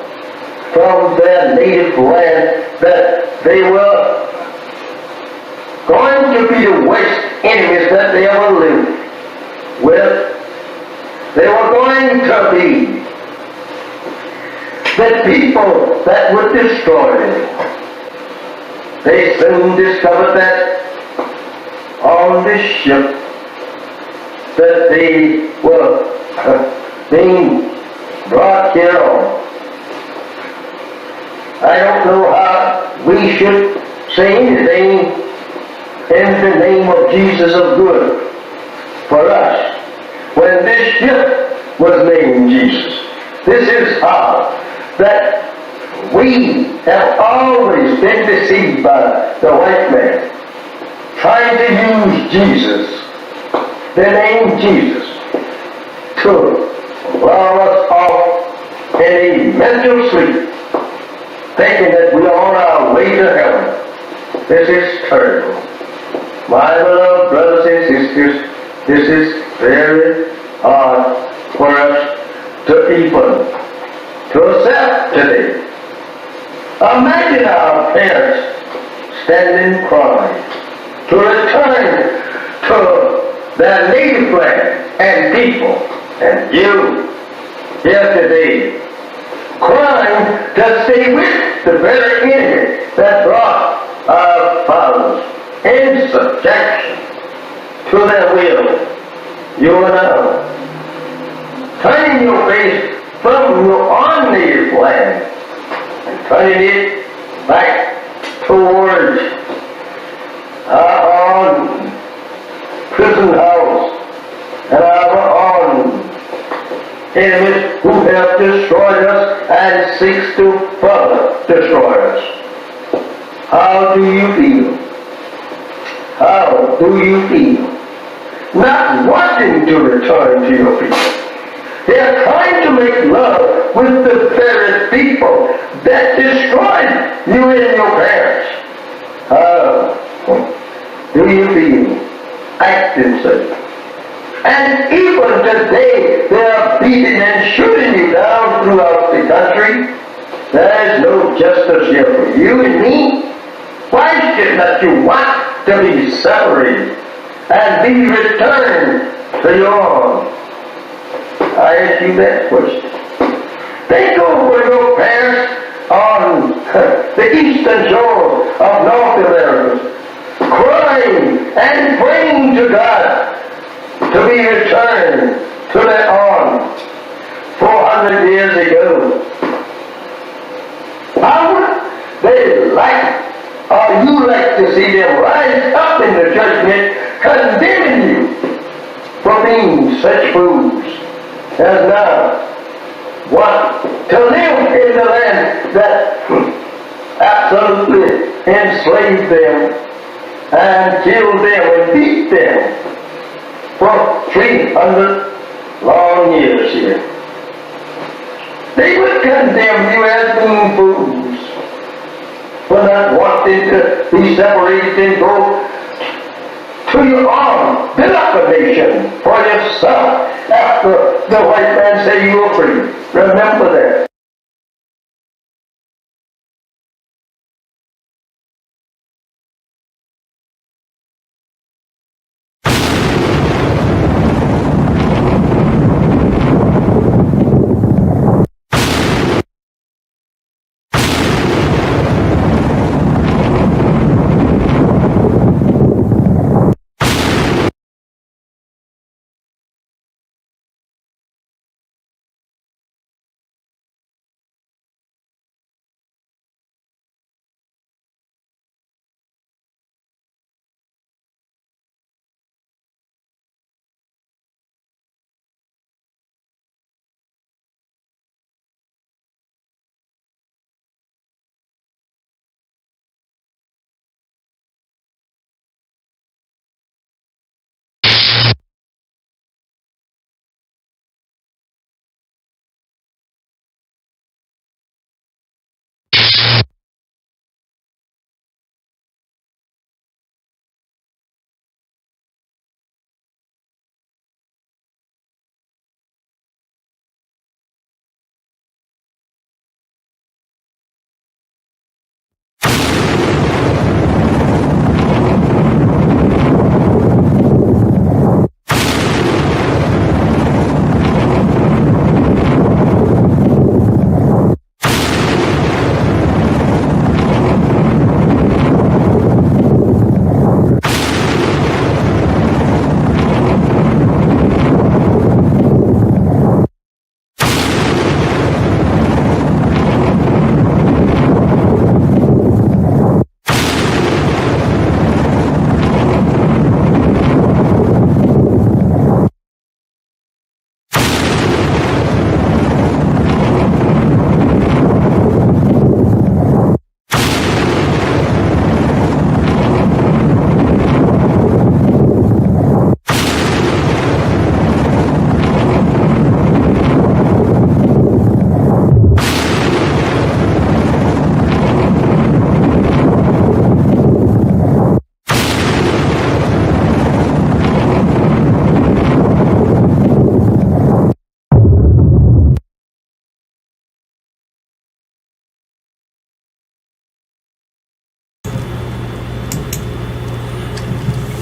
from their native land that they were going to be the worst enemies that they ever lived with. They were going to be the people that would destroy them. They soon discovered that on this ship that they were being brought here on. I don't know how we should say anything in the name of Jesus of good for us when this ship was named Jesus. This is how that we have always been deceived by the white man, trying to use Jesus, the name Jesus, to lull us off in a mental sleep, thinking that we are on our way to heaven. This is terrible. My beloved brothers and sisters, this is very hard for us to even to accept today. Imagine our parents standing crying to return to their native land and people, and you here today crying to stay with the very enemy that brought our fathers in subjection to their will. You and I, turning your face from your own native land and turning it back towards our own prison house and our own enemies who have destroyed us and seeks to further destroy us. How do you feel? How do you feel? Not wanting to return to your people. They are trying to make love with the very people that destroyed you and your parents. How do you feel acting such? And even today, they are beating and shooting you down throughout the country. There is no justice here for you and me. Why should not you want to be separated and be returned to your own? I ask you that question. Think over your parents on the eastern shore of North America, crying and praying to God to be returned to their own 400 years ago. How would they like, or you like to see them rise up in the judgment condemning you for being such fools as now want to live in the land that absolutely enslaved them and killed them and beat them for 300 long years here. They would condemn you as being fools for not wanting to be separated and go to your own, build up a nation for yourself after the white man said you were free. Remember that.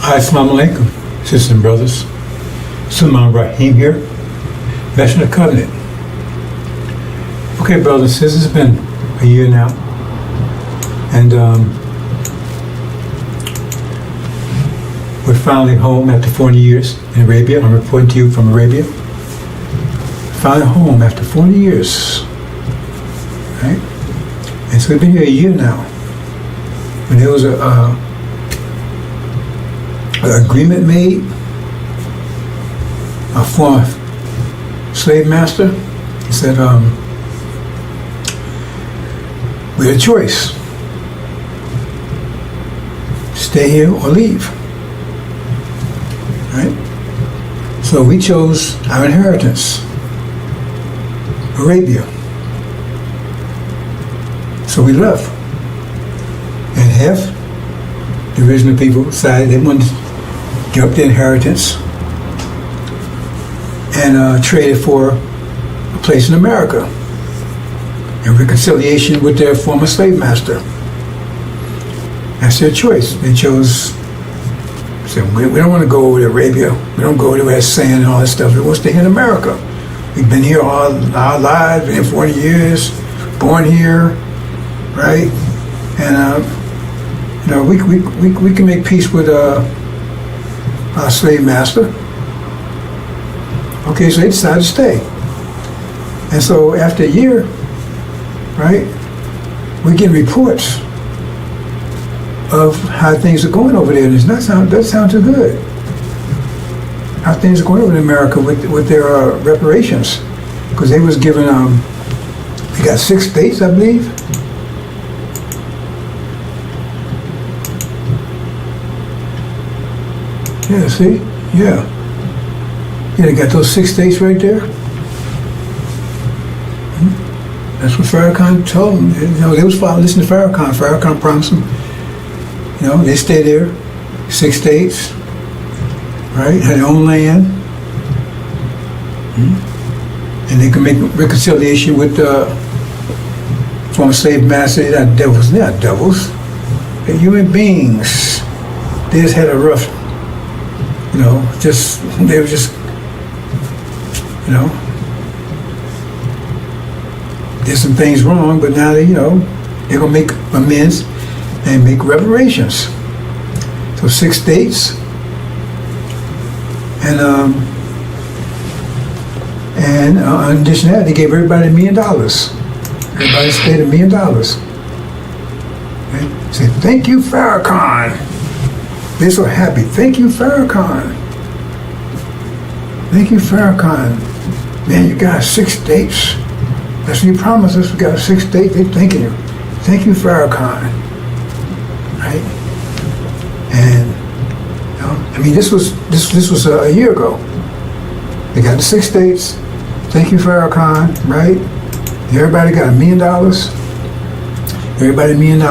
Assalamu alaikum, sisters and brothers. Sulman Rahim here, Veteran of Covenant. Okay, brothers and sisters, it's been a year now, and We're finally home after 40 years in Arabia. I'm reporting to you from Arabia. Finally home after 40 years. Right? And so we've been here a year now. When there was an agreement made, a former slave master, he said, we had a choice. Stay here or leave. Right? So we chose our inheritance, Arabia. So we left. And half the original people decided they wanted to give up their inheritance and trade it for a place in America in reconciliation with their former slave master. That's their choice. They chose, said, we don't want to go over to Arabia. We don't go to where it's sand and all that stuff. We want to stay in America. We've been here all our lives, been here 40 years, born here, right? And we can make peace with our slave master. Okay, so they decided to stay. And so after a year, right, we're getting reports of how things are going over there. And it doesn't sound too good. How things are going over in America with their reparations. Because they was given, they got 6 states, I believe. Yeah, see? Yeah. Yeah, they got those 6 states right there. That's what Farrakhan told them. You know, they was listening to Farrakhan. Farrakhan promised them, you know, they stay there, 6 states, right? Had their own land. And they can make reconciliation with the former slave master. They're not devils. They're not devils. They're human beings. They just had a rough, you know, they were just, you know, did some things wrong, but now they, you know, they're gonna make amends and make reparations. So 6 states, and in addition to that, they gave everybody $1 million. Everybody stayed $1 million. Right? Say, thank you, Farrakhan. They're so happy. Thank you, Farrakhan. Thank you, Farrakhan. Man, you got 6 states. That's what you promised us. We got 6 states. They're thanking you. Thank you, Farrakhan. Right? And you know, I mean, this was a year ago. They got the 6 states. Thank you, Farrakhan. Right? Everybody got $1 million. Everybody $1 million.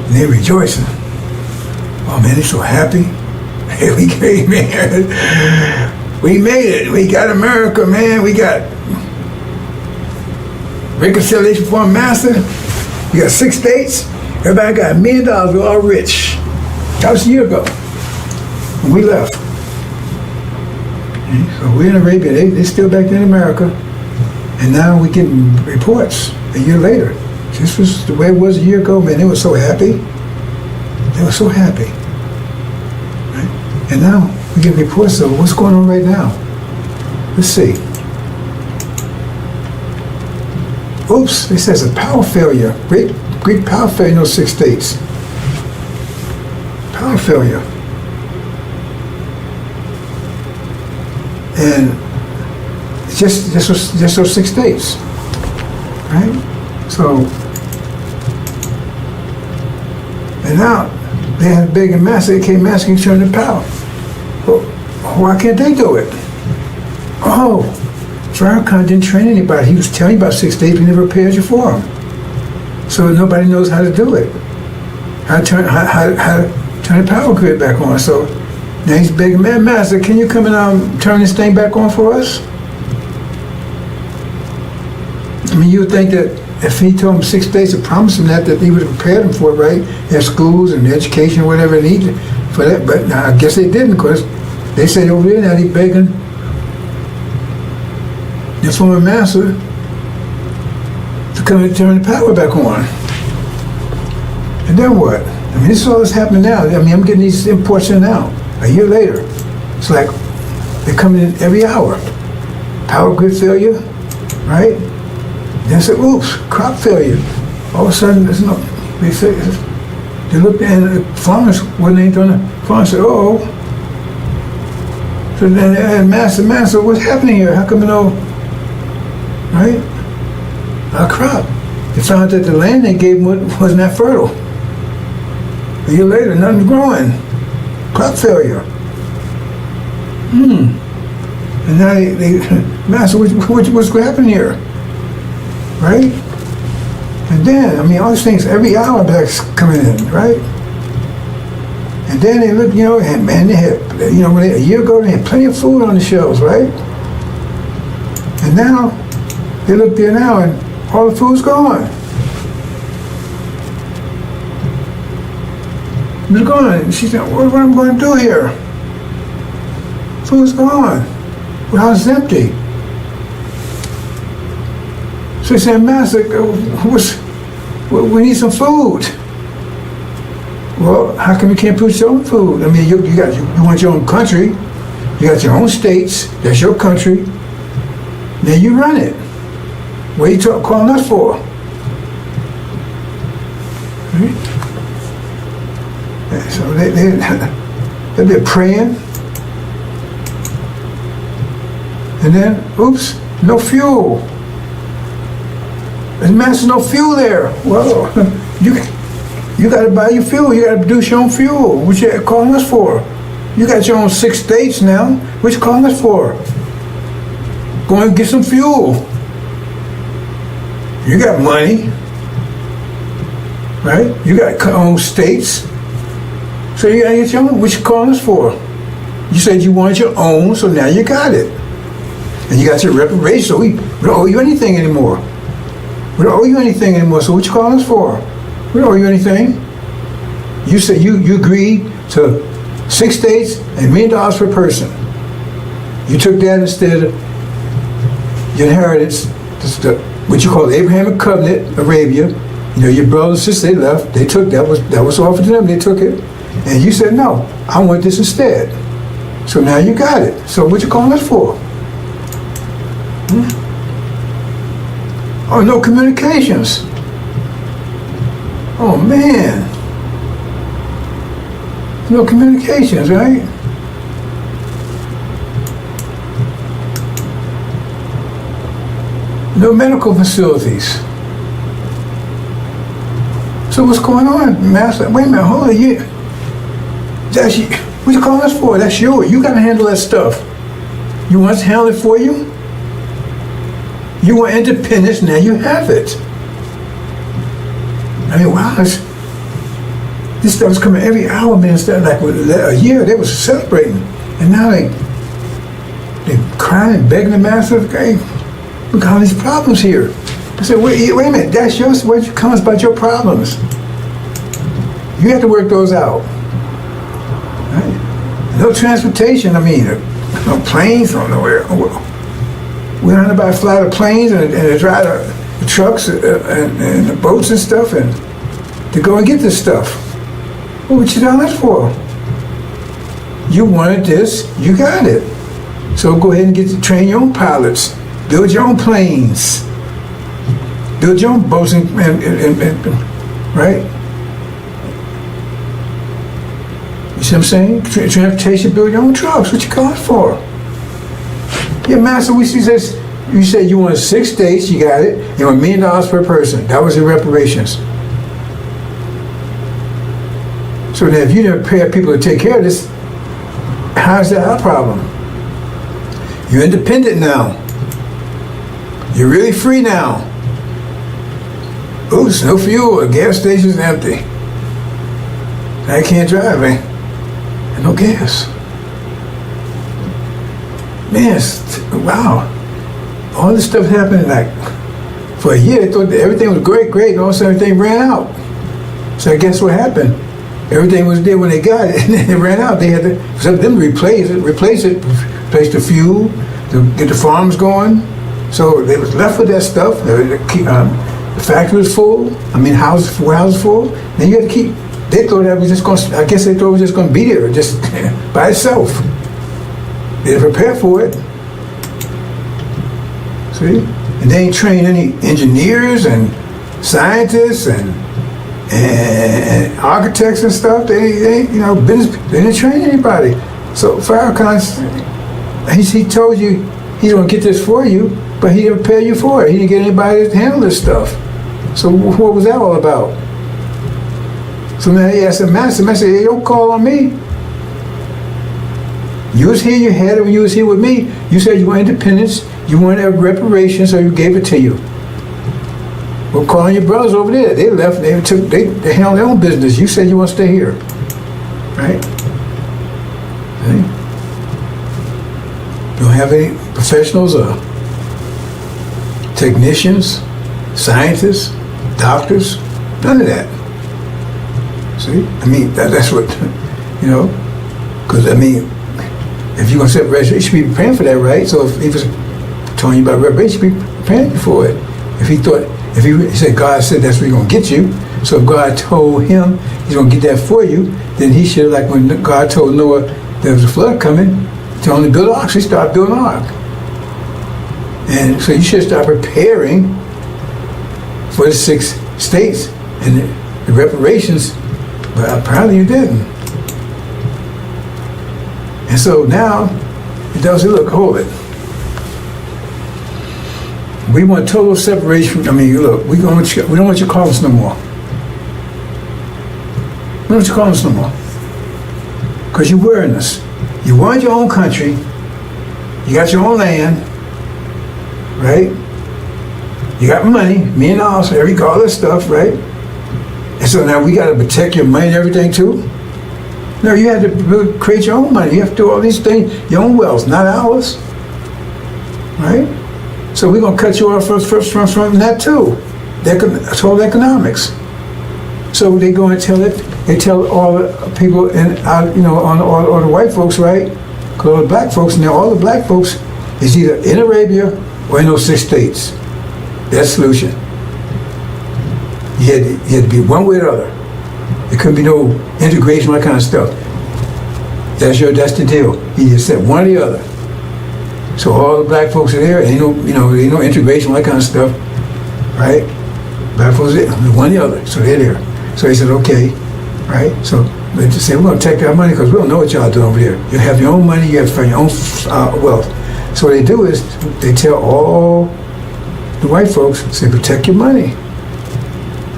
And they're rejoicing. Oh man, they're so happy. Hey, we came here. We made it. We got America, man. We got reconciliation for a master. We got 6 states. Everybody got $1 million. We're all rich. That was a year ago when we left. So we're in Arabia. They're still back there in America. And now we're getting reports a year later. This was the way it was a year ago, man. They were so happy. They were so happy. Right? And now we get reports of what's going on right now. Let's see. Oops, it says a power failure. Great power failure in those 6 states. Power failure. And just those 6 states. Right? So, and now they had a big and massive, they came asking to turn the power. Well, why can't they do it? Oh, Farrakhan didn't train anybody. He was telling you about 6 states, he never prepared you for them. So nobody knows how to do it. How to turn the power grid back on. So now he's begging, man, master, can you come and turn this thing back on for us? I mean, you would think that if he told him 6 states to promise him that he would have prepared him for it, right? Their schools and education, whatever they needed for that. But now, I guess they didn't, because they said over there now he's begging the former master to come and turn the power back on. And then what? I mean, this is all that's happening now. I mean, I'm getting these imports in now. A year later, it's like they're coming in every hour. Power grid failure, right? Then say, oops, crop failure. All of a sudden, there's no. They say, they looked at the farmers when they done the farmers said, oh. So then they had master, what's happening here? How come right? Our crop. They found that the land they gave them wasn't that fertile. A year later, nothing's growing. Crop failure. And now they master, what's happening here? Right? And then, I mean, all these things, every hour back's coming in, right? And then they look, and they had, a year ago they had plenty of food on the shelves, right? And now, they look there now and all the food's gone. It's gone. And she said, what am I going to do here? Food's gone. The house is empty. So he said, Master, we need some food. Well, how come you can't produce your own food? I mean, you want your own country. You got your own states. That's your country. Then you run it. What are you calling us for? Right? And so they're praying. And then, oops, no fuel. There's massive no fuel there. Well, you got to buy your fuel. You got to produce your own fuel. What you calling us for? You got your own 6 states now. What you calling us for? Go and get some fuel. You got money, right? You got your own states. So you got to get your own. What you calling us for? You said you wanted your own, so now you got it. And you got your reparations, so we don't owe you anything anymore. We don't owe you anything anymore, so what you calling us for? We don't owe you anything. You said you agreed to 6 states and $1 million per person. You took that instead of your inheritance, what you call the Abrahamic Covenant, Arabia. Your brothers and sisters, they left. They took that was offered to them. They took it, and you said no. I want this instead. So now you got it. So what you calling us for? Oh, no communications. Oh man. No communications, right? No medical facilities. So what's going on, Master? Wait a minute, hold on. That's you. What you calling us for? That's yours. You got to handle that stuff. You want us to handle it for you? You want independence, now you have it. I mean, wow, this stuff was coming every hour, man. Instead of like a year, they was celebrating. And now they crying and begging the Master, okay, we got all these problems here. I said, wait a minute, that's yours. What comes about your problems? You have to work those out. Right? No transportation, I mean, no planes, no nowhere. We don't know about fly the planes and to drive the trucks and the boats and stuff and to go and get this stuff. Well, what you done that for? You wanted this, you got it. So go ahead and get to train your own pilots, build your own planes, build your own boats and right? You see what I'm saying? Transportation, build your own trucks. What you calling for? Yeah, Master, you said you wanted 6 states, you got it. You want $1 million per person. That was your reparations. So now if you didn't pay people to take care of this, how's that our problem? You're independent now. You're really free now. Oops, no fuel, the gas station's empty. I can't drive, man. And no gas. Man, wow. All this stuff happened like for a year. They thought that everything was great, and all of a sudden everything ran out. So guess what happened? Everything was there when they got it, and then it ran out. They had to, for them to replace the fuel, to get the farms going. So they was left with that stuff. The factory was full. I mean, warehouses full. Then you had to keep they thought that was just going. I guess they thought it was just going to be there, just by itself. They didn't prepare for it. See, and they ain't trained any engineers and scientists and architects and stuff. They business. They didn't train anybody. So Farrakhan, he told you he's going to get this for you, but he didn't prepare you for it. He didn't get anybody to handle this stuff. So what was that all about? So now he asked the master, said, hey, don't call on me. You was here, you had it when you was here with me. You said you want independence, you wanted reparations, so you gave it to you. Well, calling your brothers over there. They left, they handled their own business. You said you want to stay here. Right? See? You don't have any professionals or technicians, scientists, doctors, none of that. See? I mean, that's what, because, I mean, if you're going to set reparation, you should be preparing for that, right? So if he was telling you about reparation, you should be preparing for it. If he said, God said that's where he's going to get you, so if God told him he's going to get that for you, then he should, like when God told Noah there was a flood coming, to only build an ark, so he started building an ark. And so you should start preparing for the 6 states and the reparations, but apparently you didn't. And so now, it does say, look, hold it. We want total separation. Look, we don't want you to call us no more. We don't want you to call us no more. Because you're wearing us. You want your own country. You got your own land. Right? You got money, $1 million, all this stuff, right? And so now we got to protect your money and everything too? No, you have to really create your own money. You have to do all these things, your own wealth, not ours. Right? So we're going to cut you off from that too. That's all economics. So they go and tell it. They tell all the people all the white folks, right? Because all the black folks, now all the black folks is either in Arabia or in those 6 states. That's the solution. You had to be one way or the other. There couldn't be no integration, that kind of stuff. That's the deal. You just said one or the other. So all the black folks are there, ain't no integration, that kind of stuff, right? Black folks are there, one or the other, so they're there. So they said, okay, right? So they just said, we're going to take our money because we don't know what y'all doing over there. You have your own money, you have your own wealth. So what they do is they tell all the white folks, say, protect your money,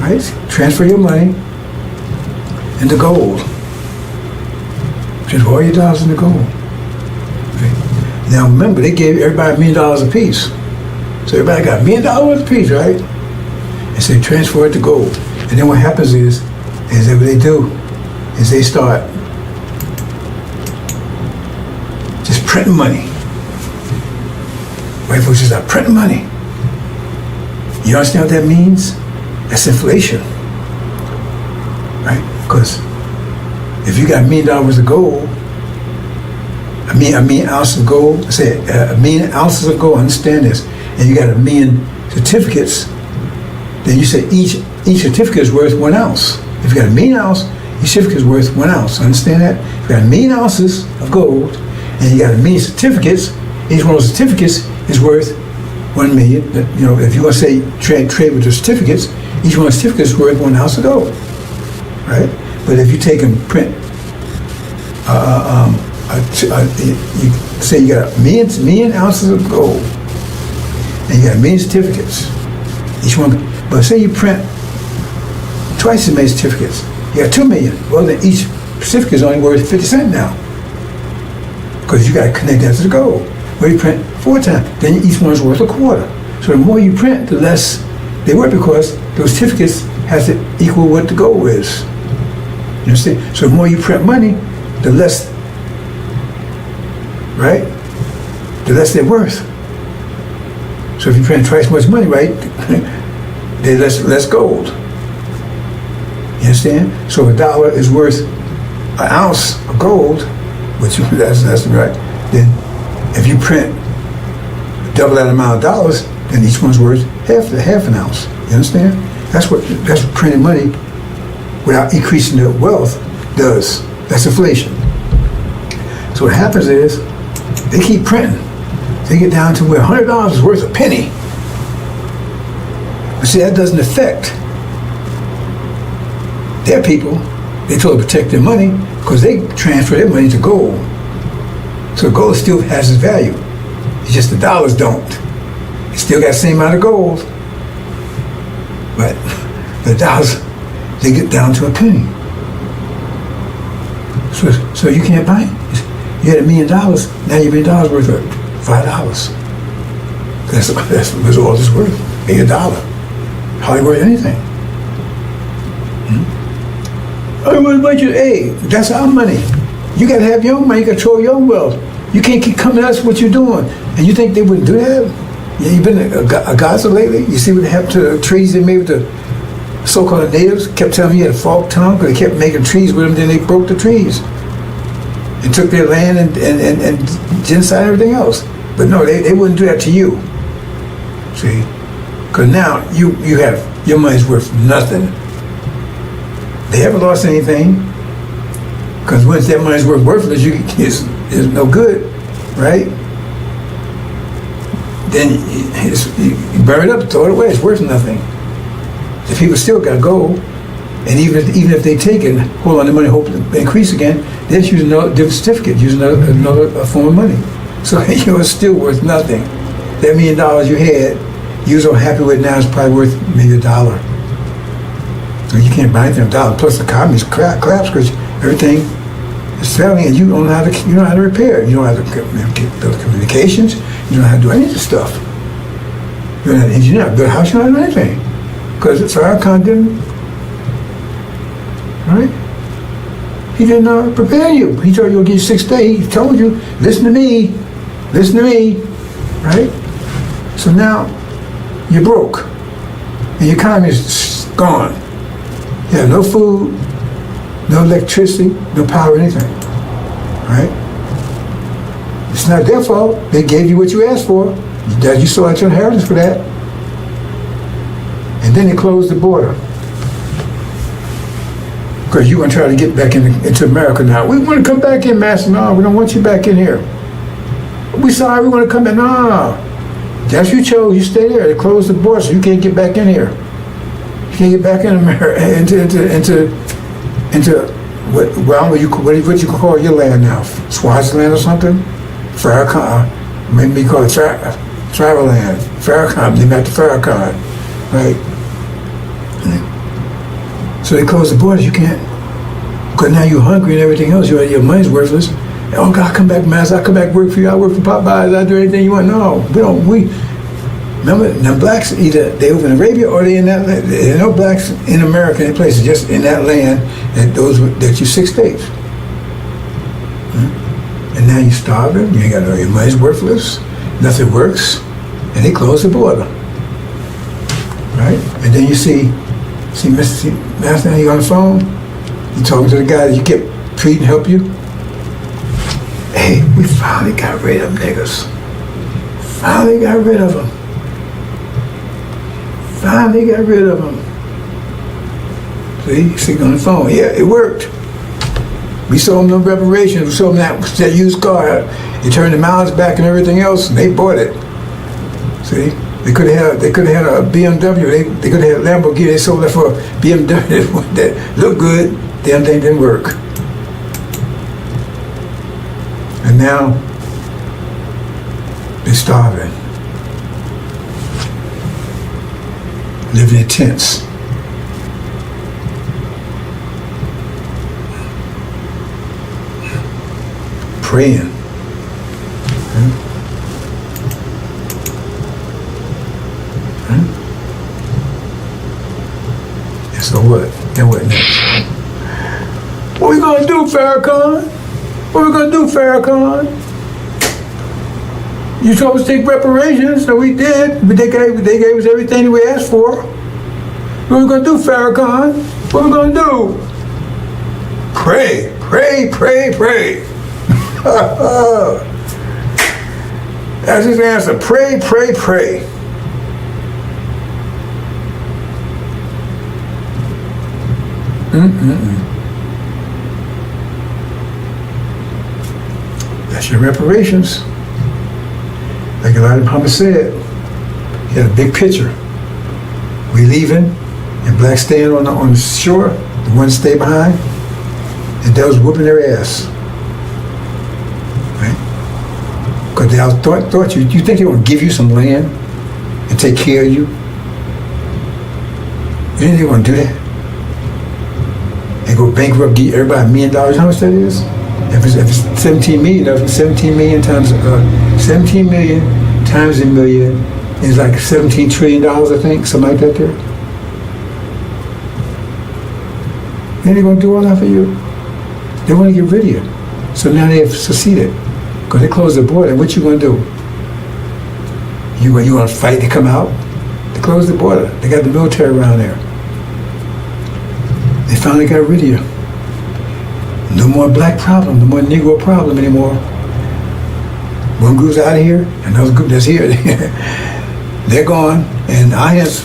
right? Transfer your money into gold. Just all your dollars into gold. Right? Now remember, they gave everybody $1 million apiece. So everybody got $1 million apiece, right? And so they transfer it to gold. And then what happens is that what they do is they start just printing money. White folks just start printing money. You understand what that means? That's inflation. Right? Because if you got $1 million of gold, a million ounces of gold, say a million ounces of gold, understand this, and you got 1 million certificates, then you say each certificate is worth 1 ounce. If you got 1 million ounces, each certificate is worth 1 ounce. Understand that? If you got 1 million ounces of gold, and you got 1 million certificates, each one of those certificates is worth 1 million. If you're going to say trade with the certificates, each one of the certificates is worth 1 ounce of gold. Right? But if you take and print, you say you got a million ounces of gold, and you got 1 million certificates, each one. But say you print twice as many certificates, you got 2 million. Well, then each certificate is only worth 50 cents now, because you got to connect that to the gold. Well, you print 4 times, then each one is worth a quarter. So the more you print, the less they worth, because those certificates has to equal what the gold is. You understand? So the more you print money, the less, right? The less they're worth. So if you print twice as much money, right, there's less gold. You understand? So $1 is worth 1 ounce of gold, which that's right. Then if you print double that amount of dollars, then each one's worth half an ounce. You understand? That's what printing money without increasing their wealth does. That's inflation. So what happens is they keep printing. They get down to where $100 is worth a penny. But see, that doesn't affect their people. They try to protect their money because they transfer their money to gold. So gold still has its value. It's just the dollars don't. It still got the same amount of gold. But the dollars, they get down to a penny. So you can't buy it. You had $1 million, now your $1 million worth of $5. That's all it's worth. $1. Hardly worth anything. Hey, that's our money. You gotta have your own money, you control your own wealth. You can't keep coming at us what you're doing. And you think they wouldn't do that? Yeah, you've been a Gaza lately? You see what happened to the trees they made with the so-called natives? Kept telling me you had a forked tongue because they kept making trees with them, then they broke the trees. And took their land and genocide and everything else. But no, they wouldn't do that to you. See? Because now you have, your money's worth nothing. They haven't lost anything. Because once that money's worthless, it's no good, right? Then you bury it up, throw it away, it's worth nothing. The people still got gold. And even if they take it, hold on to money, hope to increase again, they just use another different certificate, use another form of money. So it's still worth nothing. That $1 million you had, you was so happy with now, it's probably worth maybe $1. So you can't buy anything with $1. Plus the economy's collapse because everything is failing, and you don't know how to repair it. You don't know how to build communications. You don't know how to do any of this stuff. You're not an engineer, build a house. You don't know how to do anything because Farrakhan didn't. Right? He didn't prepare you. He told you he'll give you 6 days. He told you, listen to me, right? So now you're broke, and your economy is gone. You have no food, no electricity, no power, anything, right? It's not their fault. They gave you what you asked for. You saw out your inheritance for that. And then they closed the border. Because you're going to try to get back into America now. We want to come back in, Master. No, we don't want you back in here. We sorry, we want to come in. No. That's you chose. You stay there. They closed the border, so you can't get back in here. You can't get back in America, into what you could call your land now? Swaziland or something? Farrakhan. Maybe call it travel land. Farrakhan. They met the Farrakhan, right? So they close the borders, you can't. Because now you're hungry and everything else, your money's worthless. Oh God, come back, Master, I'll come back work for you, I'll work for Popeyes, I'll do anything you want. No, remember, now blacks, either they over in Arabia or they in that land. There are no blacks in America, any places, just in that land that you 6 days. And now you're starving, you ain't got your money's worthless, nothing works, and they close the border. Right? And then you see Master, you on the phone, you talking to the guy that you kept treating, help you. Hey, we finally got rid of them niggas. Finally got rid of them. See on the phone. Yeah, it worked. We sold them reparations. We sold them that used car. You turned the miles back and everything else, and they bought it. See. They could have had a BMW. They could have had a Lamborghini. They sold that for a BMW that looked good. Damn thing didn't work. And now they're starving, living in tents. Praying. So what? Then what next? What we gonna do, Farrakhan? You told us to take reparations, so we did. But they gave us everything that we asked for. What we gonna do, Farrakhan? What we gonna do? Pray. That's his answer. Pray. That's your reparations. Like Elijah Muhammad said, he had a big picture. We leaving, and blacks staying on the shore, the ones stay behind, and they was whooping their ass. Right? Because they thought you think they want to give you some land and take care of you? You think they want to do that? And go bankrupt, give everybody $1 million? How much that is? If it's 17 million, that's 17 million times 17 million times a million is like $17 trillion, I think, something like that there. And they're gonna do all that for you. They want to get rid of you. So now they have succeeded. Because they closed the border. What you gonna do? You gonna fight to come out? They closed the border. They got the military around there. They finally got rid of you. No more black problem, no more Negro problem anymore. One group's out of here, another group that's here. They're gone, and our hands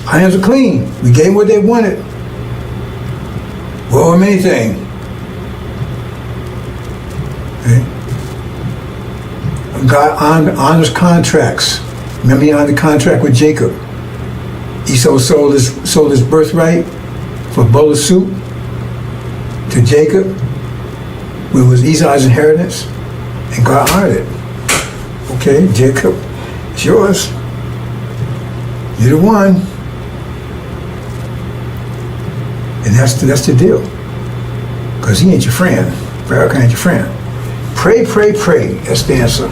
are clean. We gave them what they wanted. Well, anything. Okay. God honors contracts. Remember, he honored the contract with Jacob. Esau sold his birthright for a bowl of soup to Jacob, which was Esau's inheritance, and God honored it. Okay, Jacob, it's yours. You're the one. And that's the deal. Because he ain't your friend. Pharaoh ain't your friend. Pray, pray, pray. That's the answer.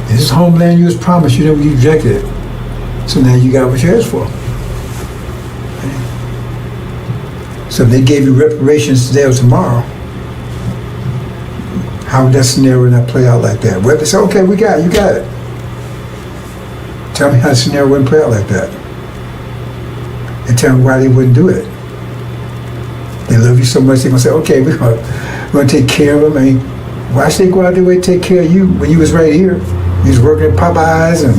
And this homeland you was promised, you rejected it. So now you got what you asked for. So if they gave you reparations today or tomorrow, how would that scenario not play out like that? Well, they say, okay, you got it. Tell me how the scenario wouldn't play out like that. And tell me why they wouldn't do it. They love you so much, they're going to say, okay, we're going to take care of them. I mean, why should they go out their way to take care of you when you was right here? You was working at Popeyes and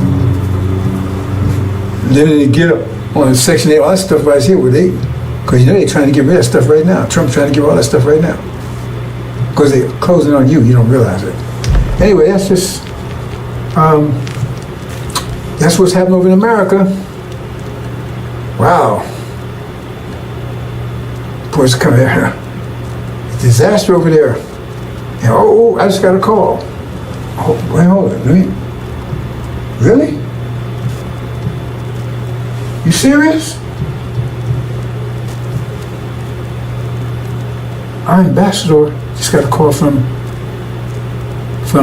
then they get up on Section 8, all that stuff right here, because they're trying to get rid of that stuff right now. Trump's trying to get all that stuff right now. Because they're closing on you don't realize it. Anyway, that's just, that's what's happening over in America. Wow. Boys, come here. Disaster over there. And, I just got a call. Oh, wait, hold it. Really? You serious? Our ambassador just got a call from I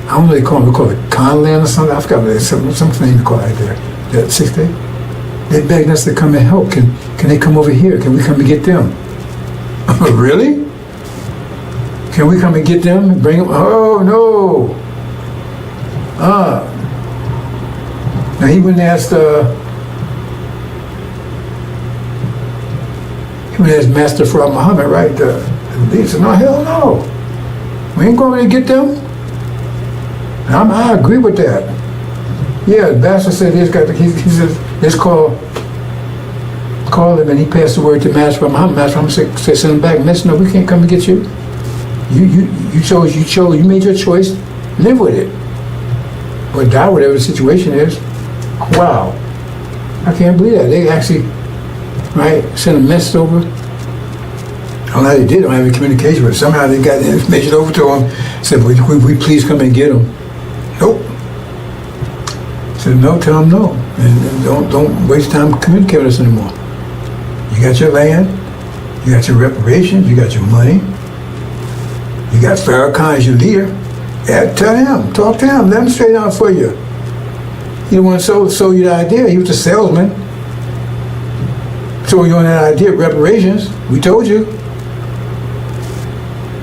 don't know what they call it Conland or something. I forgot what it's something to call it there. That 6 day. They begged us to come and help. Can they come over here? Can we come and get them? Really? Can we come and get them and bring them? Oh no. Now he went and asked Master Farah Muhammad, right? He said, no, hell no. We ain't going to get them. And I agree with that. Yeah, the Master said he said, let's call him, and he passed the word to Master Farah Muhammad. Master Muhammad said, send him back. Master, no, we can't come and get you. You made your choice, live with it. Or die, whatever the situation is. Wow. I can't believe that. They actually, right, sent a message over. I don't know how they did. I don't have any communication with it. Somehow they got the information over to them. Said, we please come and get them. Nope. Said, no, tell them no. And don't waste time communicating with us anymore. You got your land. You got your reparations. You got your money. You got Farrakhan as your leader. Yeah, tell him. Talk to him. Let him straighten out for you. He didn't want to sell you the idea. He was a salesman. So you on that idea of reparations. We told you.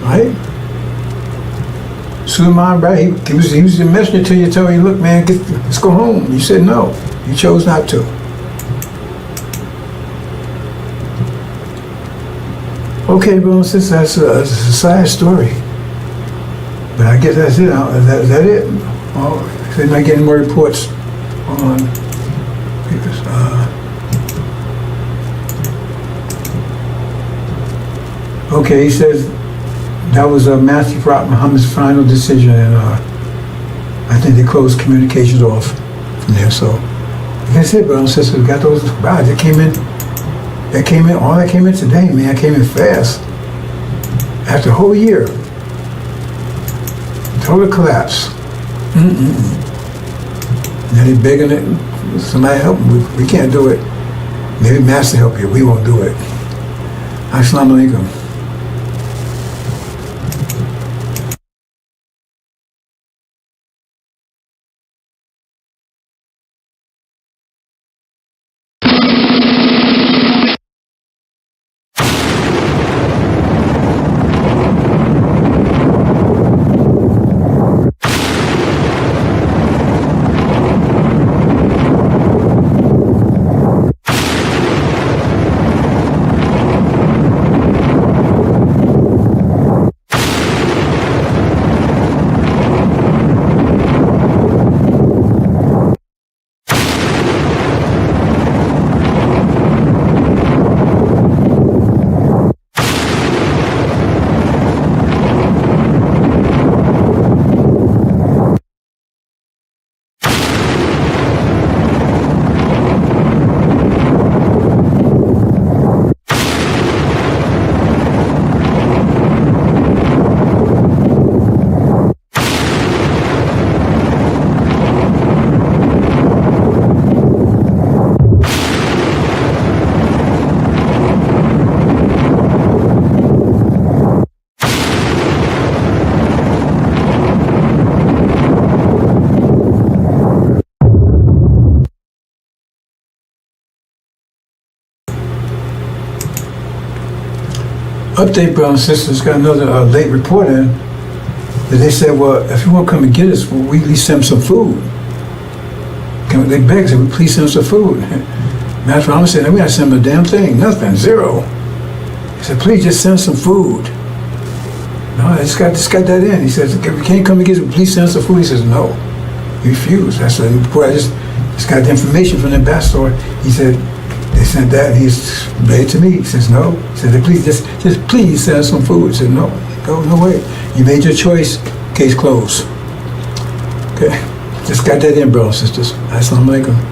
Right? Suleiman, right? He was the messenger to you, telling you, look, man, let's go home. You said no. You chose not to. Okay, brothers and sisters, that's a sad story. But I guess that's it. Is that it? Oh, they're not getting more reports on speakers. Okay, he says that was Matthew Prophet Muhammad's final decision, and I think they closed communications off from there. So, like I said, brothers and sisters, we got those rides that came in. All that came in today, man. Came in fast. After a whole year, total collapse. Now they begging it. Somebody help them. We can't do it. Maybe Master help you. We won't do it. Assalamu alaikum. Update, brothers and sisters, got another late report in that they said, well, if you want to come and get us, well, we at least send them some food. They begged, said, please send us some food. Master Muhammad said, we got to send them a damn thing, nothing, zero. He said, please just send some food. No, I just got that in. He says, if you can't come and get us, please send us some food. He says, no, he refused. I said, before I just got the information from the ambassador. He said, they sent that, and he's read to me. He says, no. He said, please, just please send us some food. He said, no way. You made your choice, case closed. Okay, just got that in, brothers and sisters. Assalamu alaikum.